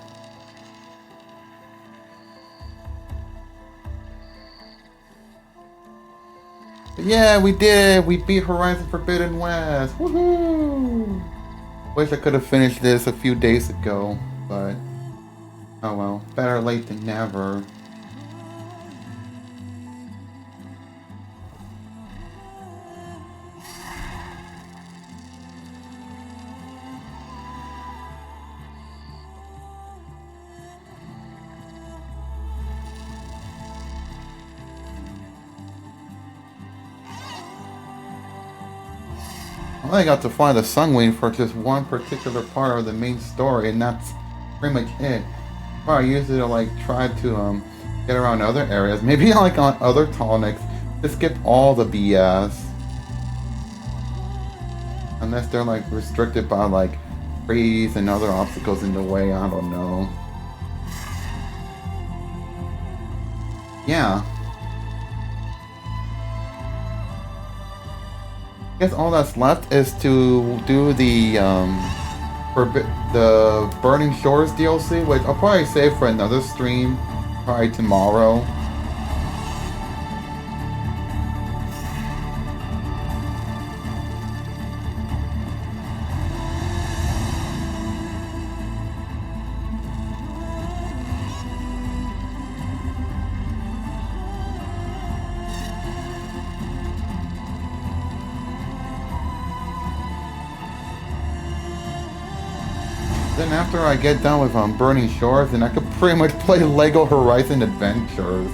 But yeah, we did! We beat Horizon Forbidden West! Woohoo! Wish I could have finished this a few days ago, but oh well. Better late than never. I only got to fly the Sunwing for just one particular part of the main story, and that's pretty much it. Well, I used it to like try to get around other areas, maybe like on other Tallnecks, to skip all the BS. Unless they're like restricted by like trees and other obstacles in the way, I don't know. Yeah. I guess all that's left is to do the Burning Shores DLC, which I'll probably save for another stream, probably tomorrow. Then after I get done with Burning Shores, then I could pretty much play Lego Horizon Adventures.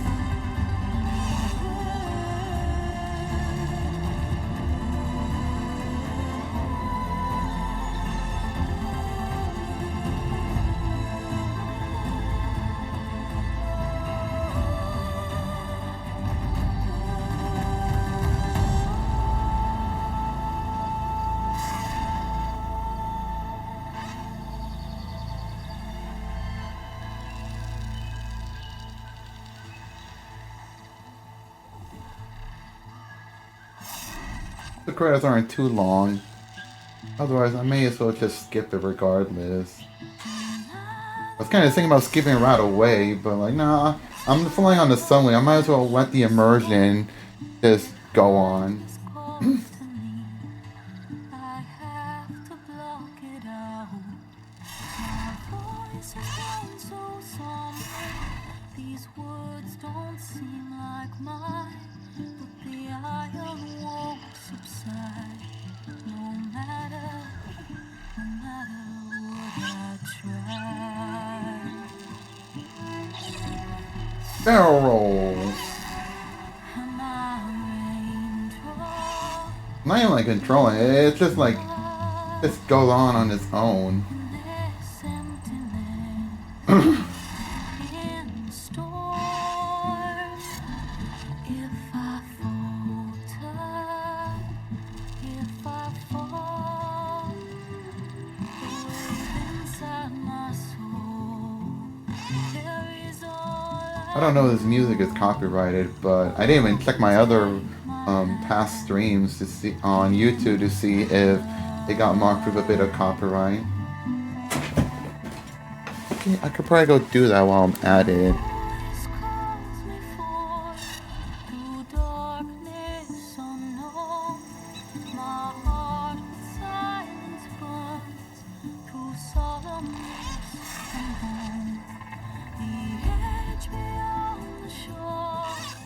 The credits aren't too long. Otherwise, I may as well just skip it regardless. I was kind of thinking about skipping right away, but like, nah, I'm flying on the Sunwing. I might as well let the immersion just go on. These words don't seem like mine, but the iron won't subside. No matter what I try. Barrel roll. Not even like controlling it. It's just like this goes on its own. I don't know if this music is copyrighted, but I didn't even check my other past streams to see on YouTube to see if it got marked with a bit of copyright. Okay, I could probably go do that while I'm at it.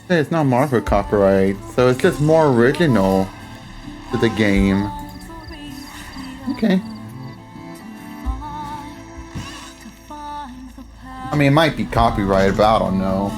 It's not marked for copyright, so it's just more original to the game. Okay. I mean, it might be copyrighted, but I don't know.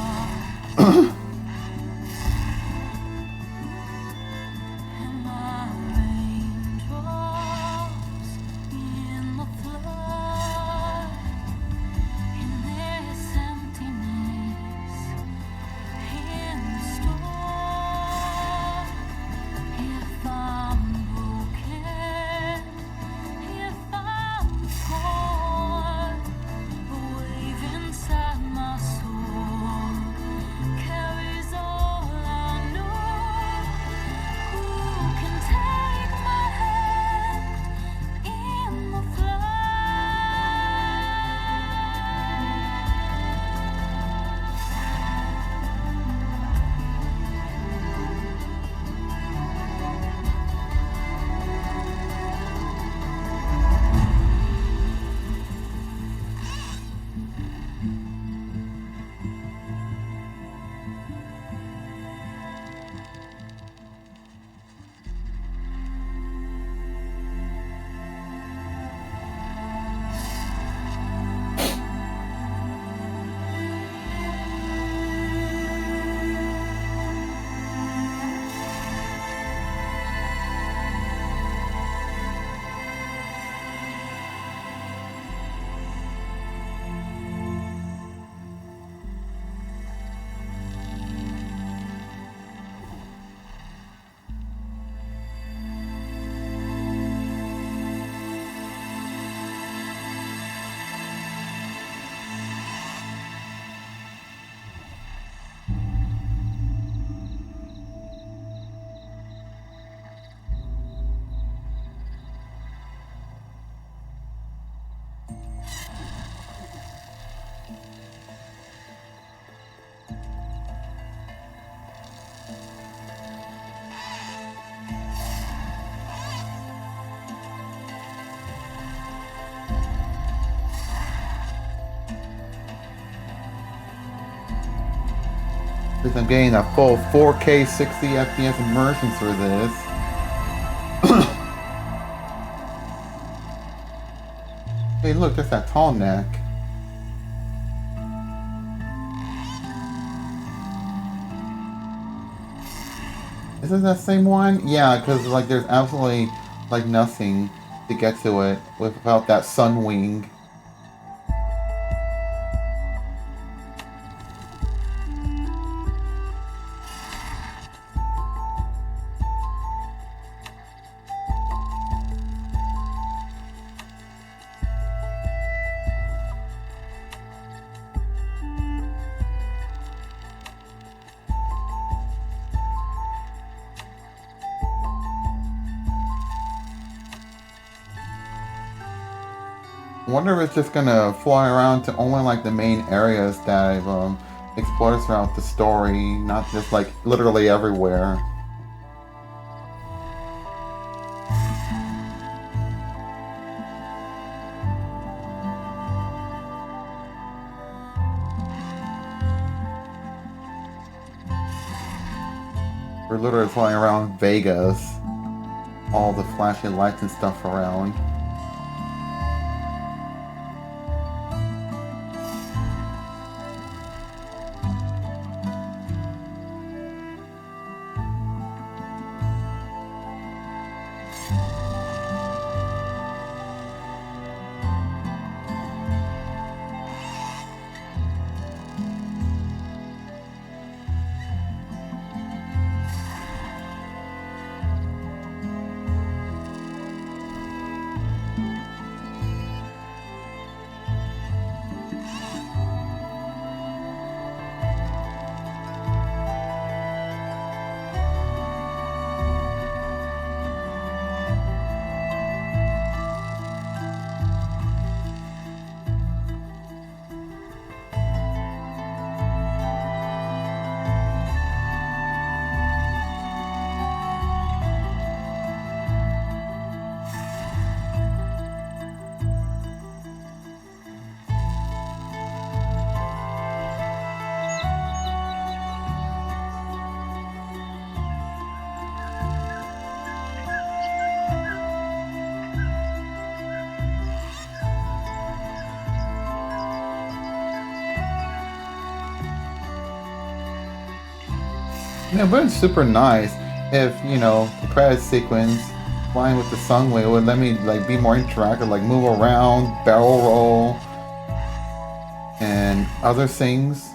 Because I'm getting a full 4K 60 FPS immersion through this. Hey, look, that's that tall neck. Is this that same one? Yeah, because like there's absolutely like nothing to get to it without that sun wing. I wonder if it's just gonna fly around to only like the main areas that I've explored throughout the story, not just like literally everywhere. We're literally flying around Vegas. All the flashing lights and stuff around. Yeah, but it's super nice if, you know, the credit sequence, flying with the Sunwing would let me, like, be more interactive, like, move around, barrel roll, and other things.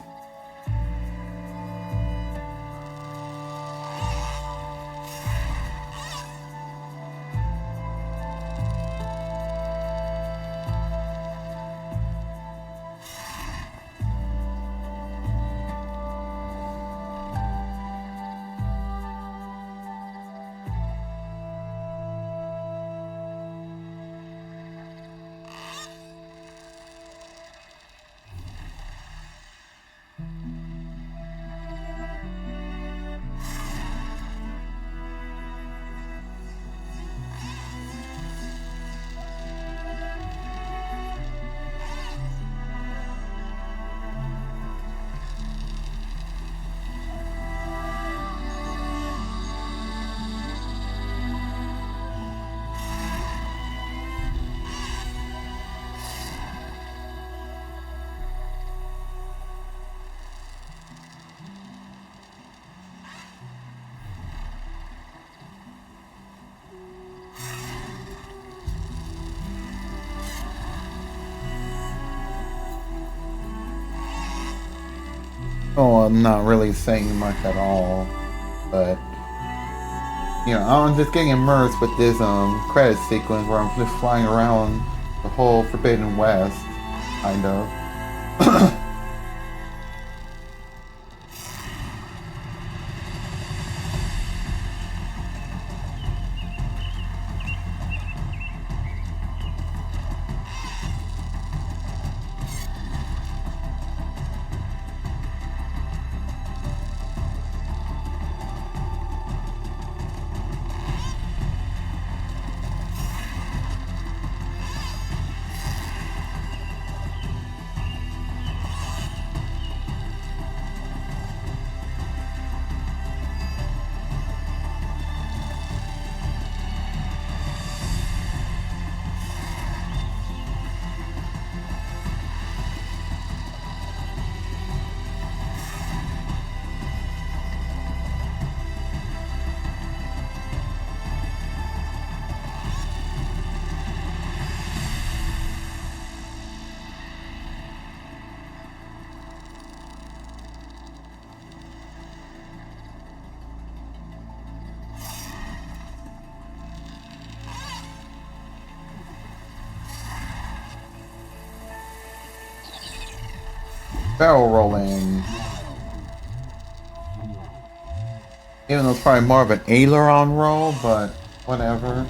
Oh, I'm not really saying much at all, but you know, I'm just getting immersed with this credit sequence where I'm just flying around the whole Forbidden West, kind of. Barrel rolling. Even though it's probably more of an aileron roll, but whatever.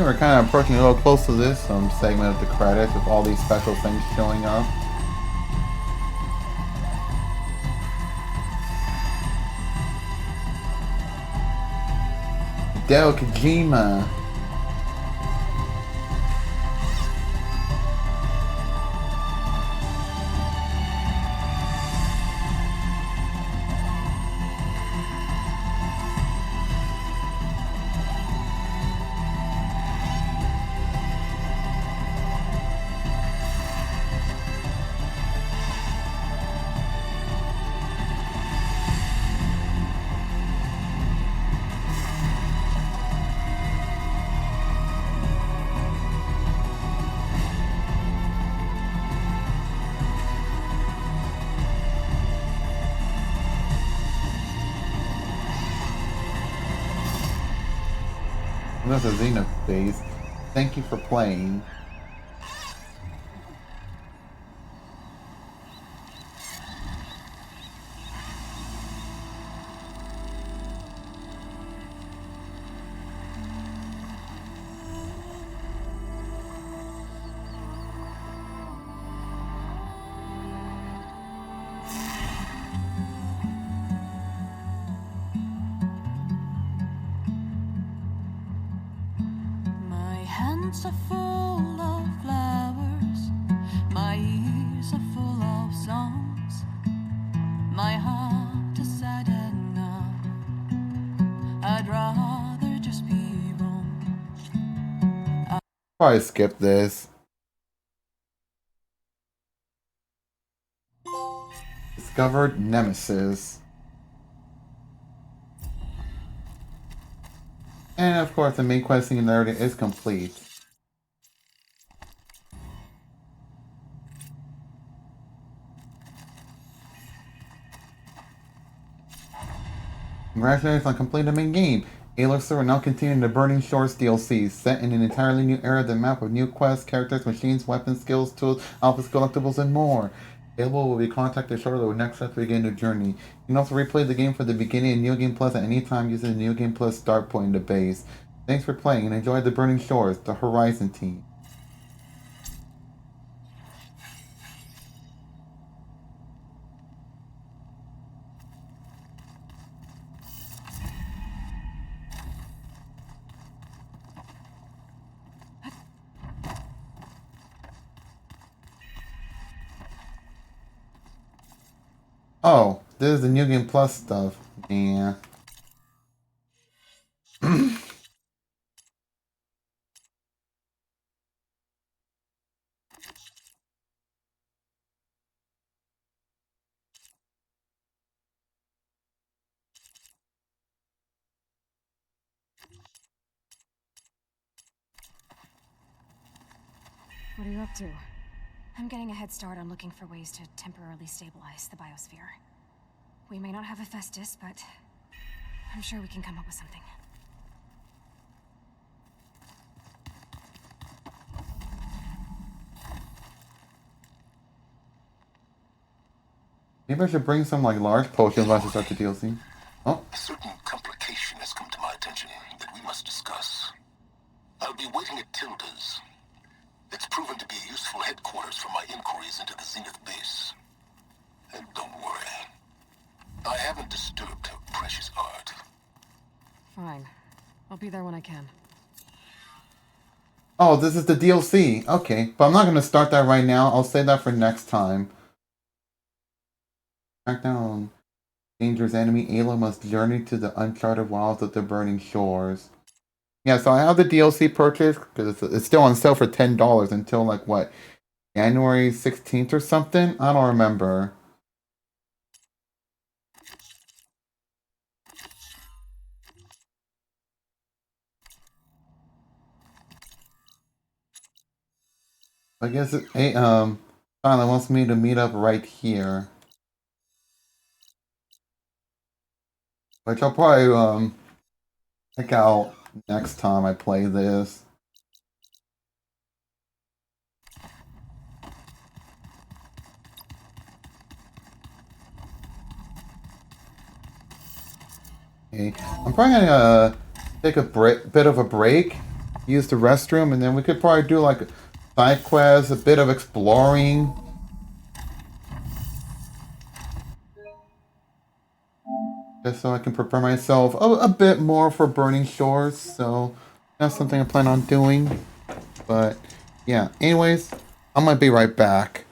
think we're kind of approaching a little close to this segment of the credits with all these special things showing up. Hideo Kojima. That's a Xena base. Thank you for playing. Hands are full of flowers, my ears are full of songs, my heart is sad and numb. I'd rather just be wrong. Probably skip this. Discovered Nemesis. And of course, the main quest singularity is complete. Congratulations on completing the main game. Aloy will now continue the Burning Shores DLC, set in an entirely new era of the map with new quests, characters, machines, weapons, skills, tools, alphas, collectibles, and more. Aloy will be contacted shortly when next steps begin the journey. You can also replay the game from the beginning in New Game Plus at any time using the New Game Plus start point in the base. Thanks for playing and enjoy the Burning Shores, the Horizon team. Oh, this is the New Game Plus stuff. Yeah. What are you up to? I'm getting a head start on looking for ways to temporarily stabilize the biosphere. We may not have Hephaestus, but I'm sure we can come up with something. Maybe I should bring some like large potions once I start the DLC. Oh. A certain complication has come to my attention that we must discuss. I'll be waiting at Tilda's. It's proven to be a useful headquarters for my inquiries into the Zenith base. And don't worry, I haven't disturbed her precious art. Fine. I'll be there when I can. Oh, this is the DLC. Okay, but I'm not going to start that right now. I'll save that for next time. Track down dangerous enemy. Aloy must journey to the uncharted wilds of the Burning Shores. Yeah, so I have the DLC purchase because it's still on sale for $10 until like what, January 16th or something? I don't remember. I guess it, Silent wants me to meet up right here. Which I'll probably check out next time I play this. Okay, I'm probably gonna take a bit of a break use the restroom, and then we could probably do like side quests, a bit of exploring. Just so I can prepare myself a bit more for Burning Shores. So that's something I plan on doing. But yeah, anyways, I'm gonna be right back.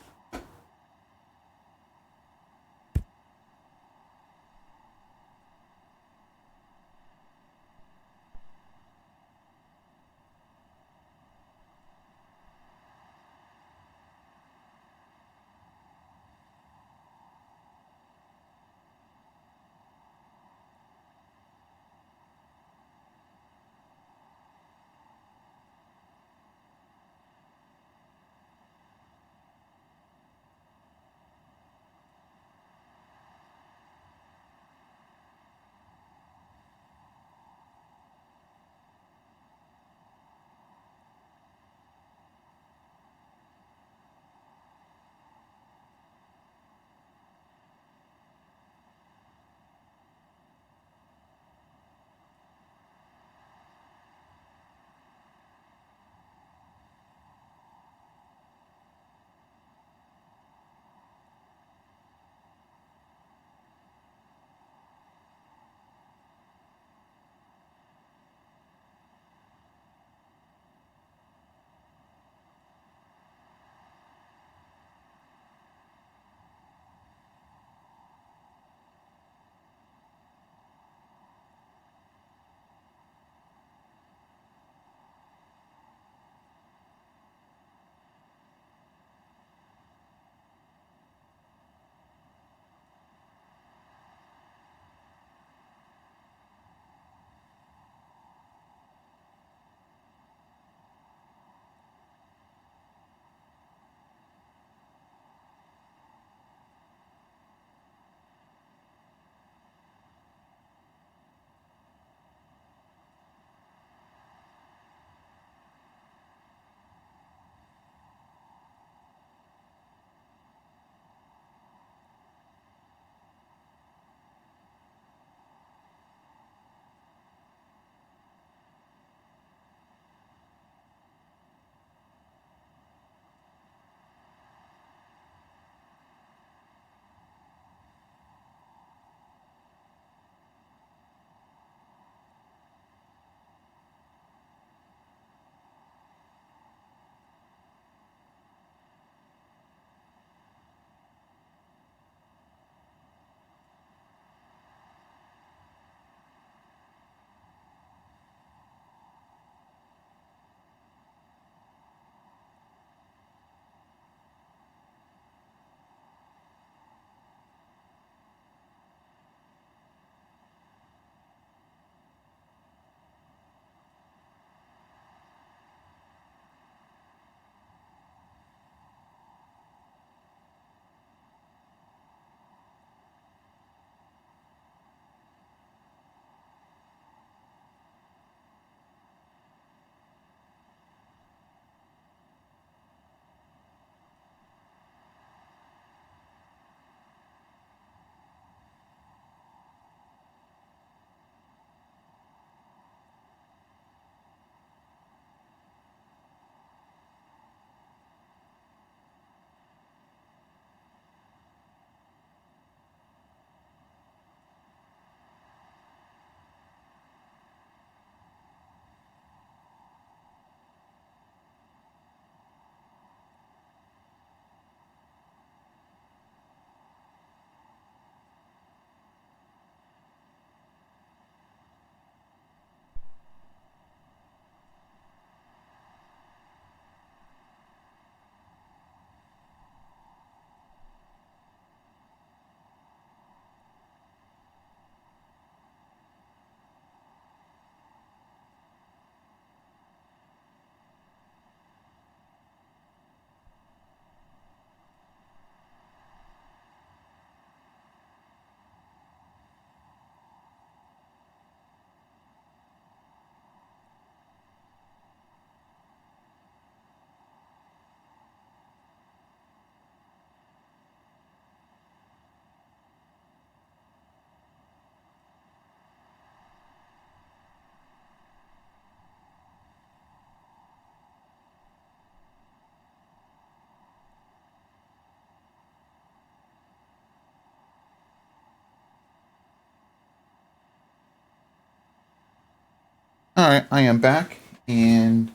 Alright, I am back, and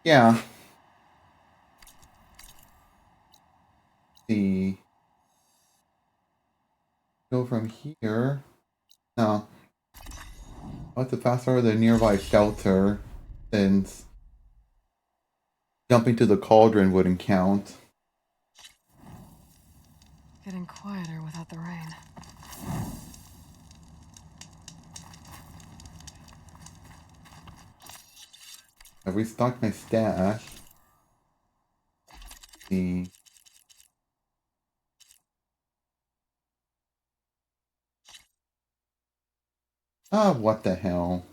yeah. See. Go from here. No. I'll have to pass over the nearby shelter, since jumping to the cauldron wouldn't count. Getting quieter without the rain. I've restocked my stash. See. Ah, what the hell.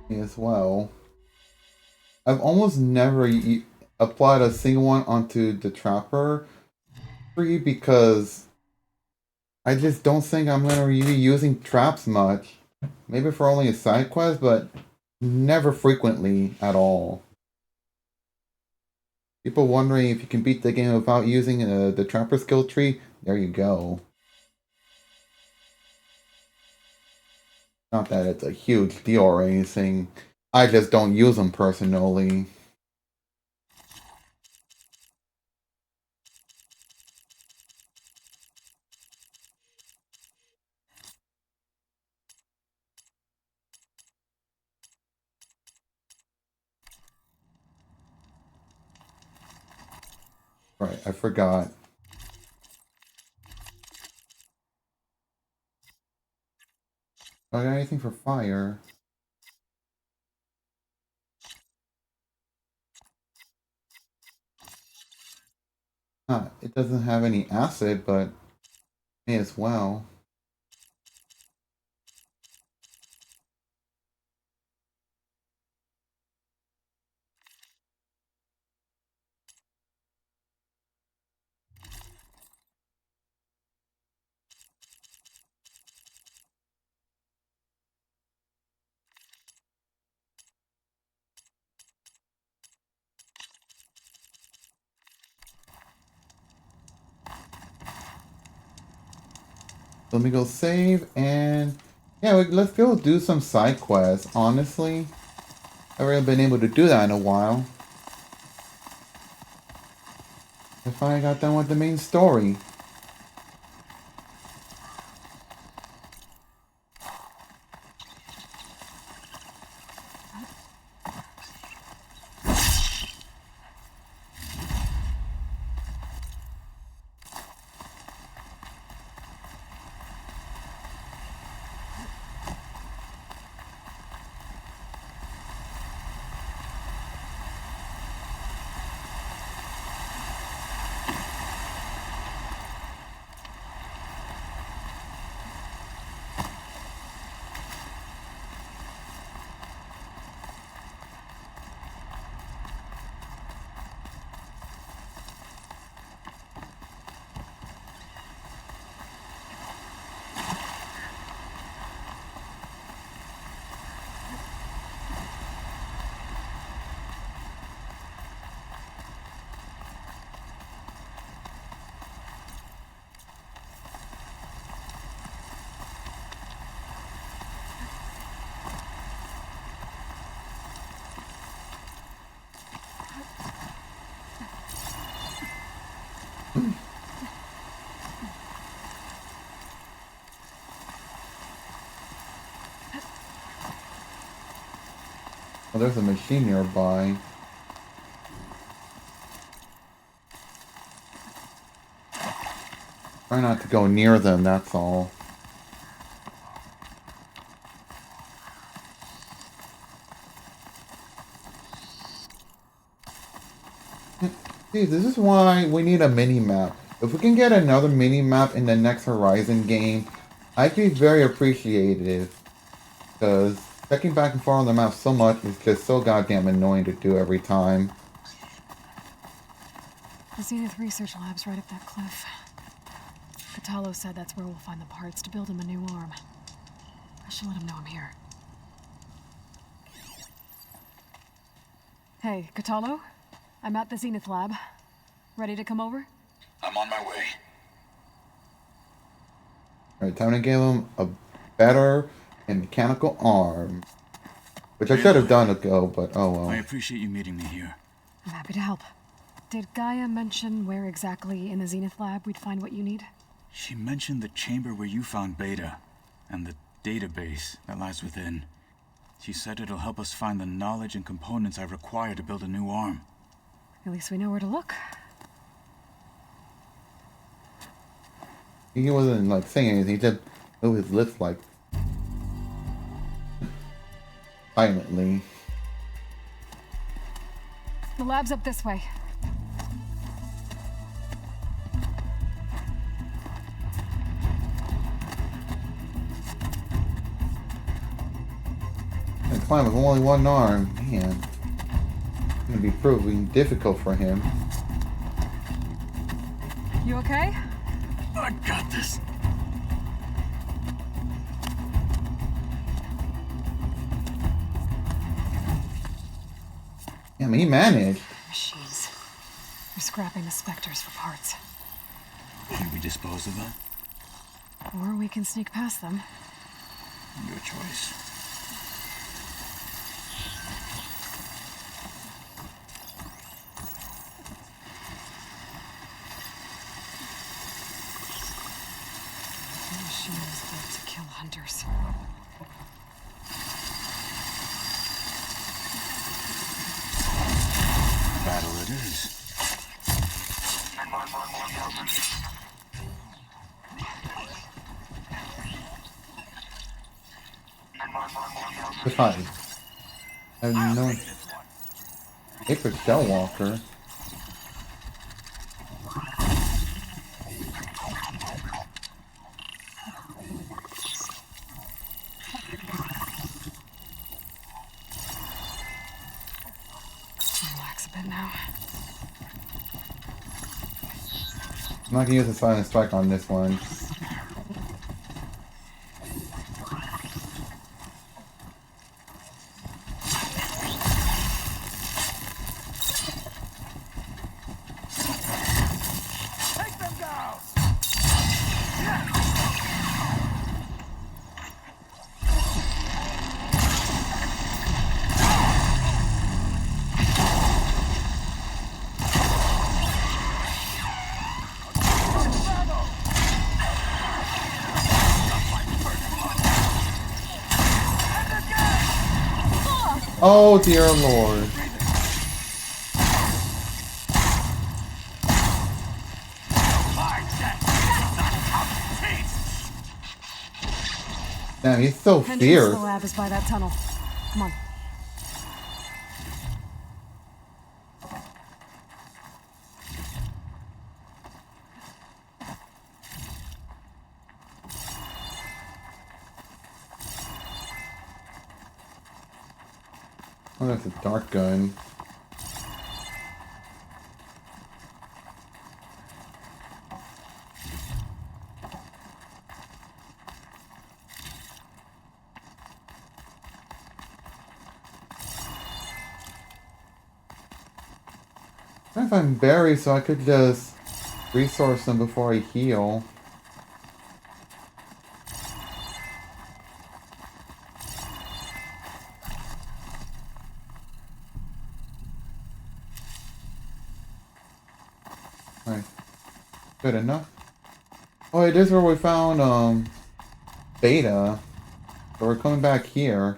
As well. I've almost never applied a single one onto the Trapper tree because I just don't think I'm gonna be using traps much. Maybe for only a side quest, but never frequently at all. People wondering if you can beat the game without using the Trapper skill tree, there you go. Not that it's a huge deal or anything. I just don't use them personally. Right, I forgot. Do I got anything for fire? It doesn't have any acid, but may as well. Let me go save, and yeah, let's go do some side quests. Honestly, I've really been able to do that in a while. I finally got done with the main story. Oh, there's a machine nearby. Try not to go near them, that's all. See, this is why we need a mini-map. If we can get another mini-map in the next Horizon game, I'd be very appreciative. Because checking back and forth on the map so much is just so goddamn annoying to do every time. The Zenith Research Lab's right up that cliff. Katalo said that's where we'll find the parts to build him a new arm. I should let him know I'm here. Hey, Katalo? I'm at the Zenith Lab. Ready to come over? I'm on my way. Alright, time to give him a better and mechanical arm. Which I should have done ago, but oh well. I appreciate you meeting me here. I'm happy to help. Did Gaia mention where exactly in the Zenith Lab we'd find what you need? She mentioned the chamber where you found Beta, and the database that lies within. She said it'll help us find the knowledge and components I require to build a new arm. At least we know where to look. He wasn't like saying anything, he just moved his lips like silently. The lab's up this way. And climb with only one arm, man. It's gonna be proving difficult for him. You okay? I got this. Yeah, I mean, he managed. Machines. They're scrapping the Spectres for parts. Can we dispose of them? Or we can sneak past them. Your choice. The machine was built to kill hunters. Battle it is. Hi. I have no... Paper Shell Walker. Relax a bit now. I'm not gonna use the Silent Strike on this one. Oh dear Lord. Damn, he's so Entrance to fierce. the lab is by that tunnel. Come on. Oh, that's a dark gun. I'm trying to find berries so I could just resource them before I heal. Right. Good enough. Oh, it is where we found, Beta. So we're coming back here.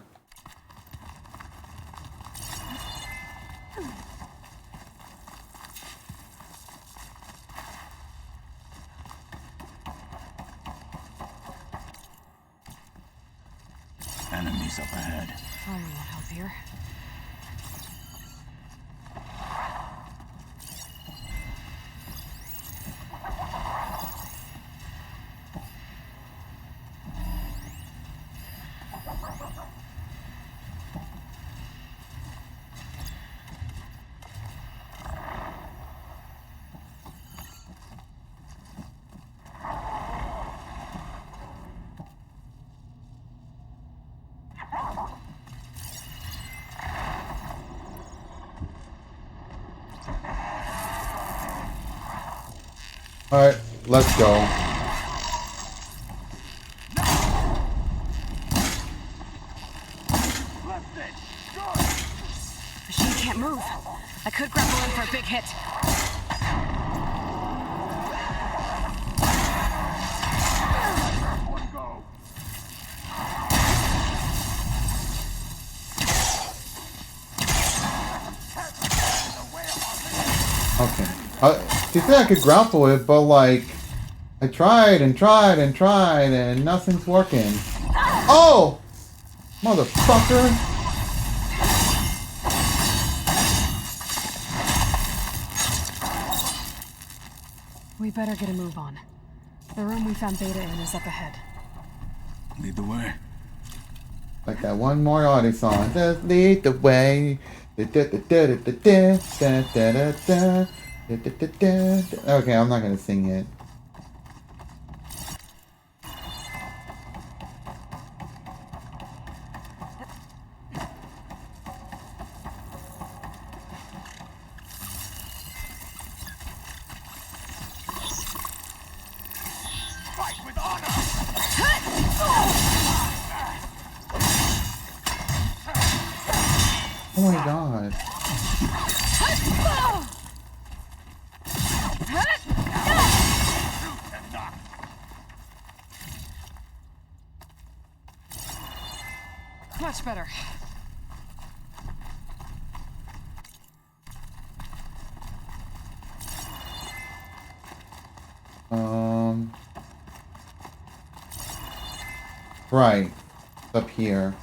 Enemies up ahead. Fire won't help here. Alright, let's go. Machine can't move. I could grapple in for a big hit. Okay. She said I could grapple it, but like, I tried and tried and tried and nothing's working. Oh! Motherfucker! We better get a move on. The room we found Beta in is up ahead. Lead the way. Like that one more Audie song. Just lead the way. Okay, I'm not gonna sing it. Oh my god. Much better. Right. Up here.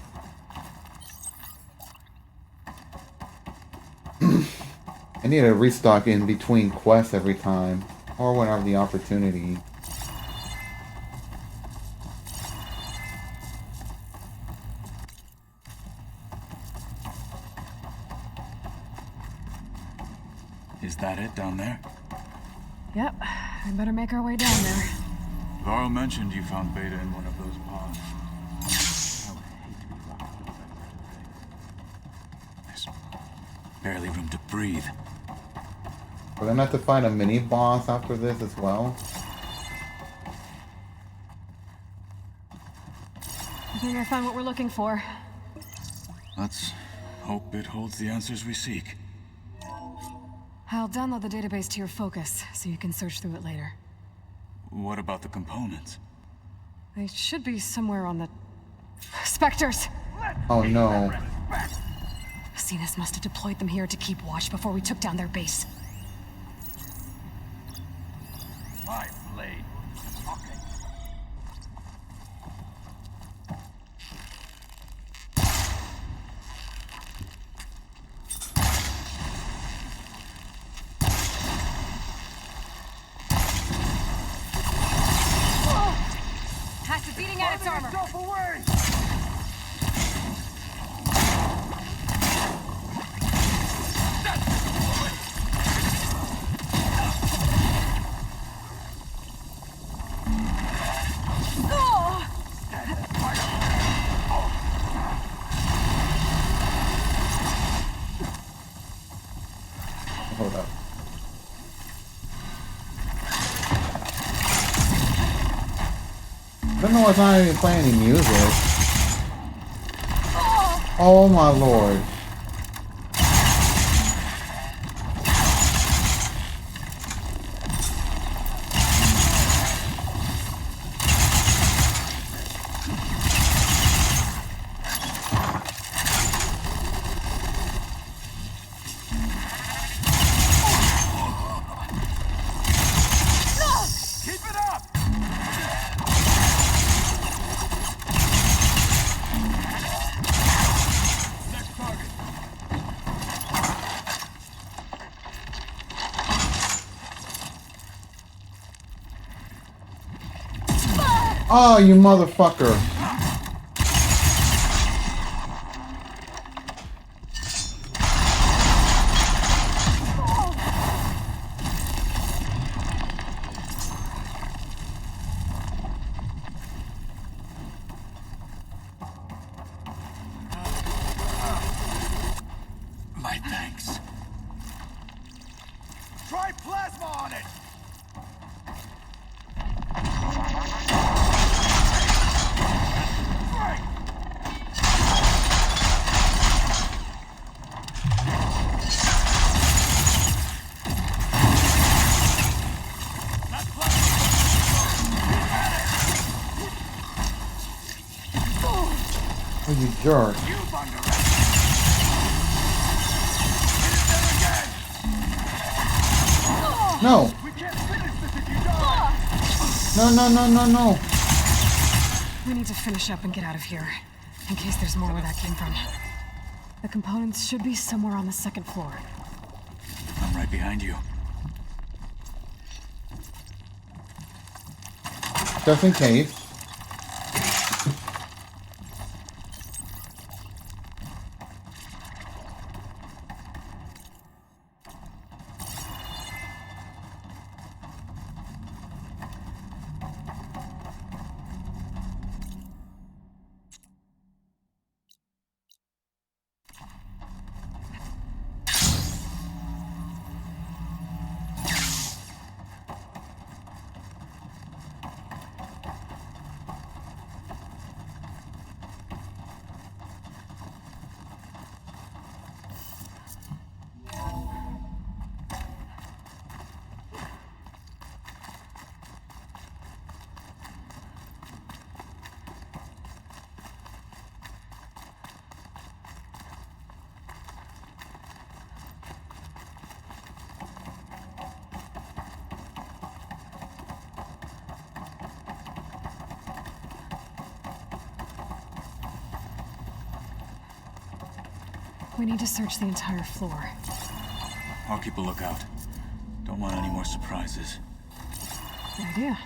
I need to restock in between quests every time. Or when I have the opportunity. Is that it down there? Yep, we better make our way down there. Varl mentioned you found Beta in one of those pods. There's barely room to breathe. We're gonna have to find a mini boss after this as well. I think I found what we're looking for. Let's hope it holds the answers we seek. I'll download the database to your focus, so you can search through it later. What about the components? They should be somewhere on the... Spectres! Oh no. Zenas must have deployed them here to keep watch before we took down their base. My blade. Okay. It's eating at its armor. Hold up. I don't know why it's not even playing any music. Oh my lord. Oh, you motherfucker. My thanks. Try plasma on it! Oh, you jerk. No. No. We need to finish up and get out of here, in case there's more where that came from. The components should be somewhere on the second floor. I'm right behind you. Just in case. We need to search the entire floor. I'll keep a lookout. Don't want any more surprises. Good idea.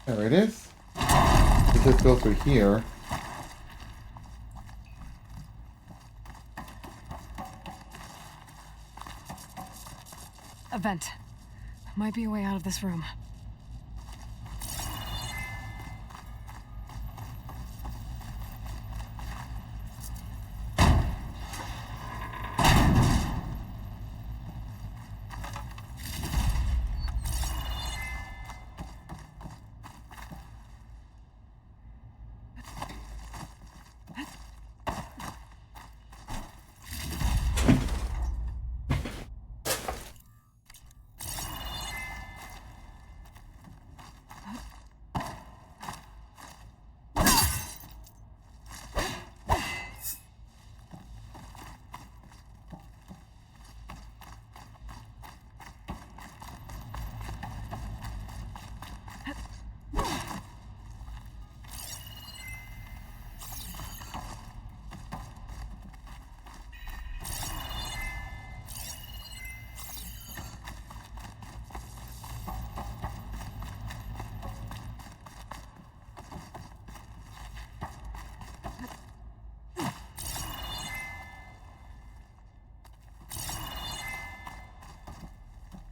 There it is. We just go through here. A vent. Might be a way out of this room.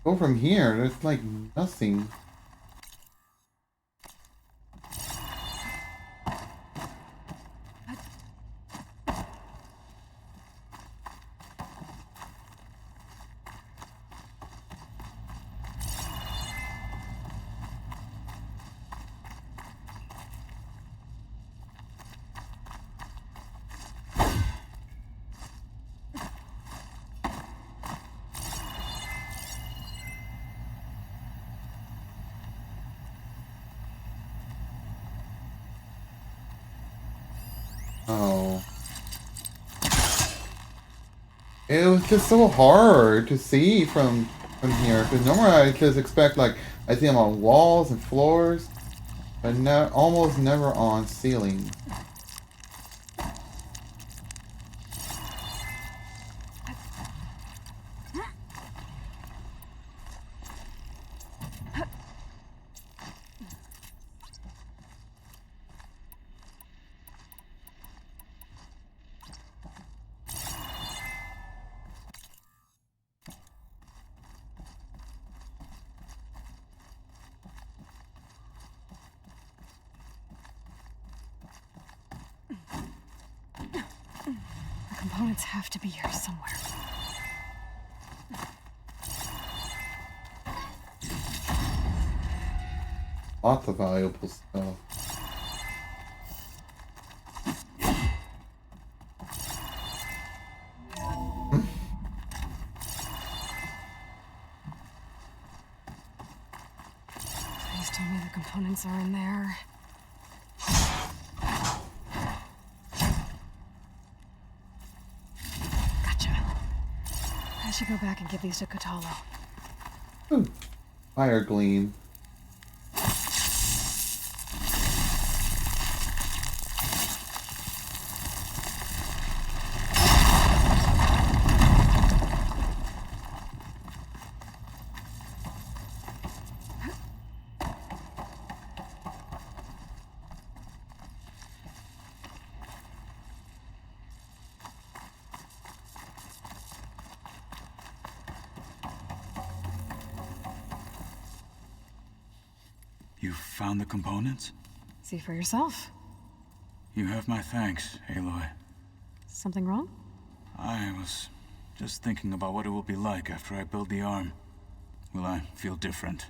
Go from here. There's like nothing. Oh. It was just so hard to see from here. Because normally I just expect, like, I see them on walls and floors, but almost never on ceilings. components have to be here somewhere. Lots of valuable stuff. Please tell me the components are in there. Gotcha. I should go back and give these to Kotallo. Ooh, fire gleam. You found the components? See for yourself. You have my thanks, Aloy. Something wrong? I was just thinking about what it will be like after I build the arm. Will I feel different?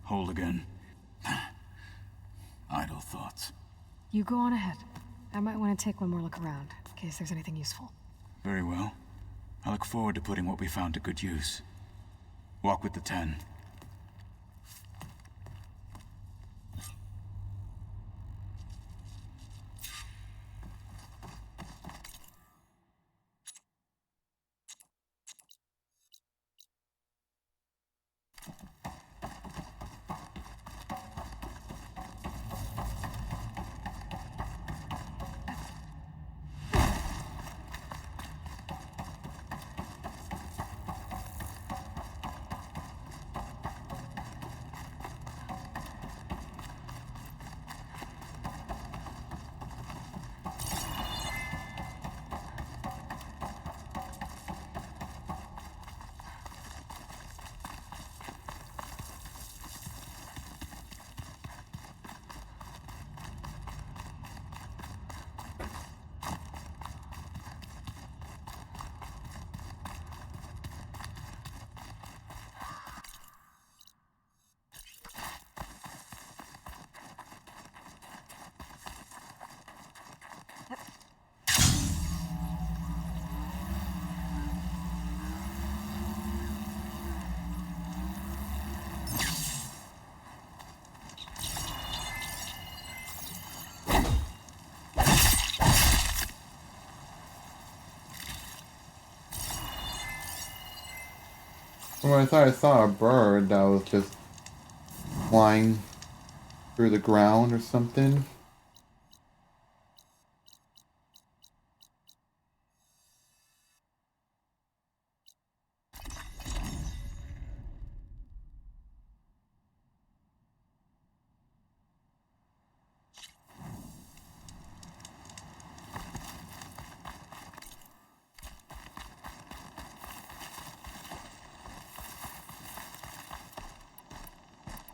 Whole again? Idle thoughts. You go on ahead. I might want to take one more look around, in case there's anything useful. Very well. I look forward to putting what we found to good use. Walk with the 10. Well, I thought I saw a bird that was just flying through the ground or something.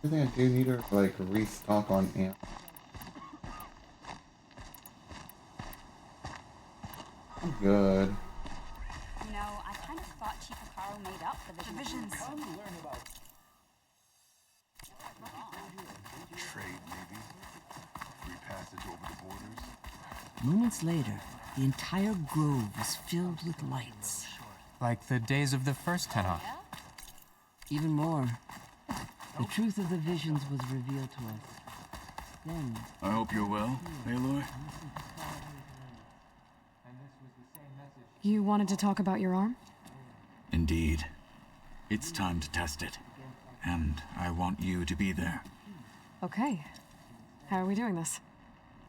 I think I do need to like restock on amp. I'm good. You know, I kind of thought Chief Akaro made up for the divisions. Come learn about trade, maybe. Free passage over the borders. Moments later, the entire grove was filled with lights. Like the days of the first Tenha. Even more. The truth of the visions was revealed to us. Then... I hope you're well, Aloy. You wanted to talk about your arm? Indeed. It's time to test it. And I want you to be there. Okay. How are we doing this?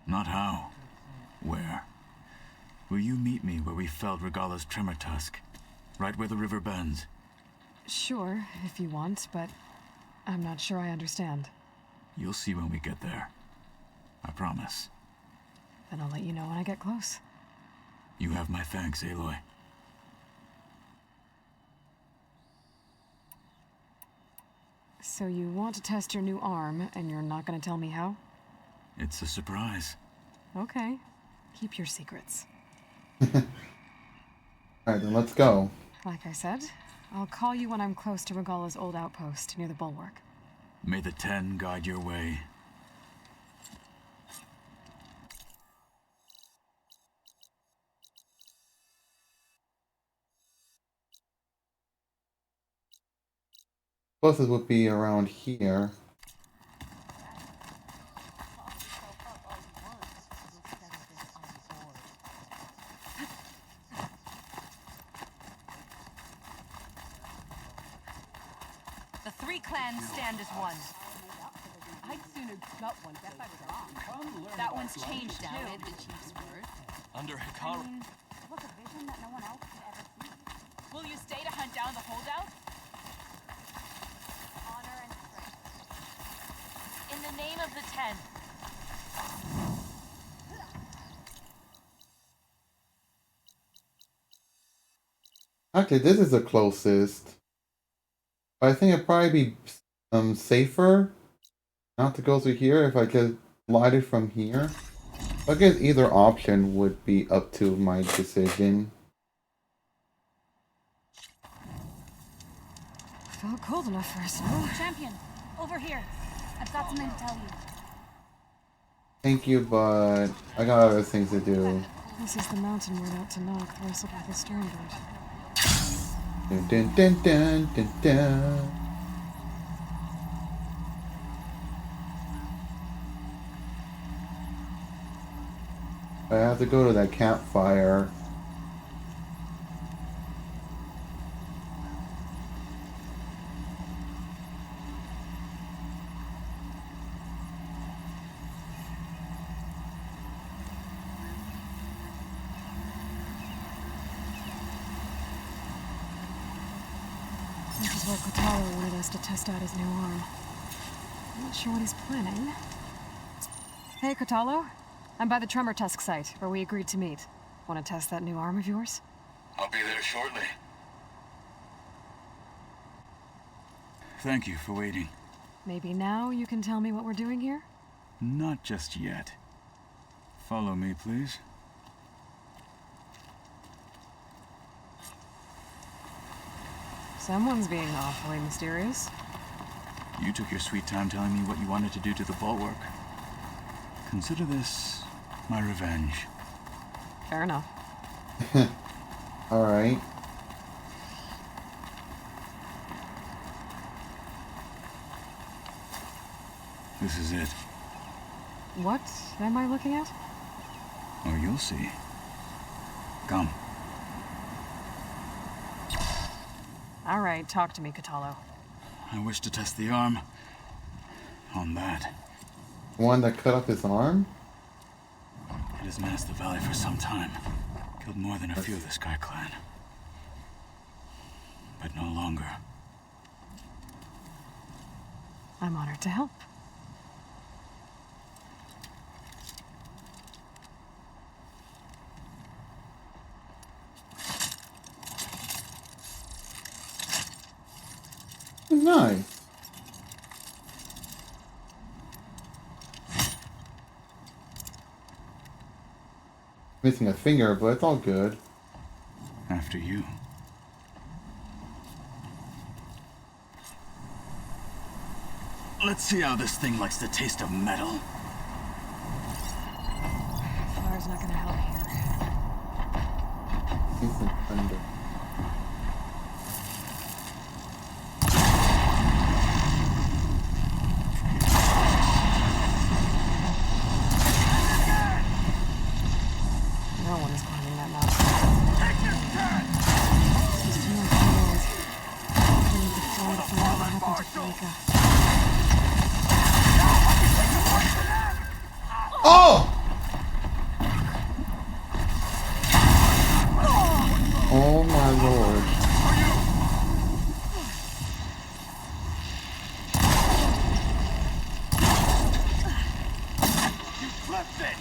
Not how. Where? Will you meet me where we felled Regalla's tremor tusk? Right where the river bends? Sure, if you want, but I'm not sure I understand. You'll see when we get there. I promise. Then I'll let you know when I get close. You have my thanks, Aloy. So you want to test your new arm, and you're not going to tell me how? It's a surprise. Okay. Keep your secrets. Alright, then let's go. Like I said, I'll call you when I'm close to Regalla's old outpost near the bulwark. May the Ten guide your way. Closest would be around here. The three clans stand as one. I'd sooner gut one. Guess I was wrong. That one's changed too. The chief's word. Under Hikaru. It was a vision that no one else could ever see. Will you stay to hunt down the holdout? Honor and strength. In the name of the Ten. Actually, this is the closest. But I think it'd probably be safer not to go through here if I could light it from here. I guess either option would be up to my decision. Felt cold enough for a snow. Champion, over here. I've got something to tell you. Thank you, but I got other things to do. This is the mountain we're out to knock, wrestled with a Sternbird. Dun dun dun dun dun dun. I have to go to that campfire. This is where Kotaro wanted us to test out his new arm. I'm not sure what he's planning. Hey, Kotalo. I'm by the Tremor Tusk site, where we agreed to meet. Want to test that new arm of yours? I'll be there shortly. Thank you for waiting. Maybe now you can tell me what we're doing here? Not just yet. Follow me, please. Someone's being awfully mysterious. You took your sweet time telling me what you wanted to do to the bulwark. Consider this my revenge. Fair enough. Alright. This is it. What am I looking at? Or you'll see. Come. All right, talk to me, Kotalo. I wish to test the arm on that. One that cut off his arm? It has menaced the valley for some time. Killed more than a few of the Sky Clan. But no longer. I'm honored to help. Nice. Missing a finger, but it's all good. After you. Let's see how this thing likes the taste of metal. Fire's not gonna help here. He's in thunder. No one is climbing that mountain. It's too much noise. I need to find out what happened to Franca. Oh! Oh my lord. You flipped it!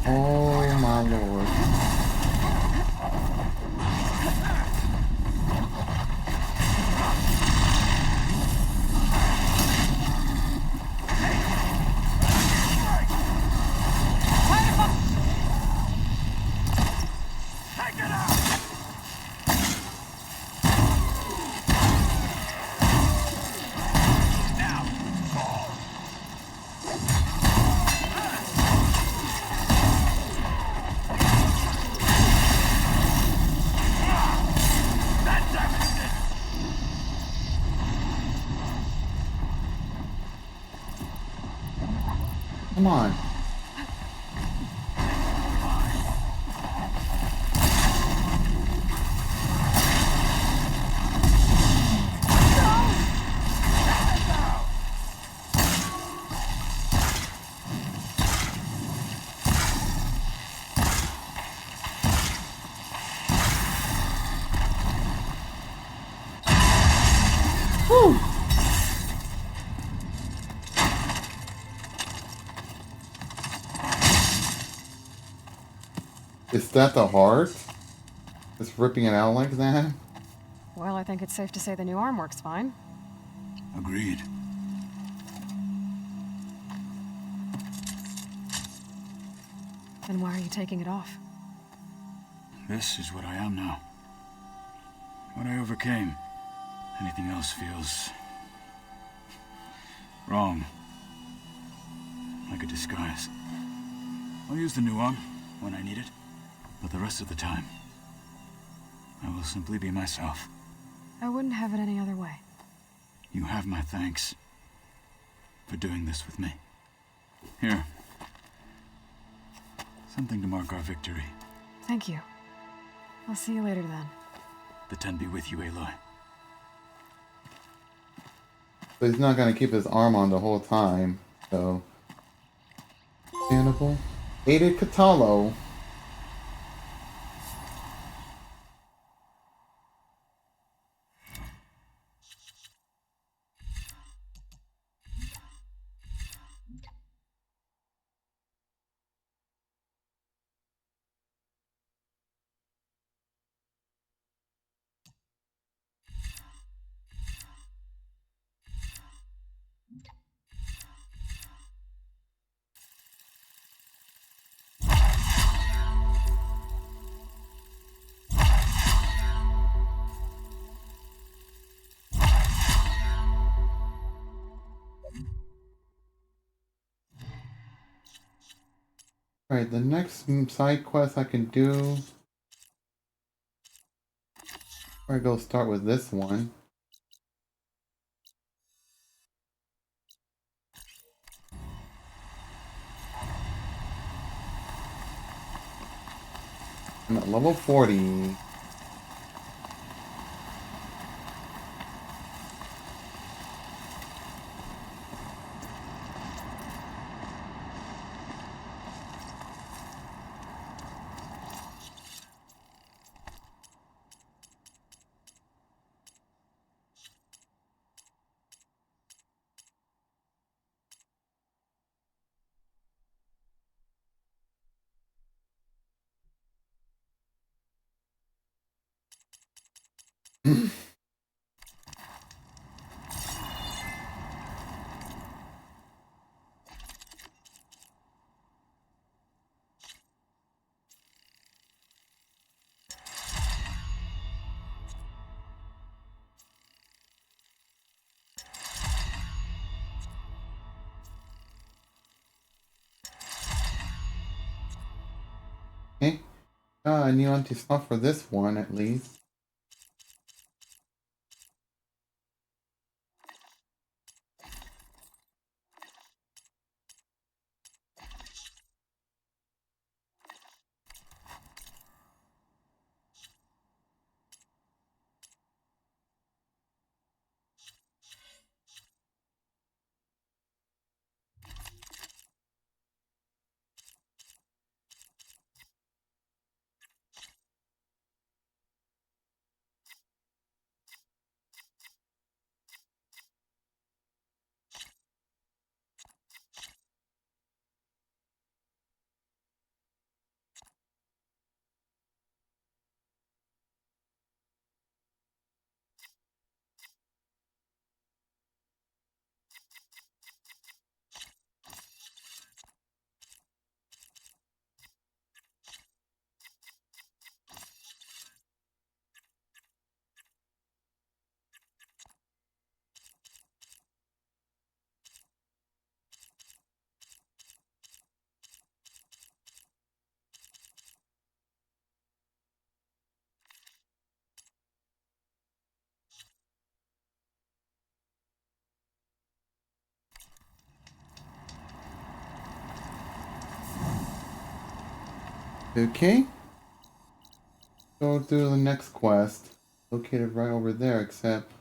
Oh my lord. Come on. Woo! Is that the heart? Just ripping it out like that? Well, I think it's safe to say the new arm works fine. Agreed. Then why are you taking it off? This is what I am now. What I overcame. Anything else feels wrong. Like a disguise. I'll use the new arm when I need it, but the rest of the time, I will simply be myself. I wouldn't have it any other way. You have my thanks for doing this with me. Here. Something to mark our victory. Thank you. I'll see you later then. The Ten be with you, Aloy. But he's not gonna keep his arm on the whole time, so. Understandable. Aided Katalo. Alright, the next side quest I can do. I go start with this one. I'm at level 40. Okay. I need anti-stuff for this one at least. Okay. Go to the next quest. Located right over there, except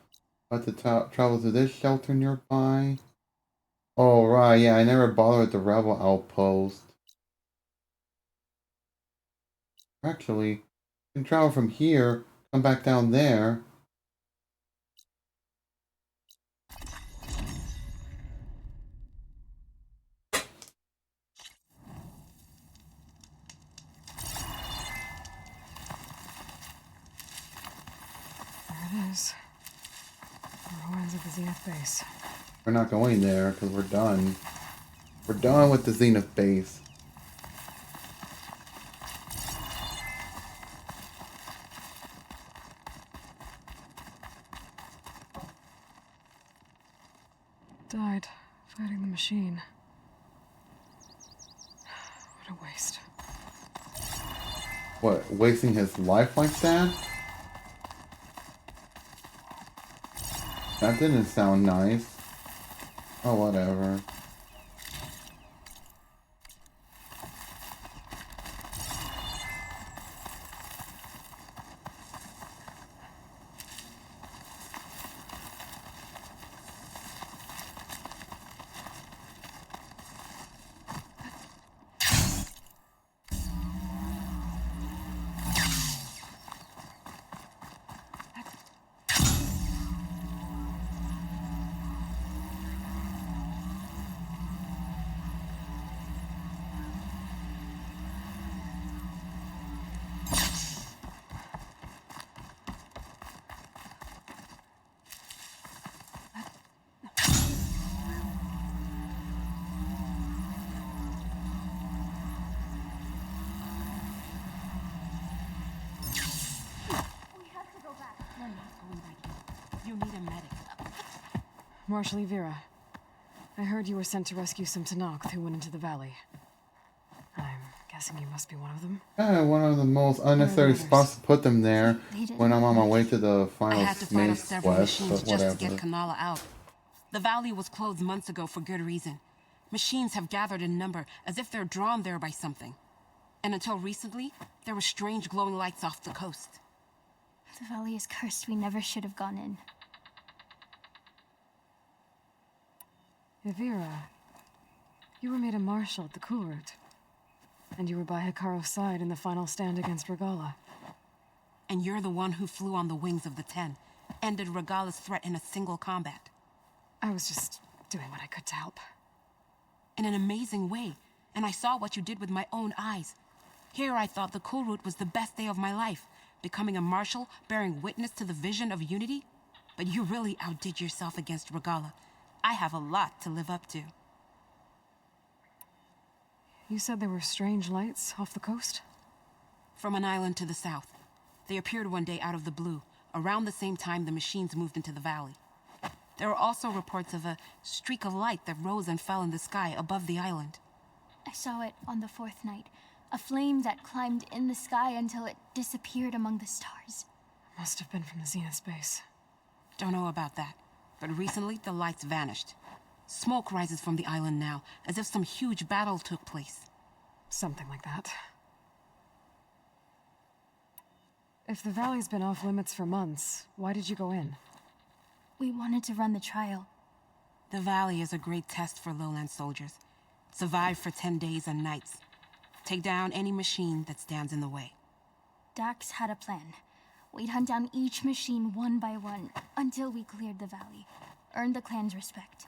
I have to travel to this shelter nearby. Oh, right, yeah, I never bothered with the rebel outpost. Actually, you can travel from here, come back down there. There it is. The ruins of the Zenith base. We're not going there, because we're done. We're done with the Zenith base. Died fighting the machine. What a waste. What, wasting his life like that? That didn't sound nice. Oh, whatever. You need a medic. Marshal Evira, I heard you were sent to rescue some Tenakth who went into the valley. I'm guessing you must be one of them? One of the most unnecessary spots to put them there when I'm on my way to the final I had to fight off Mace several quest, machines but just to get whatever. Kanala out. The valley was closed months ago for good reason. Machines have gathered in number as if they're drawn there by something. And until recently, there were strange glowing lights off the coast. The valley is cursed. We never should have gone in. Evira, you were made a marshal at the Kulrut. And you were by Hekaro's side in the final stand against Regalla. And you're the one who flew on the wings of the Ten, ended Regalla's threat in a single combat. I was just doing what I could to help. In an amazing way, and I saw what you did with my own eyes. Here I thought the Kulrut was the best day of my life, becoming a marshal, bearing witness to the vision of unity. But you really outdid yourself against Regalla. I have a lot to live up to. You said there were strange lights off the coast? From an island to the south. They appeared one day out of the blue, around the same time the machines moved into the valley. There were also reports of a streak of light that rose and fell in the sky above the island. I saw it on the fourth night. A flame that climbed in the sky until it disappeared among the stars. Must have been from the Zenith base. Don't know about that, but recently the lights vanished. Smoke rises from the island now, as if some huge battle took place. Something like that. If the valley's been off limits for months, why did you go in? We wanted to run the trial. The valley is a great test for lowland soldiers. Survive for 10 days and nights. Take down any machine that stands in the way. Dax had a plan. We'd hunt down each machine one by one until we cleared the valley, earned the clan's respect.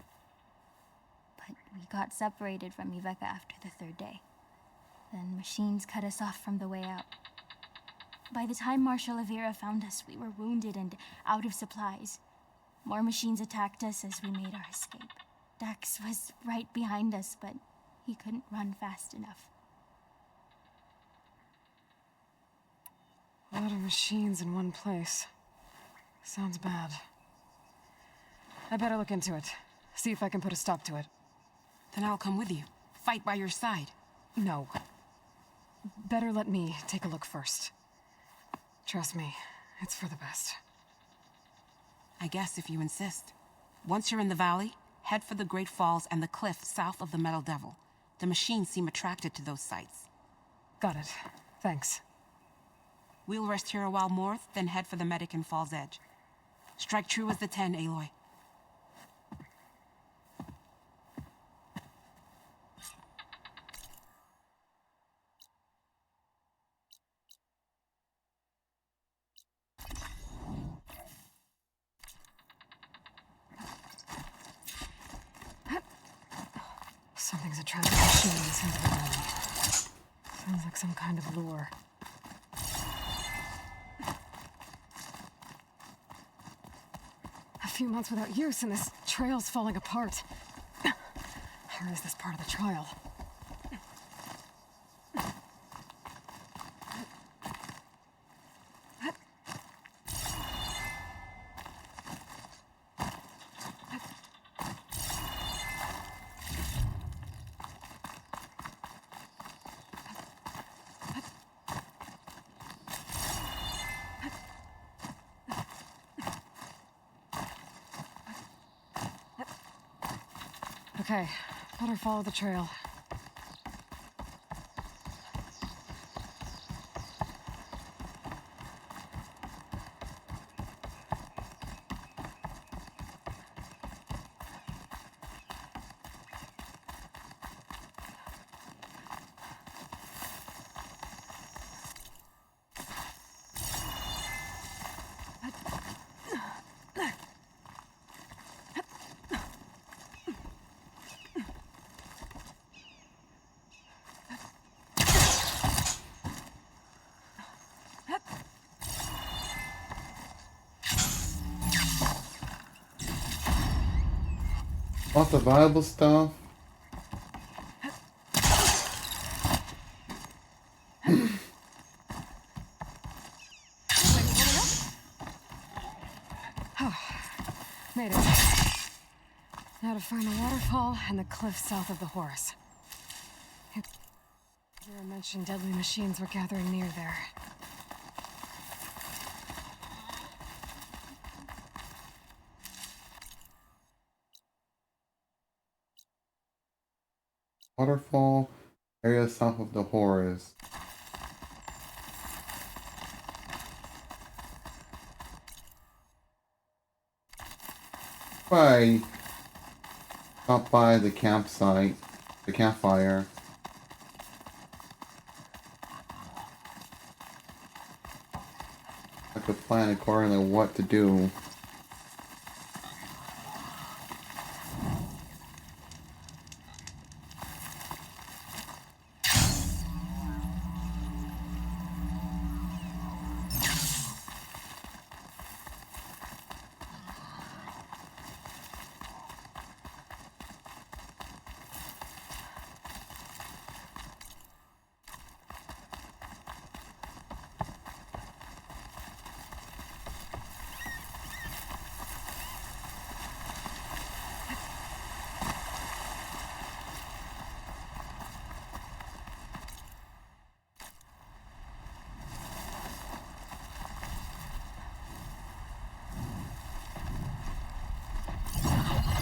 But we got separated from Iveka after the third day. Then machines cut us off from the way out. By the time Marshal Evira found us, we were wounded and out of supplies. More machines attacked us as we made our escape. Dax was right behind us, but he couldn't run fast enough. A lot of machines in one place. Sounds bad. I better look into it. See if I can put a stop to it. Then I'll come with you. Fight by your side. No. Better let me take a look first. Trust me, it's for the best. I guess if you insist. Once you're in the valley, head for the Great Falls and the cliff south of the Metal Devil. The machines seem attracted to those sites. Got it. Thanks. Thanks. We'll rest here a while more, then head for the medic in Fall's Edge. Strike true as the 10, Aloy. Something's attracting machines into the valley. Sounds like some kind of lure. A few months without use and this trail's falling apart. Or is this part of the trial? Okay, better follow the trail. Lots of valuable stuff. Made it. Now to find the waterfall and the cliff south of the Horus. Zero mentioned deadly machines were gathering near there. Waterfall, area south of the Horus. Right. Stop by the campsite, the campfire. I could plan accordingly what to do.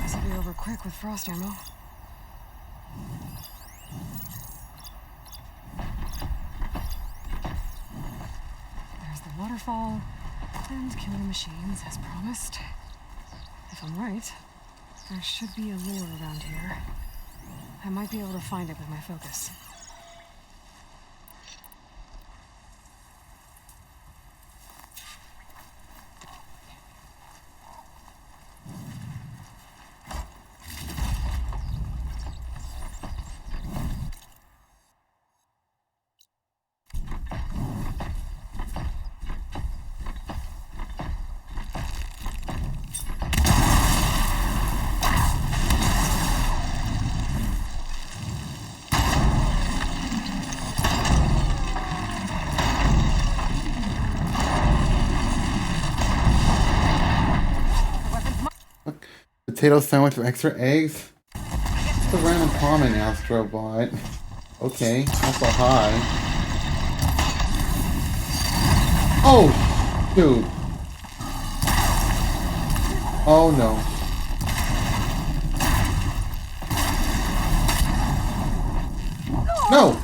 This will be over quick with frost ammo. There's the waterfall, and killer machines as promised. If I'm right, there should be a lure around here. I might be able to find it with my focus. Potato sandwich with extra eggs? It's a random comment, Astrobot. Okay, also hi. Oh, dude. Oh no. No!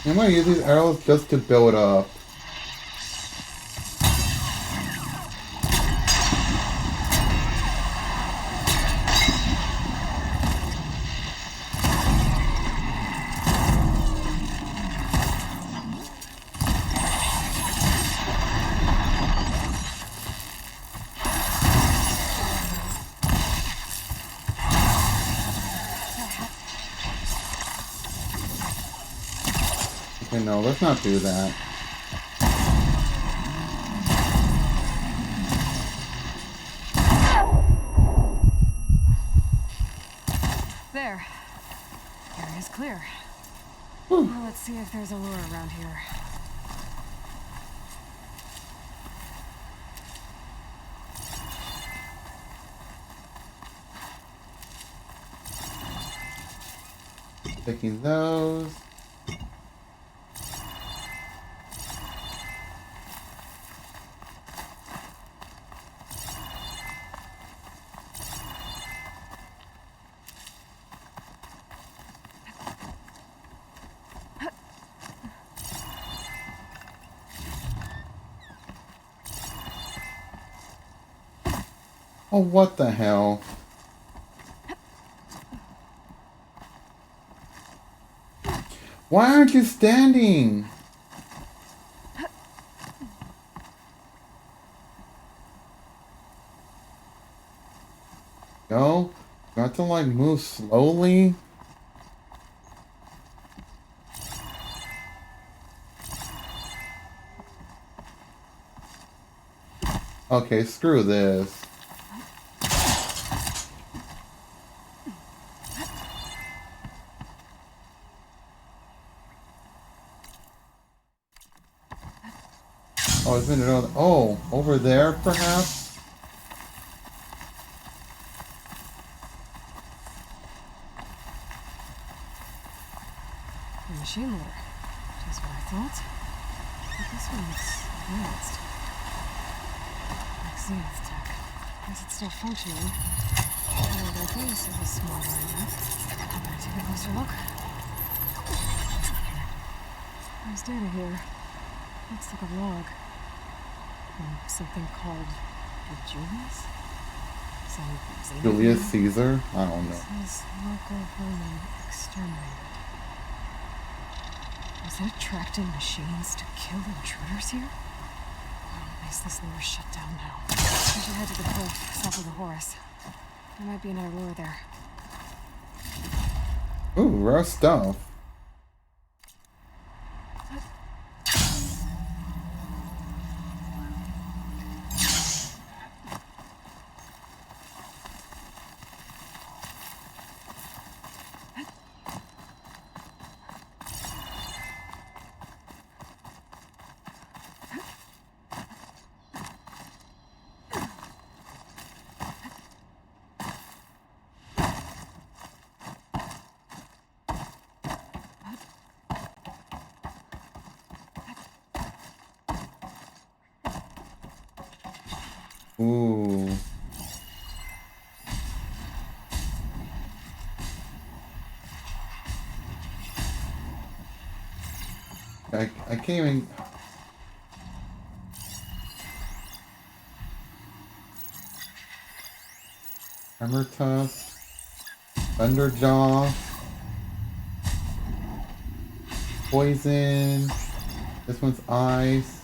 I'm gonna use these arrows just to build up. Okay, no, let's not do that. There. Area's clear. Now let's see if there's a lure around here. Taking those. Oh, what the hell? Why aren't you standing? No? You have to like move slowly? Okay, screw this. Oh, isn't it on? Oh, over there, perhaps? A machine loader. Just what I thought. But this one looks advanced. Like Zenith tech. Guess it's still functioning. Although the use is a small area. I'm gonna take a closer look. There's data here. Looks like a log. Something called the Julius? Julius Caesar? I don't know. It says local vermin exterminated. Was it attracting machines to kill intruders here? What makes this lure shut down now? I should head to the cliff south of the Horus. There might be another lure there. Ooh, rare stuff. Ooh. I can't even... Hammer Tusk, Thunderjaw, Poison, this one's Ice.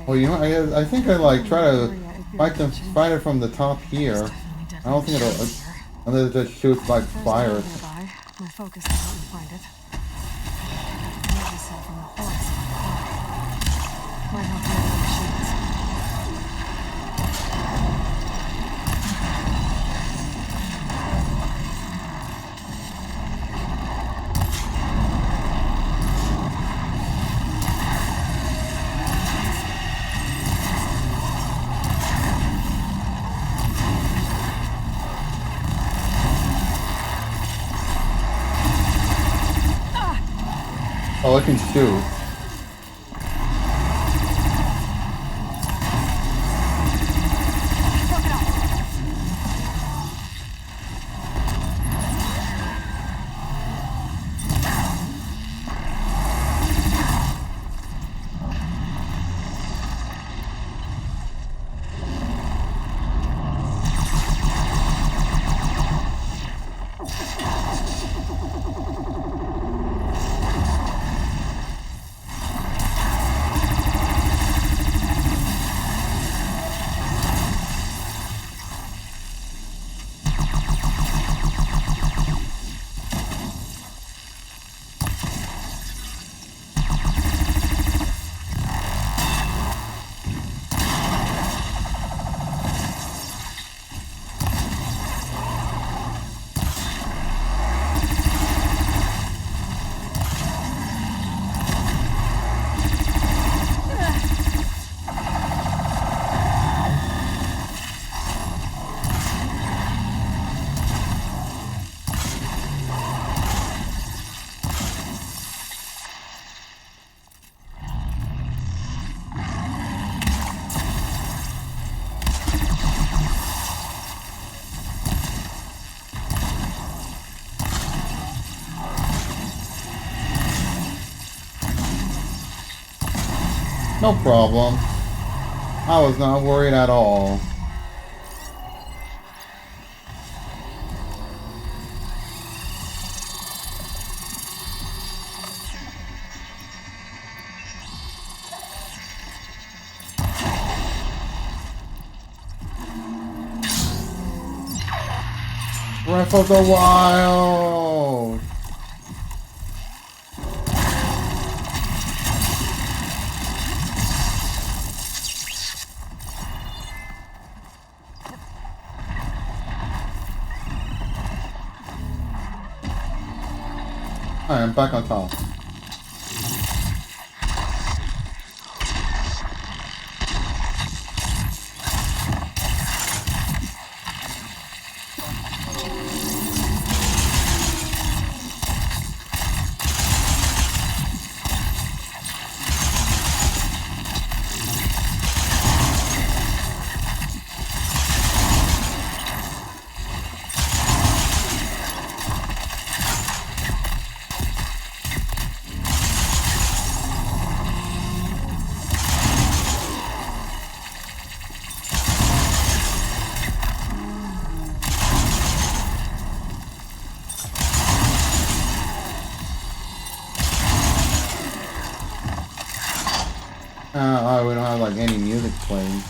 Well, you know, I think I like try to fight it from the top here. I don't think it'll, unless it just shoots like fire. My focus is how to find it. Energy cell from the Horus. Might help the other machines. Oh, I can shoot. No problem. I was not worried at all. Breath of the Wild! Alright, I'm back on top. We don't have like any music playing.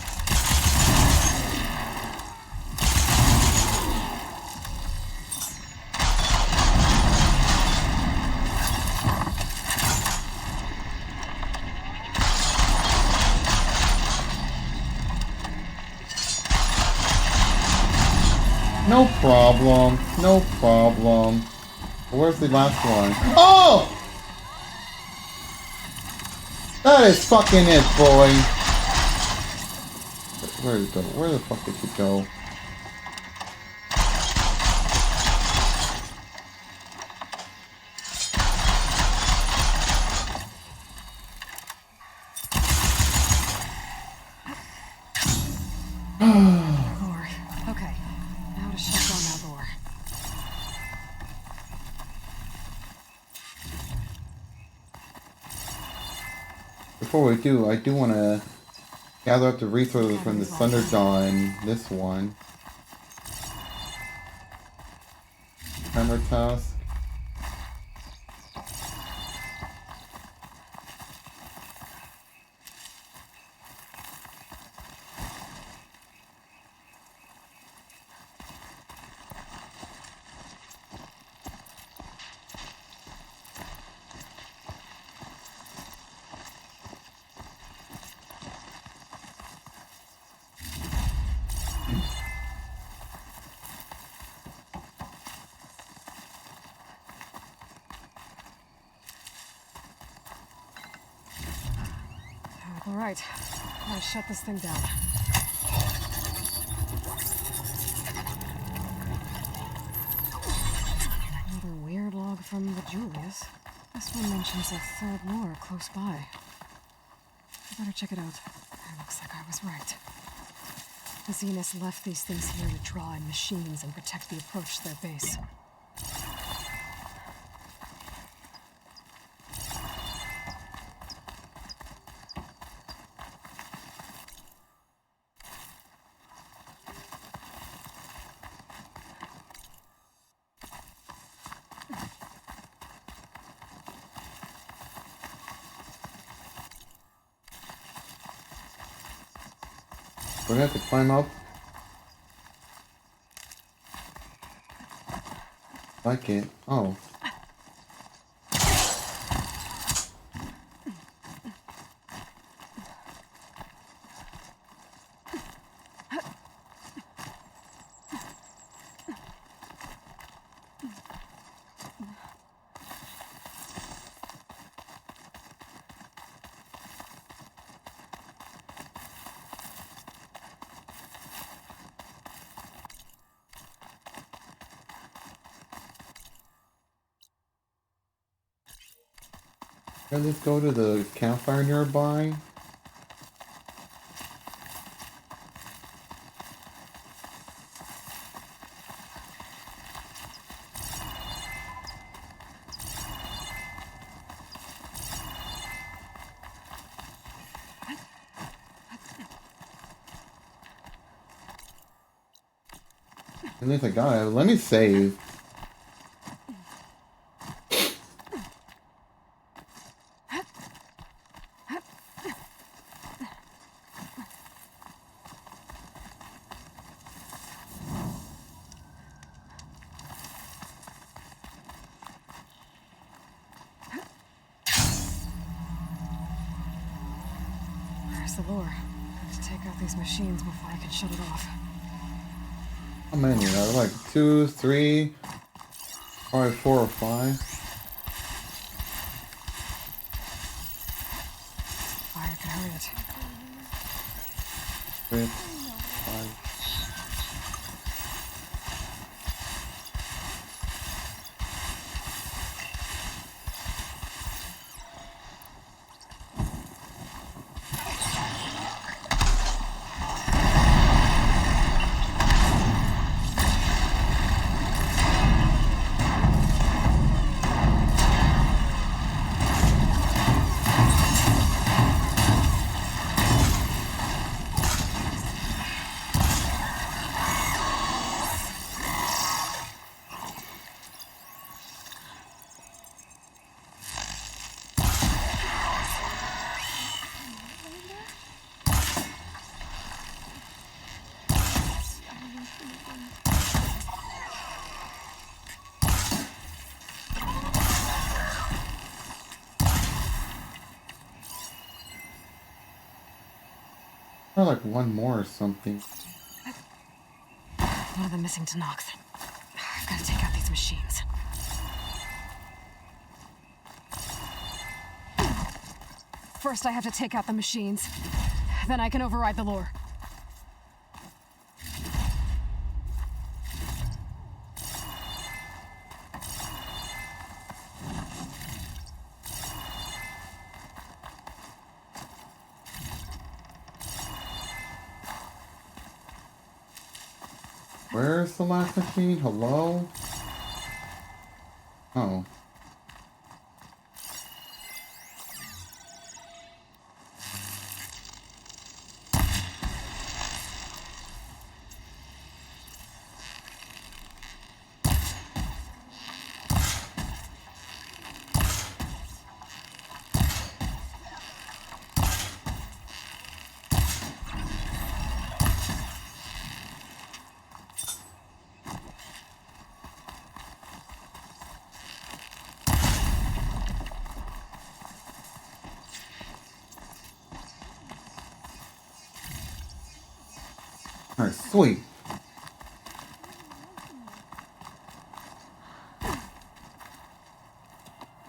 No problem. No problem. Where's the last one? Oh! That is fucking it, boy. Where did it go? Where the fuck did it go? Lord. Okay. Now to shut down that door. Before we do, I do want to gather up the resources from the Thunderjaw and this one. Hammer task. Alright, let's shut this thing down. Another weird log from the Julius. This one mentions a third lure close by. I better check it out. It looks like I was right. The Zeniths left these things here to draw in machines and protect the approach to their base. We're gonna have to climb up. Like it. Oh. Let's go to the campfire nearby. At least I got it. Let me save. Where's the lure? I have to take out these machines before I can shut it off. How many? Like 2, 3, probably 4 or 5. Fire can hurt it. 3, 5. Or like one more or something. One of them missing to Nox. I've got to take out these machines. First, I have to take out the machines. Then I can override the lure. Where's the last machine? Hello? Oh. Alright, sweet.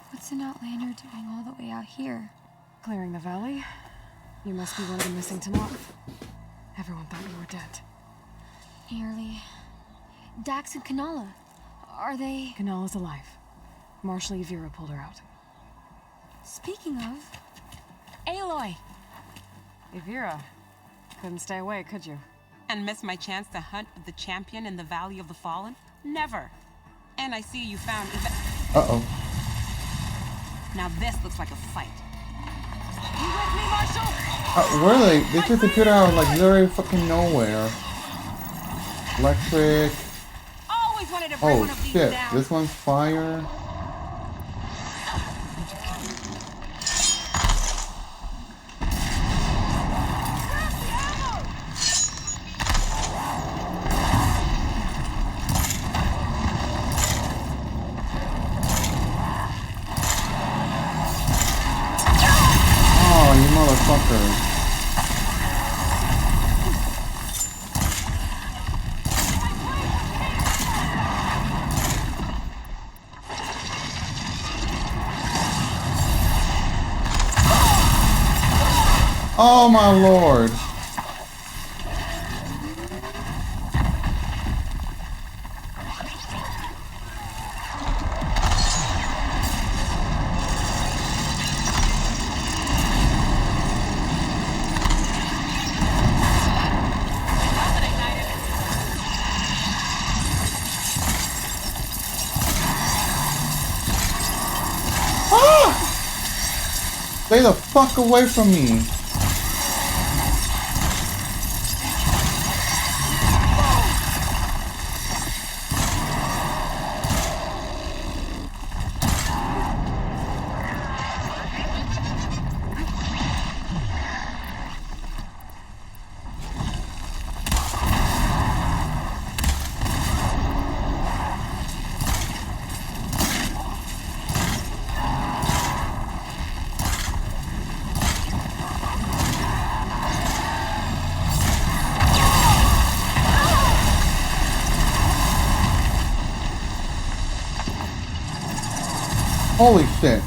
What's an Outlander doing all the way out here? Clearing the valley? You must be one of the missing to Nox. Everyone thought you were dead. Nearly. Dax and Kanala. Are they... Kanala's alive. Marshal Yvira pulled her out. Speaking of... Aloy! Evira. Couldn't stay away, could you? And miss my chance to hunt the champion in the Valley of the Fallen? Never. And I see you found... Uh-oh. Now this looks like a fight. You with me, Marshall? Really? They just appeared out of like literally fucking nowhere. Electric. Always wanted to bring one Oh of these shit, down. this one's fire. Oh, you motherfucker. Oh my lord. Ah! Stay the fuck away from me. Holy shit.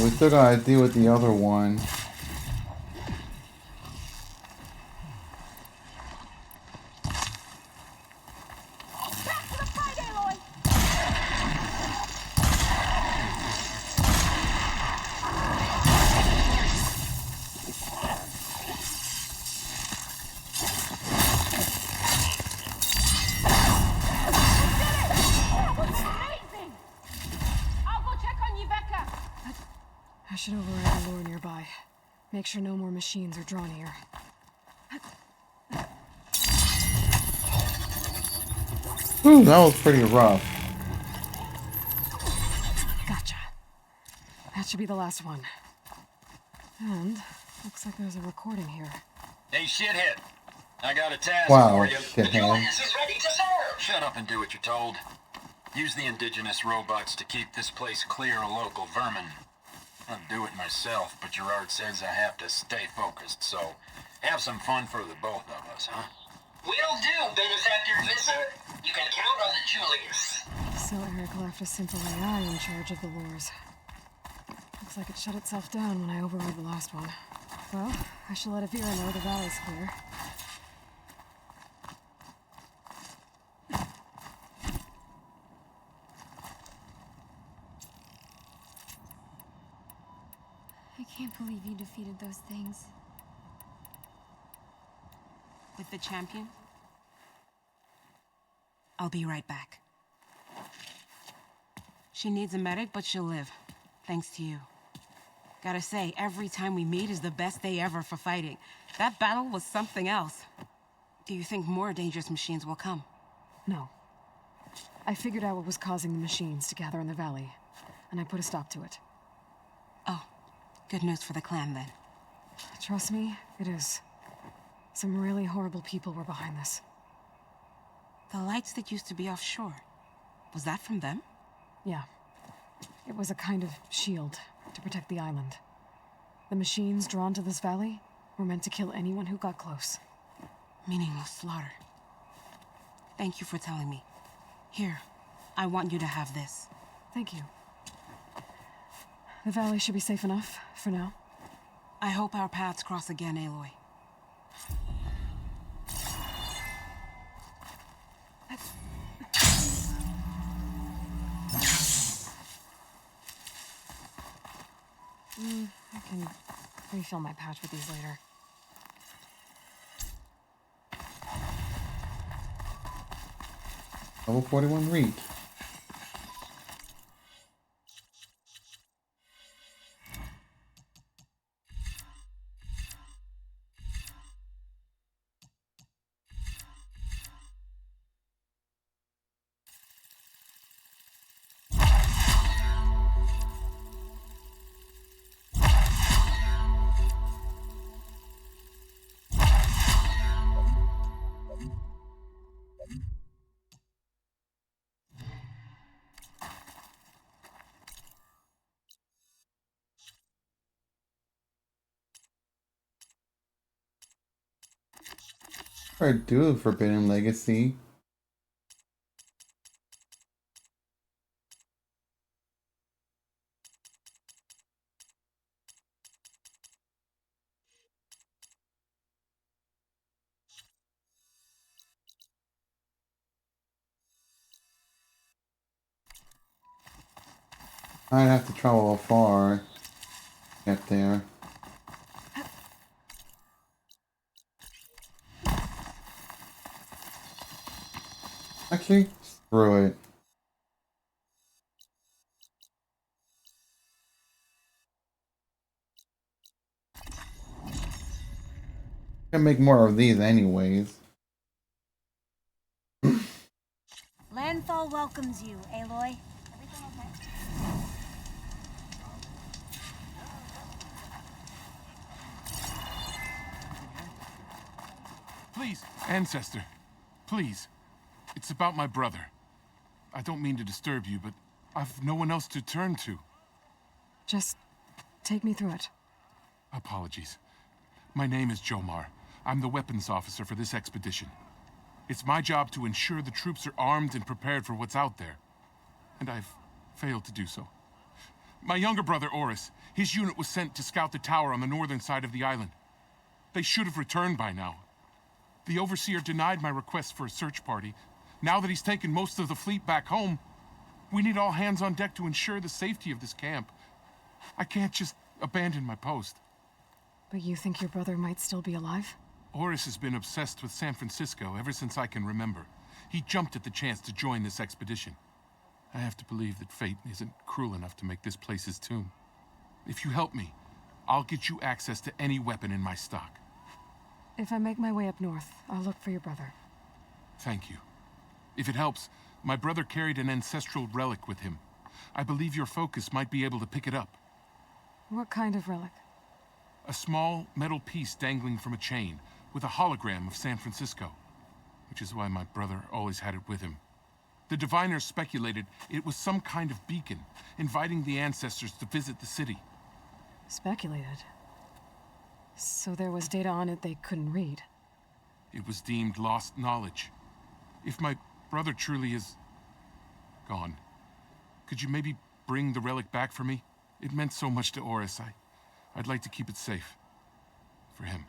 We still gotta deal with the other one. Make sure no more machines are drawn here. Ooh, that was pretty rough. Gotcha. That should be the last one. And looks like there's a recording here. Hey, shithead. I got a task Wow, for you. shithead. The Julius is ready to serve. Shut up and do what you're told. Use the indigenous robots to keep this place clear of local vermin. I'd do it myself, but Gerard says I have to stay focused, so have some fun for the both of us, huh? Will do, Benefactor Visser. You can count on the Julius. So Eric left a simple AI in charge of the lures. Looks like it shut itself down when I overrode the last one. Well, I shall let Avira know the valley's clear. I can't believe you defeated those things. With the champion? I'll be right back. She needs a medic, but she'll live. Thanks to you. Gotta say, every time we meet is the best day ever for fighting. That battle was something else. Do you think more dangerous machines will come? No. I figured out what was causing the machines to gather in the valley, and I put a stop to it. Oh, good news for the clan then. Trust me, it is. Some really horrible people were behind this. The lights that used to be offshore, was that from them? Yeah. It was a kind of shield to protect the island. The machines drawn to this valley were meant to kill anyone who got close. Meaningless slaughter. Thank you for telling me. Here, I want you to have this. Thank you. The valley should be safe enough for now. I hope our paths cross again, Aloy. I can refill my pouch with these later. Level 41 reach. Or do Forbidden Legacy. I'd have to travel far to get there. Actually, screw it. Gonna make more of these anyways. Landfall welcomes you, Aloy. Everything okay? Please, Ancestor. Please. It's about my brother. I don't mean to disturb you, but I've no one else to turn to. Just take me through it. Apologies. My name is Jomar. I'm the weapons officer for this expedition. It's my job to ensure the troops are armed and prepared for what's out there. And I've failed to do so. My younger brother, Oris, his unit was sent to scout the tower on the northern side of the island. They should have returned by now. The Overseer denied my request for a search party. Now that he's taken most of the fleet back home, we need all hands on deck to ensure the safety of this camp. I can't just abandon my post. But you think your brother might still be alive? Oris has been obsessed with San Francisco ever since I can remember. He jumped at the chance to join this expedition. I have to believe that fate isn't cruel enough to make this place his tomb. If you help me, I'll get you access to any weapon in my stock. If I make my way up north, I'll look for your brother. Thank you. If it helps, my brother carried an ancestral relic with him. I believe your focus might be able to pick it up. What kind of relic? A small metal piece dangling from a chain, with a hologram of San Francisco. Which is why my brother always had it with him. The diviners speculated it was some kind of beacon, inviting the ancestors to visit the city. Speculated? So there was data on it they couldn't read? It was deemed lost knowledge. If my brother truly is gone, could you maybe bring the relic back for me? It meant so much to Oris. I'd like to keep it safe. For him.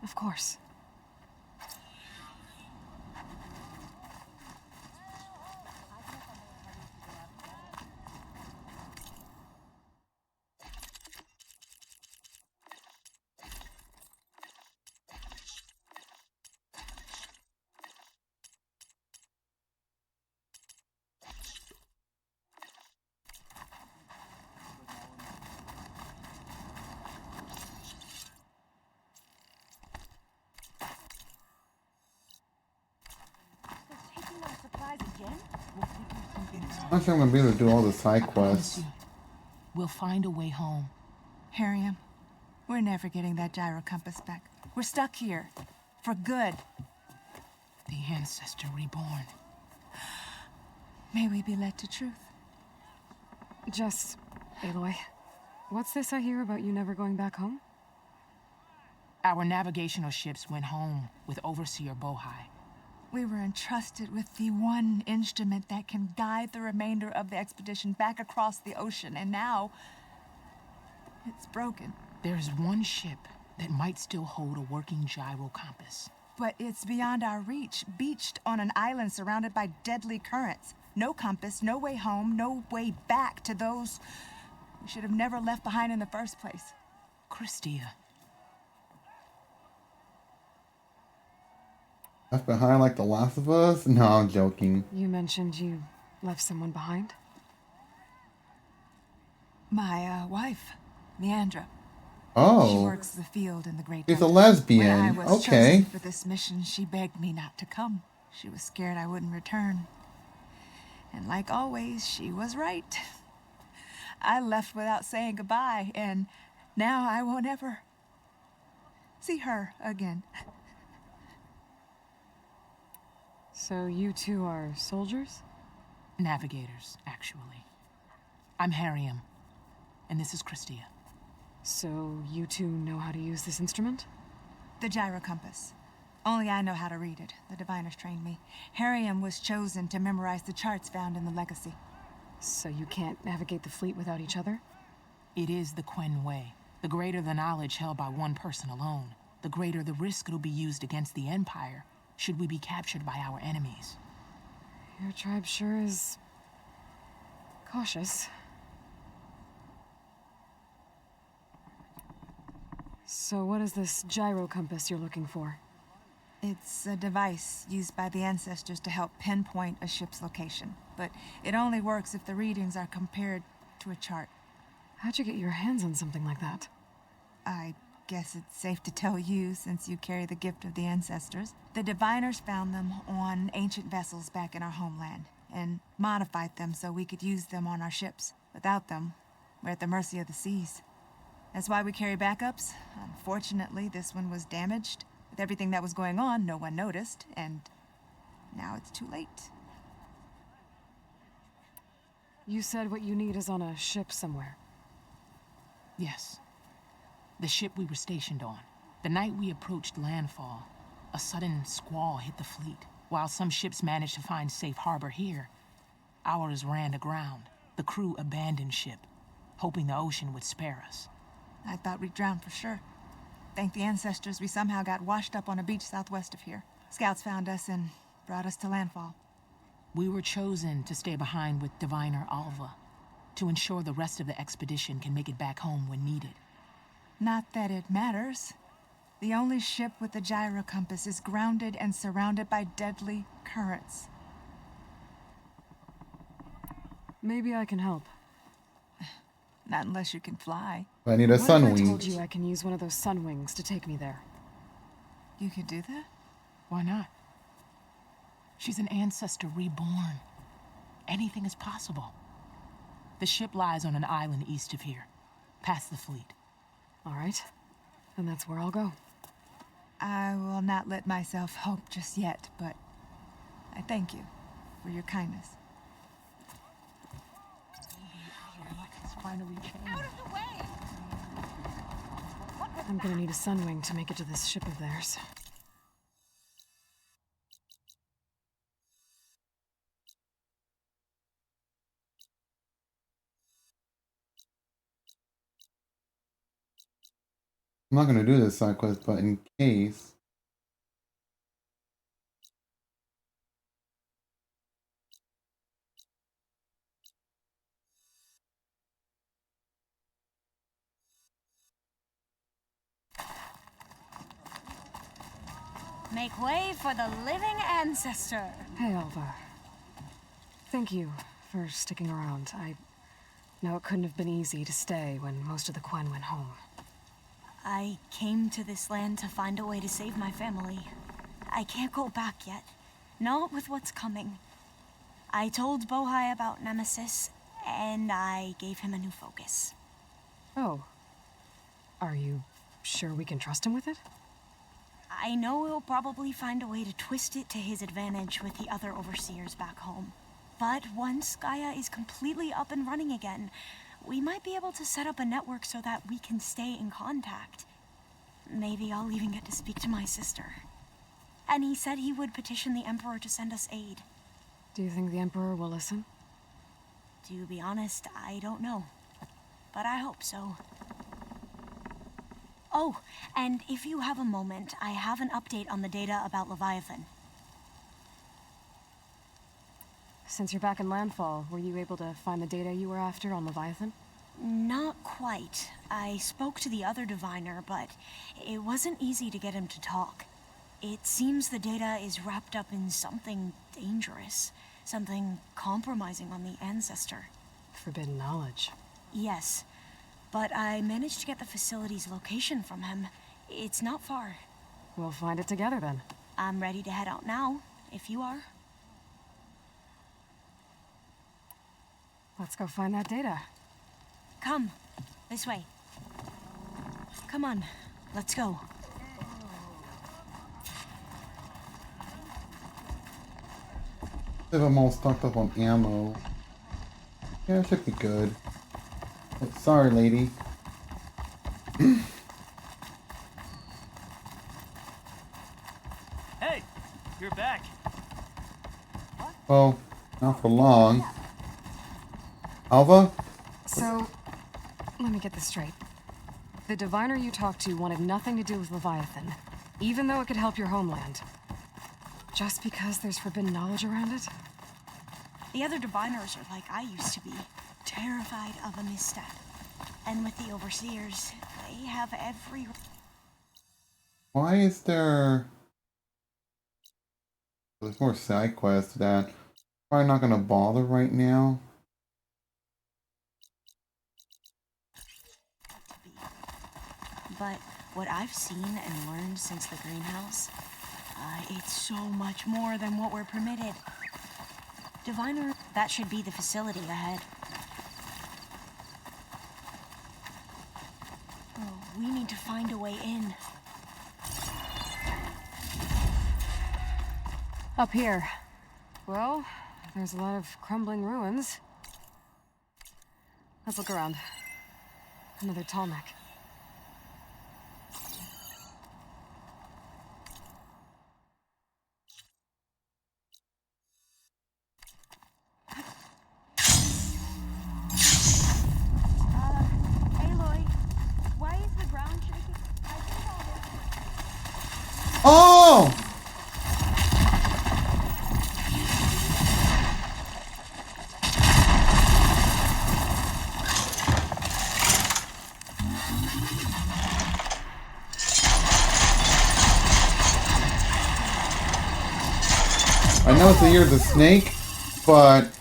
Of course. I'm not sure I'm gonna be able to do all the side quests. We'll find a way home. Harriam, we're never getting that gyro compass back. We're stuck here. For good. The ancestor reborn. May we be led to truth. Just, Aloy, what's this I hear about you never going back home? Our navigational ships went home with Overseer Bohai. We were entrusted with the one instrument that can guide the remainder of the expedition back across the ocean, and now it's broken. There's one ship that might still hold a working gyro compass. But it's beyond our reach, beached on an island surrounded by deadly currents. No compass, no way home, no way back to those we should have never left behind in the first place. Christia. Left behind like The Last of Us? No, I'm joking. You mentioned you left someone behind? My wife, Leandra. Oh. She works the field in the Great She's a Delta. lesbian. When I was Okay. chosen for this mission, she begged me not to come. She was scared I wouldn't return. And like always, she was right. I left without saying goodbye, and now I won't ever see her again. So you two are soldiers? Navigators, actually. I'm Harriam, and this is Christia. So you two know how to use this instrument? The gyro compass. Only I know how to read it. The diviners trained me. Harriam was chosen to memorize the charts found in the Legacy. So you can't navigate the fleet without each other? It is the Quen Way. The greater the knowledge held by one person alone, the greater the risk it'll be used against the Empire, should we be captured by our enemies. Your tribe sure is cautious. So what is this gyro compass you're looking for? It's a device used by the ancestors to help pinpoint a ship's location. But it only works if the readings are compared to a chart. How'd you get your hands on something like that? I guess it's safe to tell you, since you carry the gift of the ancestors. The diviners found them on ancient vessels back in our homeland, and modified them so we could use them on our ships. Without them, we're at the mercy of the seas. That's why we carry backups. Unfortunately, this one was damaged. With everything that was going on, no one noticed, and now it's too late. You said what you need is on a ship somewhere. Yes. The ship we were stationed on. The night we approached landfall, a sudden squall hit the fleet. While some ships managed to find safe harbor here, ours ran aground. The crew abandoned ship, hoping the ocean would spare us. I thought we'd drown for sure. Thank the ancestors, we somehow got washed up on a beach southwest of here. Scouts found us and brought us to landfall. We were chosen to stay behind with Diviner Alva, to ensure the rest of the expedition can make it back home when needed. Not that it matters. The only ship with the gyro compass is grounded and surrounded by deadly currents. Maybe I can help. Not unless you can fly. I need a What sun if I wing. told you I can use one of those sun wings to take me there? You could do that? Why not? She's an ancestor reborn. Anything is possible. The ship lies on an island east of here, past the fleet. All right. And that's where I'll go. I will not let myself hope just yet, but I thank you for your kindness. I'm gonna need a sun wing to make it to this ship of theirs. I'm not gonna do this side quest, but in case. Make way for the living ancestor. Hey, Alva. Thank you for sticking around. I know it couldn't have been easy to stay when most of the Quen went home. I came to this land to find a way to save my family. I can't go back yet. Not with what's coming. I told Bohai about Nemesis, and I gave him a new focus. Oh. Are you sure we can trust him with it? I know he'll probably find a way to twist it to his advantage with the other overseers back home. But once Gaia is completely up and running again, we might be able to set up a network so that we can stay in contact. Maybe I'll even get to speak to my sister. And he said he would petition the Emperor to send us aid. Do you think the Emperor will listen? To be honest, I don't know. But I hope so. Oh, and if you have a moment, I have an update on the data about Leviathan. Since you're back in Landfall, were you able to find the data you were after on Leviathan? Not quite. I spoke to the other diviner, but it wasn't easy to get him to talk. It seems the data is wrapped up in something dangerous, something compromising on the ancestor. Forbidden knowledge. Yes, but I managed to get the facility's location from him. It's not far. We'll find it together then. I'm ready to head out now, if you are. Let's go find that data. Come, this way. Come on, let's go. If I'm all stocked up on ammo. Yeah, it should be good. Oh, sorry, lady. Hey, you're back. Well, not for long. Alva? So, let me get this straight. The diviner you talked to wanted nothing to do with Leviathan, even though it could help your homeland. Just because there's forbidden knowledge around it? The other diviners are like I used to be, terrified of a misstep. And with the overseers, they have every... Why is there... There's more side quests that I'm not gonna bother right now. But what I've seen and learned since the greenhouse, it's so much more than what we're permitted. Diviner, that should be the facility ahead. Oh, we need to find a way in. Up here. Well, there's a lot of crumbling ruins. Let's look around. Another tall neck. Aloy, why is the ground shaking? I think I'll get... Oh! I know it's the year of the snake, but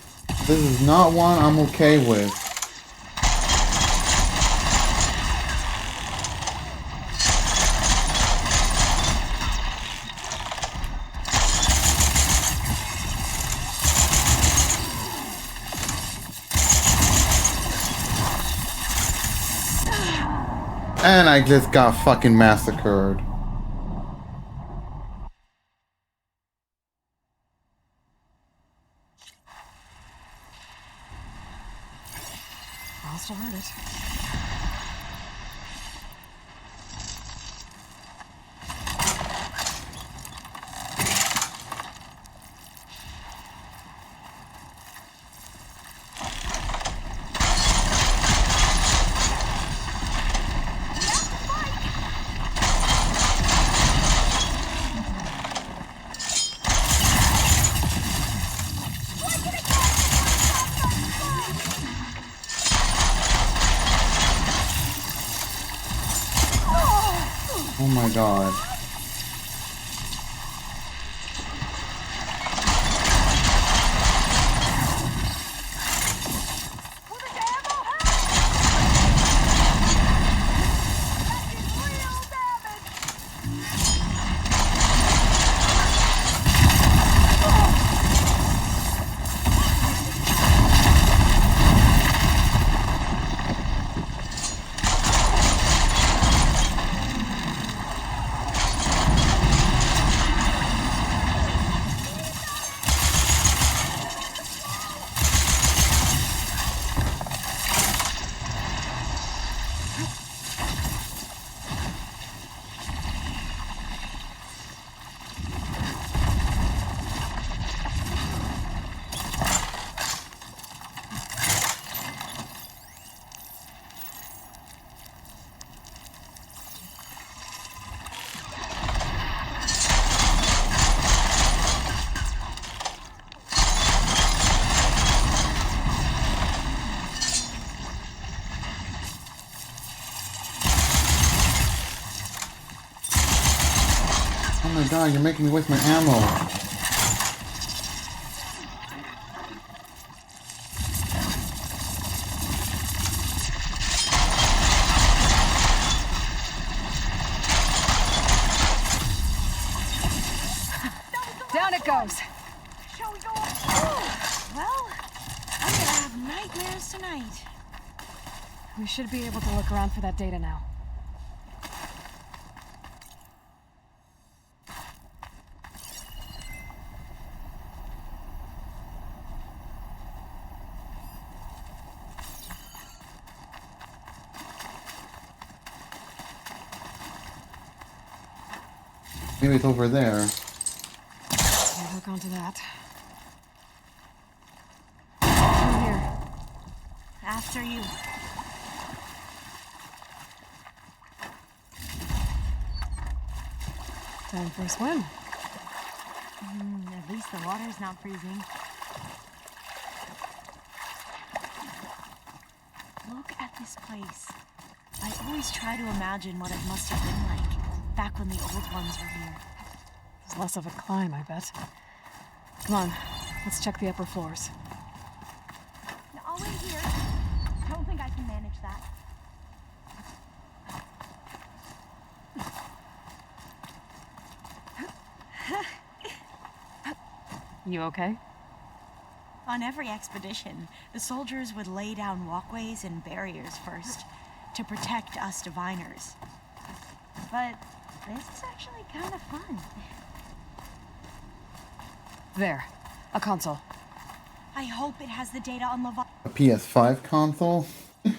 this is not one I'm okay with. And I just got fucking massacred. I'll still hurt it. Oh my god. Oh my god, you're making me waste my ammo. Down it goes. Shall we go on? Well, I'm gonna have nightmares tonight. We should be able to look around for that data now. Maybe it's over there. I'll hook onto that. Through here. After you. Time for a swim. At least the water's not freezing. Look at this place. I always try to imagine what it must have been like back when the old ones were here. It's less of a climb, I bet. Come on, let's check the upper floors. Now, I'll wait here. Don't think I can manage that. You okay? On every expedition, the soldiers would lay down walkways and barriers first to protect us diviners. But this is actually kind of fun. There, a console. I hope it has the data on Levi. A PS5 console? Oh,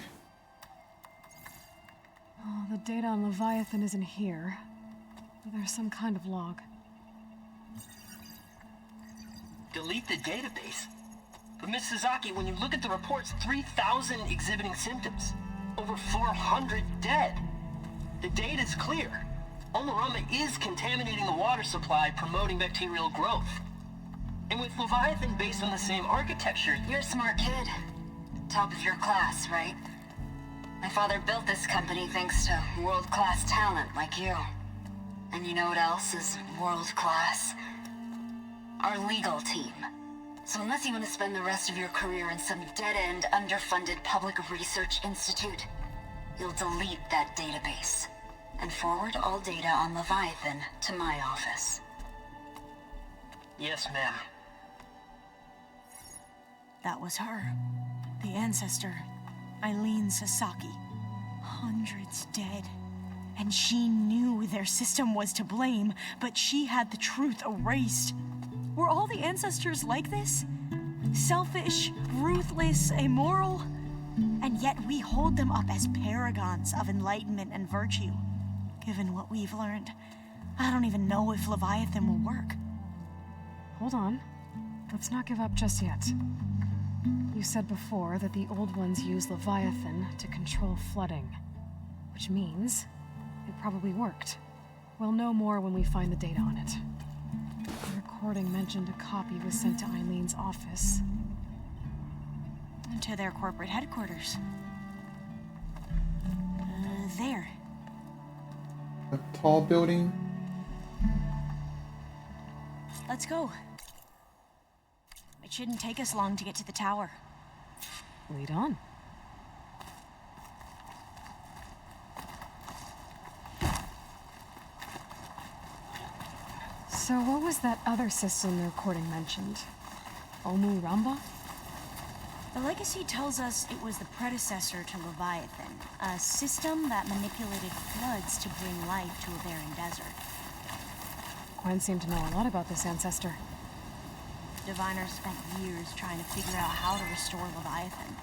the data on Leviathan isn't here. But there's some kind of log. Delete the database? But Miss Sasaki, when you look at the reports, 3,000 exhibiting symptoms. Over 400 dead. The data's clear. Olorama is contaminating the water supply, promoting bacterial growth. And with Leviathan based on the same architecture... You're a smart kid. Top of your class, right? My father built this company thanks to world-class talent like you. And you know what else is world-class? Our legal team. So unless you want to spend the rest of your career in some dead-end, underfunded public research institute, you'll delete that database and forward all data on Leviathan to my office. Yes, ma'am. That was her. The ancestor, Eileen Sasaki. Hundreds dead. And she knew their system was to blame, but she had the truth erased. Were all the ancestors like this? Selfish, ruthless, immoral? And yet we hold them up as paragons of enlightenment and virtue. Given what we've learned, I don't even know if Leviathan will work. Hold on. Let's not give up just yet. You said before that the Old Ones use Leviathan to control flooding, which means it probably worked. We'll know more when we find the data on it. The recording mentioned a copy was sent to Eileen's office. To their corporate headquarters. There. A tall building? Let's go. It shouldn't take us long to get to the tower. Lead on. So what was that other system the recording mentioned? Omu Ramba? The legacy tells us it was the predecessor to Leviathan, a system that manipulated floods to bring life to a barren desert. Gwen seemed to know a lot about this ancestor. Diviners spent years trying to figure out how to restore Leviathan,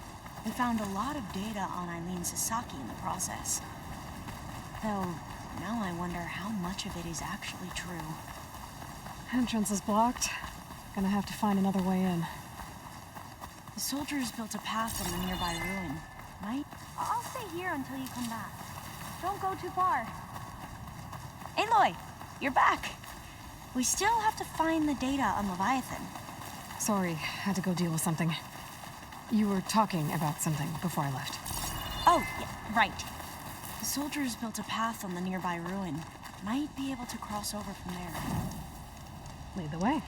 and found a lot of data on Eileen Sasaki in the process. Though, now I wonder how much of it is actually true. Entrance is blocked. Gonna have to find another way in. The soldiers built a path on the nearby ruin. Might... I'll stay here until you come back. Don't go too far. Aloy, you're back. We still have to find the data on Leviathan. Sorry, had to go deal with something. You were talking about something before I left. Oh, yeah, right. The soldiers built a path on the nearby ruin. Might be able to cross over from there. Lead the way.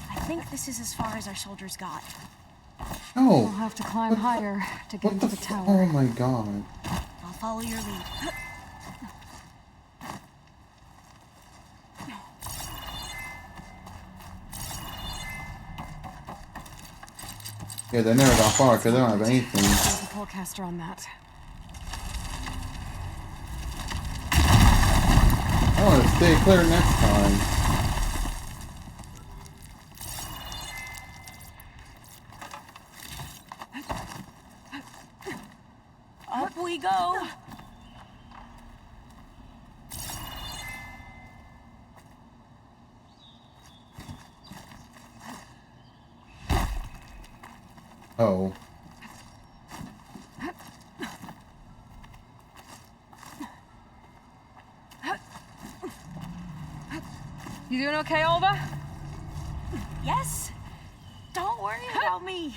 I think this is as far as our soldiers got. No. We'll have to climb higher to get into the tower. Oh my god. I'll follow your lead. Yeah, they never got far because they don't have anything. There's a polecaster on that. I want to stay clear next time. Up we go. Oh. You doing okay, Olva? Yes. Don't worry about me.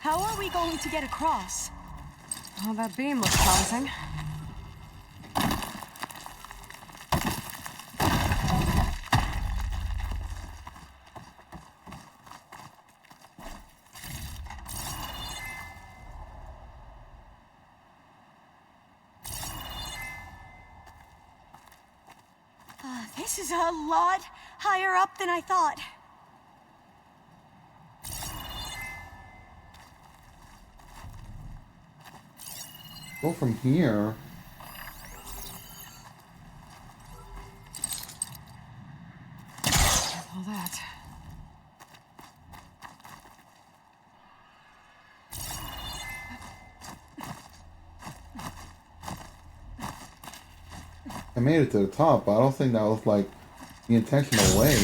How are we going to get across? Oh, that beam looks promising. This is a lot higher up than I thought. Go from here. All that. I made it to the top, but I don't think that was like the intentional way.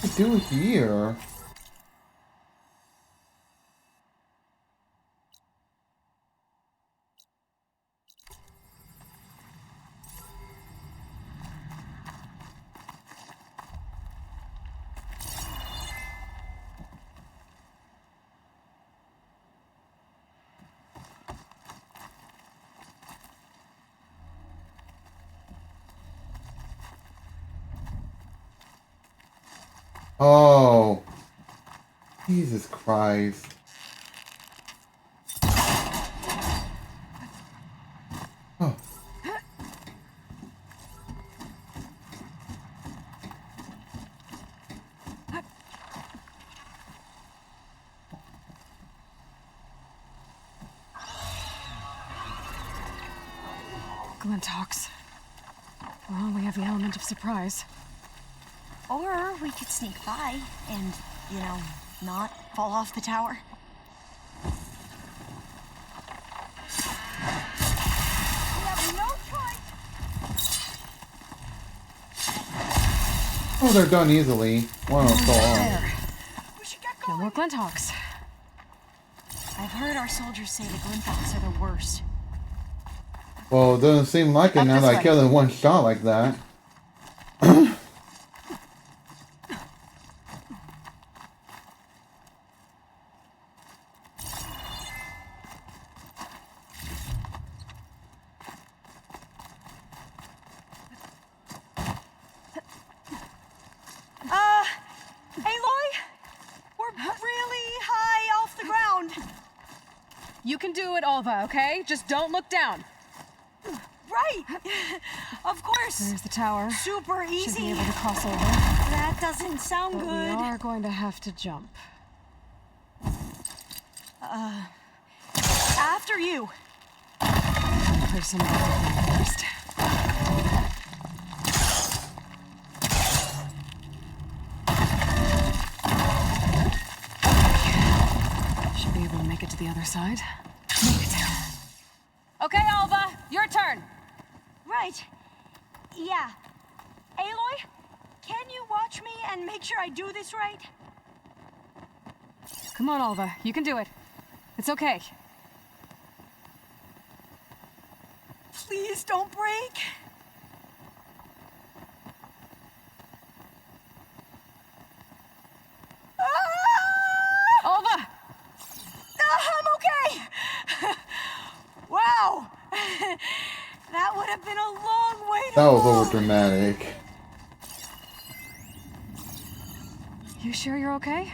What do here? Oh, Jesus Christ. Oh. Glintox. Well, we have the element of surprise. Or we could sneak by and, you know, not fall off the tower. We have no choice. Oh, they're done easily. One will fall off. No more Glintox. I've heard our soldiers say the Glintox are the worst. Well, it doesn't seem like it now that I killed in one shot like that. Aloy? We're really high off the ground. You can do it, Alva, okay? Just don't look down. Right. Of course. There's the tower. Super easy. Should be able to cross over. That doesn't sound But good. we are going to have to jump. After you. There's some first. Should be able to make it to the other side. Make it. Okay, Alva, your turn. Right. Yeah. Aloy, can you watch me and make sure I do this right? Come on, Alva, you can do it. It's okay. Please don't break. Alva! I'm okay. Wow. That would have been a long way to That was walk. over dramatic. You sure you're okay?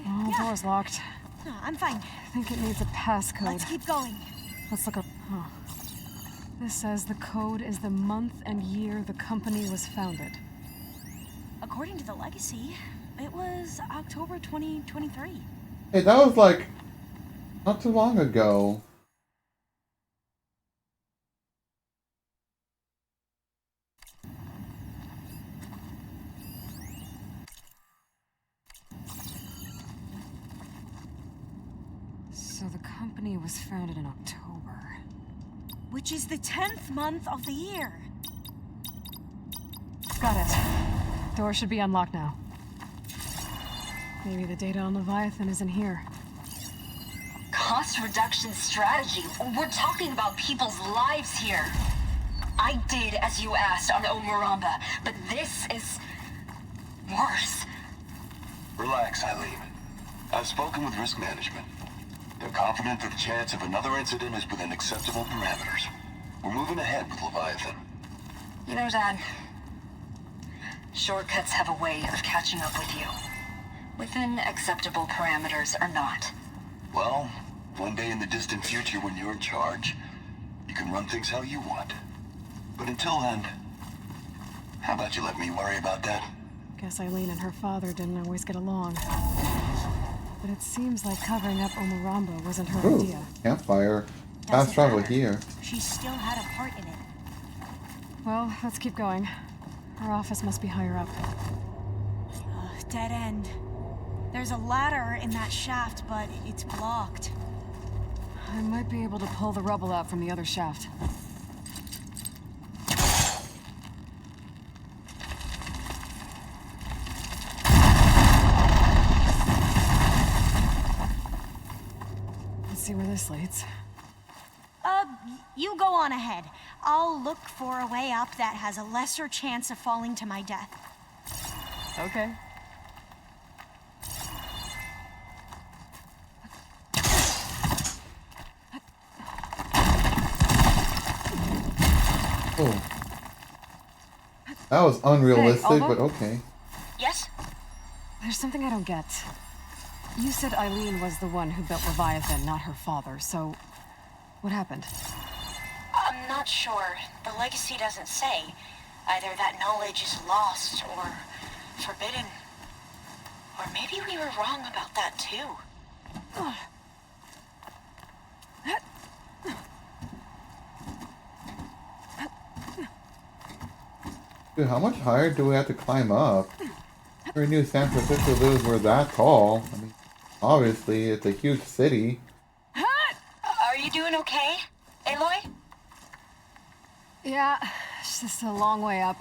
Oh, Yeah. door's locked. No, I'm fine. I think it needs a passcode. Let's keep going. Let's look up. Oh. This says the code is the month and year the company was founded. According to the legacy, it was October 2023. Hey, that was like not too long ago. So the company was founded in October. Which is the 10th month of the year. Got it. Door should be unlocked now. Maybe the data on Leviathan isn't here. Cost reduction strategy. We're talking about people's lives here. I did as you asked on Omuramba, but this is worse. Relax, Eileen. I've spoken with risk management. They're confident that the chance of another incident is within acceptable parameters. We're moving ahead with Leviathan. You know, Dad, shortcuts have a way of catching up with you. Within acceptable parameters or not. Well, one day in the distant future when you're in charge, you can run things how you want. But until then, how about you let me worry about that? Guess Eileen and her father didn't always get along. But it seems like covering up Omuramba wasn't her Ooh, idea. campfire. Fast travel here. She still had a part in it. Well, let's keep going. Our office must be higher up. Dead end. There's a ladder in that shaft, but it's blocked. I might be able to pull the rubble out from the other shaft. see where this leads. You go on ahead. I'll look for a way up that has a lesser chance of falling to my death. Okay. Oh. That was unrealistic, Hey, but okay. Yes? There's something I don't get. You said Eileen was the one who built Leviathan, not her father, so what happened? I'm not sure. The legacy doesn't say. Either that knowledge is lost or forbidden. Or maybe we were wrong about that too. Dude, how much higher do we have to climb up? I never knew San Francisco villas were that tall. I mean, obviously, it's a huge city. Are you doing okay, Aloy? Yeah, it's just a long way up.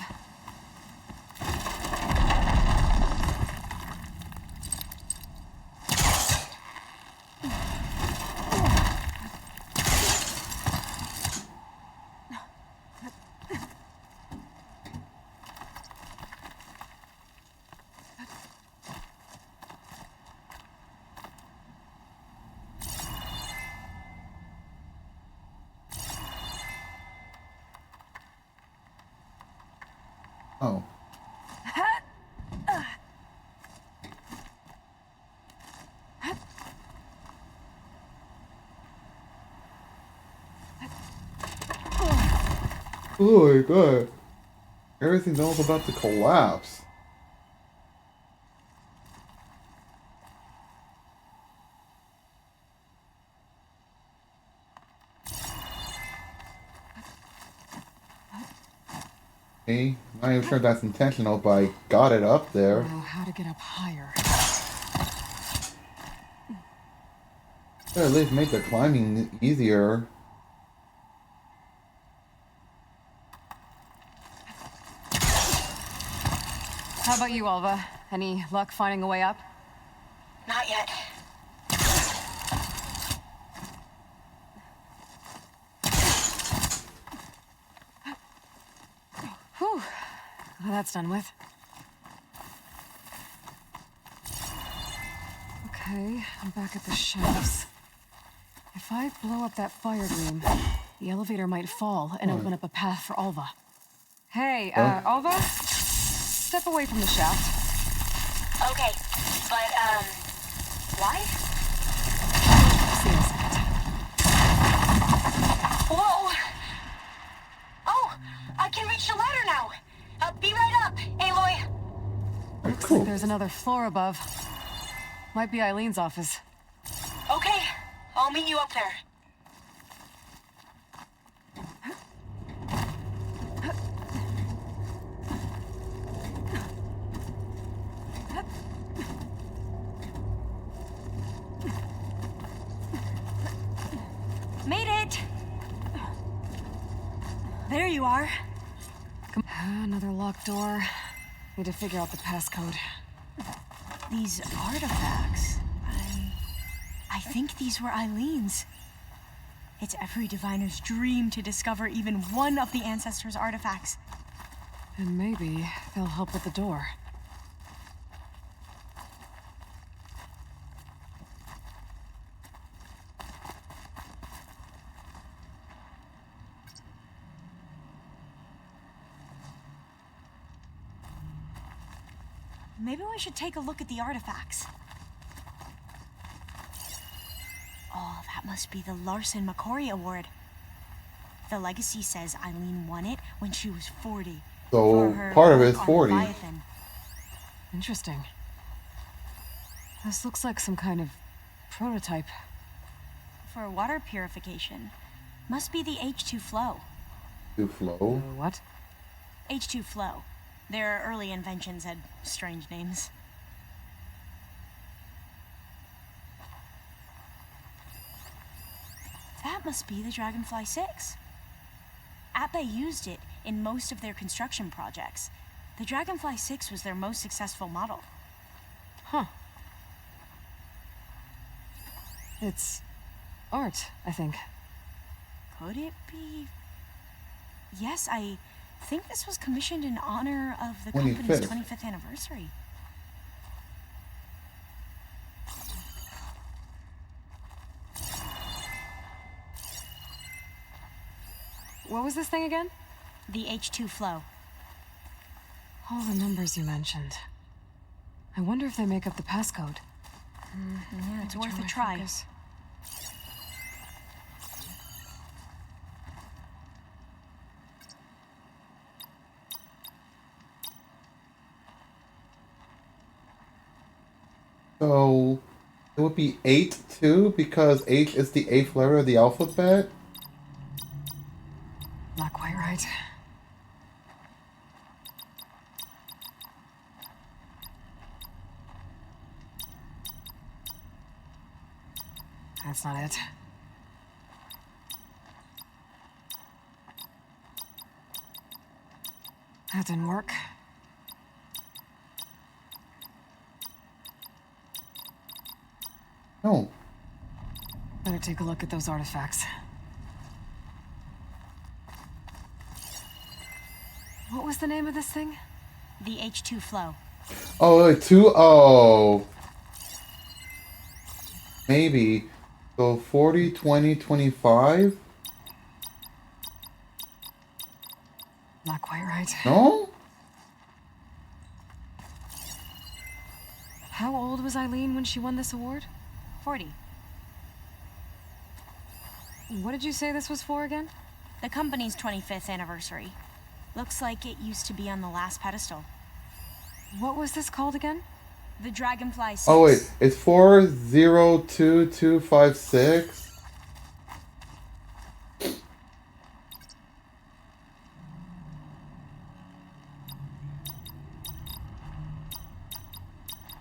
Oh. Oh my god. Everything's almost about to collapse. Hey, not even sure if that's intentional, but I got it up there. I don't know how to get up higher. Should at least make the climbing easier. How about you, Alva? Any luck finding a way up? Not yet. Whew. Well, that's done with. Okay, I'm back at the shafts. If I blow up that fire gleam, the elevator might fall and open up a path for Alva. Hey, Alva? Step away from the shaft. Okay, but, why? See you in a second. Whoa! Oh, I can reach the ladder now. Be right up, Aloy. Looks like there's another floor above. Might be Eileen's office. Okay, I'll meet you up there. Made it! There you are. Another locked door. Need to figure out the passcode. These artifacts, I think these were Eileen's. It's every diviner's dream to discover even one of the ancestors' artifacts. And maybe they'll help with the door. Maybe we should take a look at the artifacts. Oh, that must be the Larson McCory Award. The legacy says Eileen won it when she was 40. So part of it is 40. Leviathan. Interesting. This looks like some kind of prototype. For water purification. Must be the H2 flow. H2 flow? What? H2 flow. Their early inventions had strange names. That must be the Dragonfly 6. Ape used it in most of their construction projects. The Dragonfly 6 was their most successful model. Huh. It's art, I think. Could it be? Yes, I think this was commissioned in honor of the company's 25th anniversary. What was this thing again? The H2 flow. All the numbers you mentioned. I wonder if they make up the passcode. Yeah, it's worth a try. Focus. So it would be 8 too, because H is the 8th letter of the alphabet. Not quite right. That's not it. That didn't work. No. Better take a look at those artifacts. What was the name of this thing? The H2 flow. Oh, 2. Oh. Maybe. So 40, 20, 25? Not quite right. No? How old was Eileen when she won this award? 40. What did you say this was for again? The company's 25th anniversary. Looks like it used to be on the last pedestal. What was this called again? The Dragonfly 6. Oh wait, it's 402256.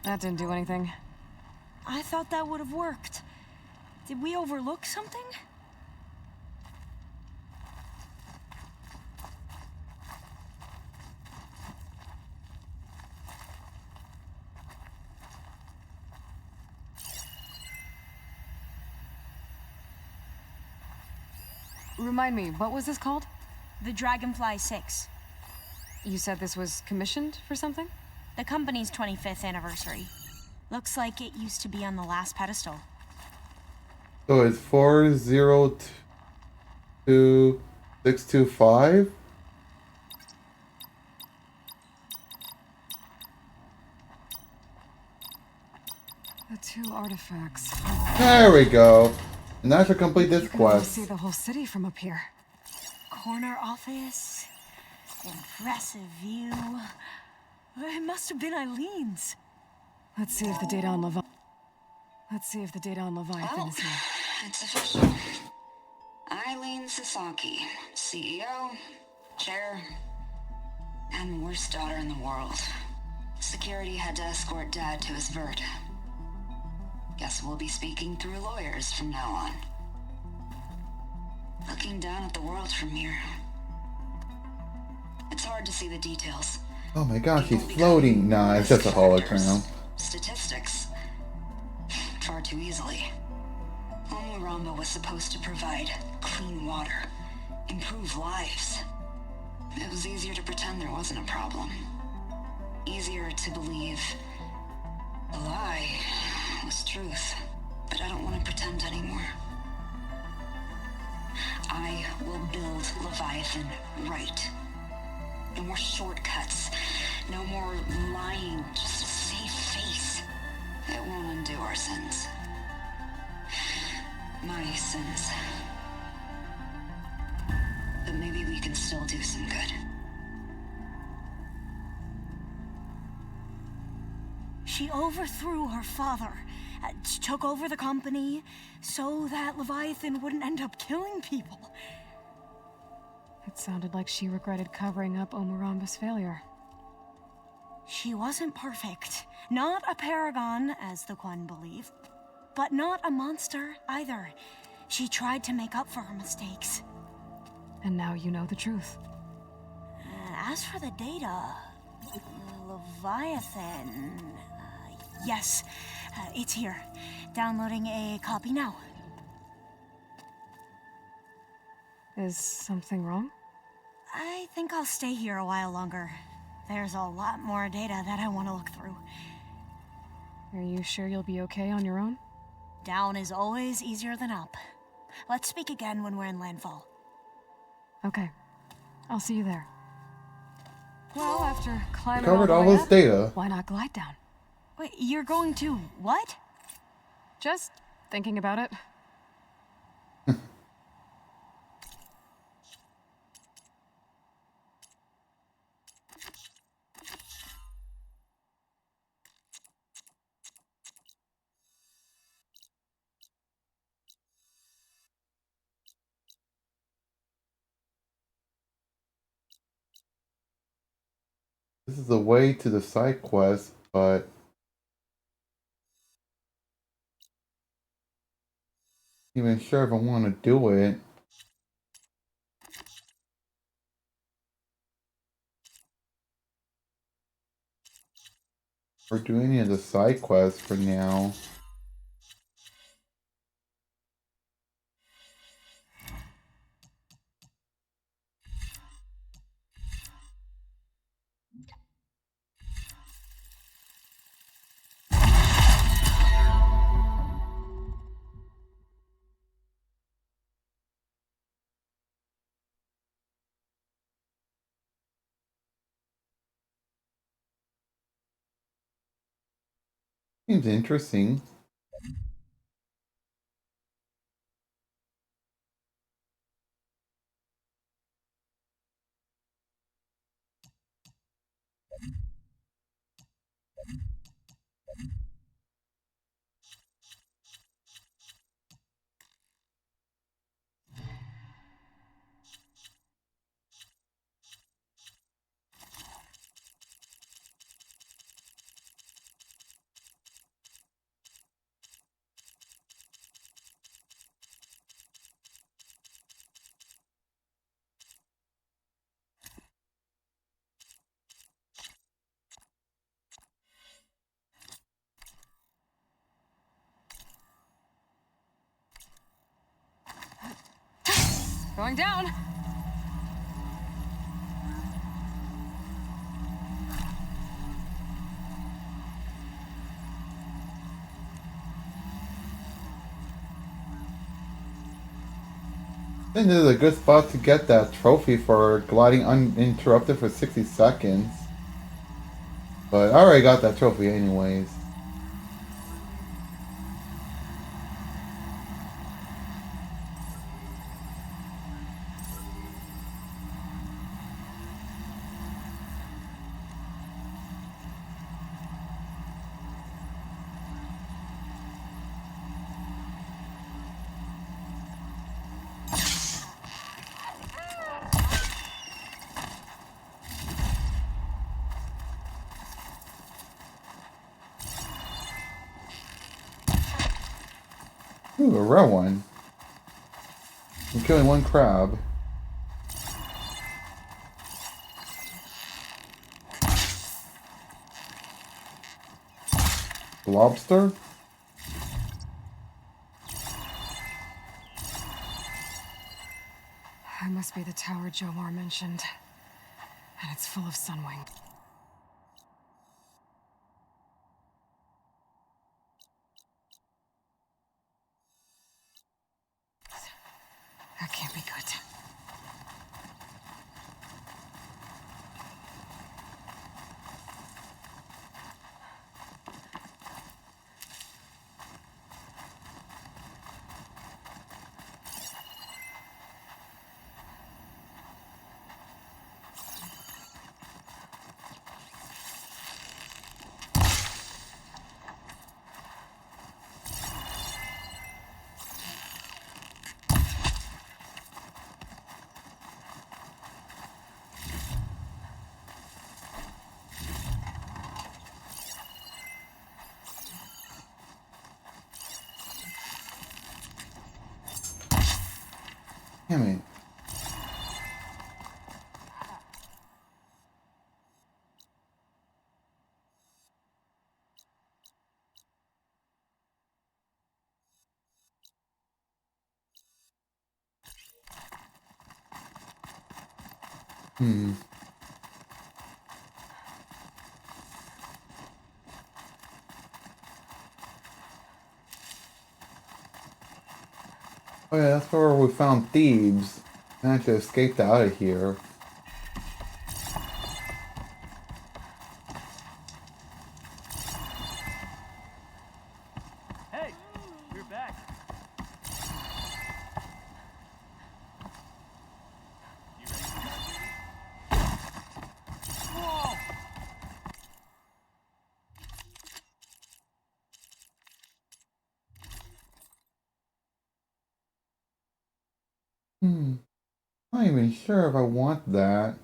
That didn't do anything. I thought that would have worked. Did we overlook something? Remind me, what was this called? The Dragonfly 6. You said this was commissioned for something? The company's 25th anniversary. Looks like it used to be on the last pedestal. So it's 402625? The 2 artifacts. There we go. And that should complete this You can almost quest. see the whole city from up here. Corner office. Impressive view. It must have been Eileen's. Let's see if the data on Leviathan. Well, is here. it's official. Eileen Sasaki, CEO, chair, and worst daughter in the world. Security had to escort Dad to his vert. Guess we'll be speaking through lawyers from now on. Looking down at the world from here. It's hard to see the details. Oh my gosh, he's floating. Nah, it's just a hologram. Statistics. Far too easily. Omuramba was supposed to provide clean water, improve lives. It was easier to pretend there wasn't a problem. Easier to believe the lie was truth. But I don't want to pretend anymore. I will build Leviathan right. No more shortcuts. No more lying just to save face. It won't undo our sins. My sins. But maybe we can still do some good. She overthrew her father, took over the company, so that Leviathan wouldn't end up killing people. It sounded like she regretted covering up Omuramba's failure. She wasn't perfect. Not a paragon, as the Quan believe. But not a monster, either. She tried to make up for her mistakes. And now you know the truth. As for the data... Leviathan... yes, it's here. Downloading a copy now. Is something wrong? I think I'll stay here a while longer. There's a lot more data that I want to look through. Are you sure you'll be okay on your own? Down is always easier than up. Let's speak again when we're in landfall. Okay. I'll see you there. Well, after climbing Covered all all the way this up, data. why not glide down? Wait, you're going to what? Just thinking about it. This is the way to the side quest, but I'm not even sure if I want to do it. Or do any of the side quests for now. Seems interesting. Going down. I think this is a good spot to get that trophy for gliding uninterrupted for 60 seconds. But I already got that trophy anyways. Ooh, a rare one. I'm killing one crab. Lobster? That must be the tower Jomar mentioned. And it's full of Sunwing. That can't be good. Damn it. Hmm. Oh yeah, that's where we found Thebes. Managed to escape out of here. Hey, you're back. You ready for guard duty? Whoa! I'm not even sure if I want that.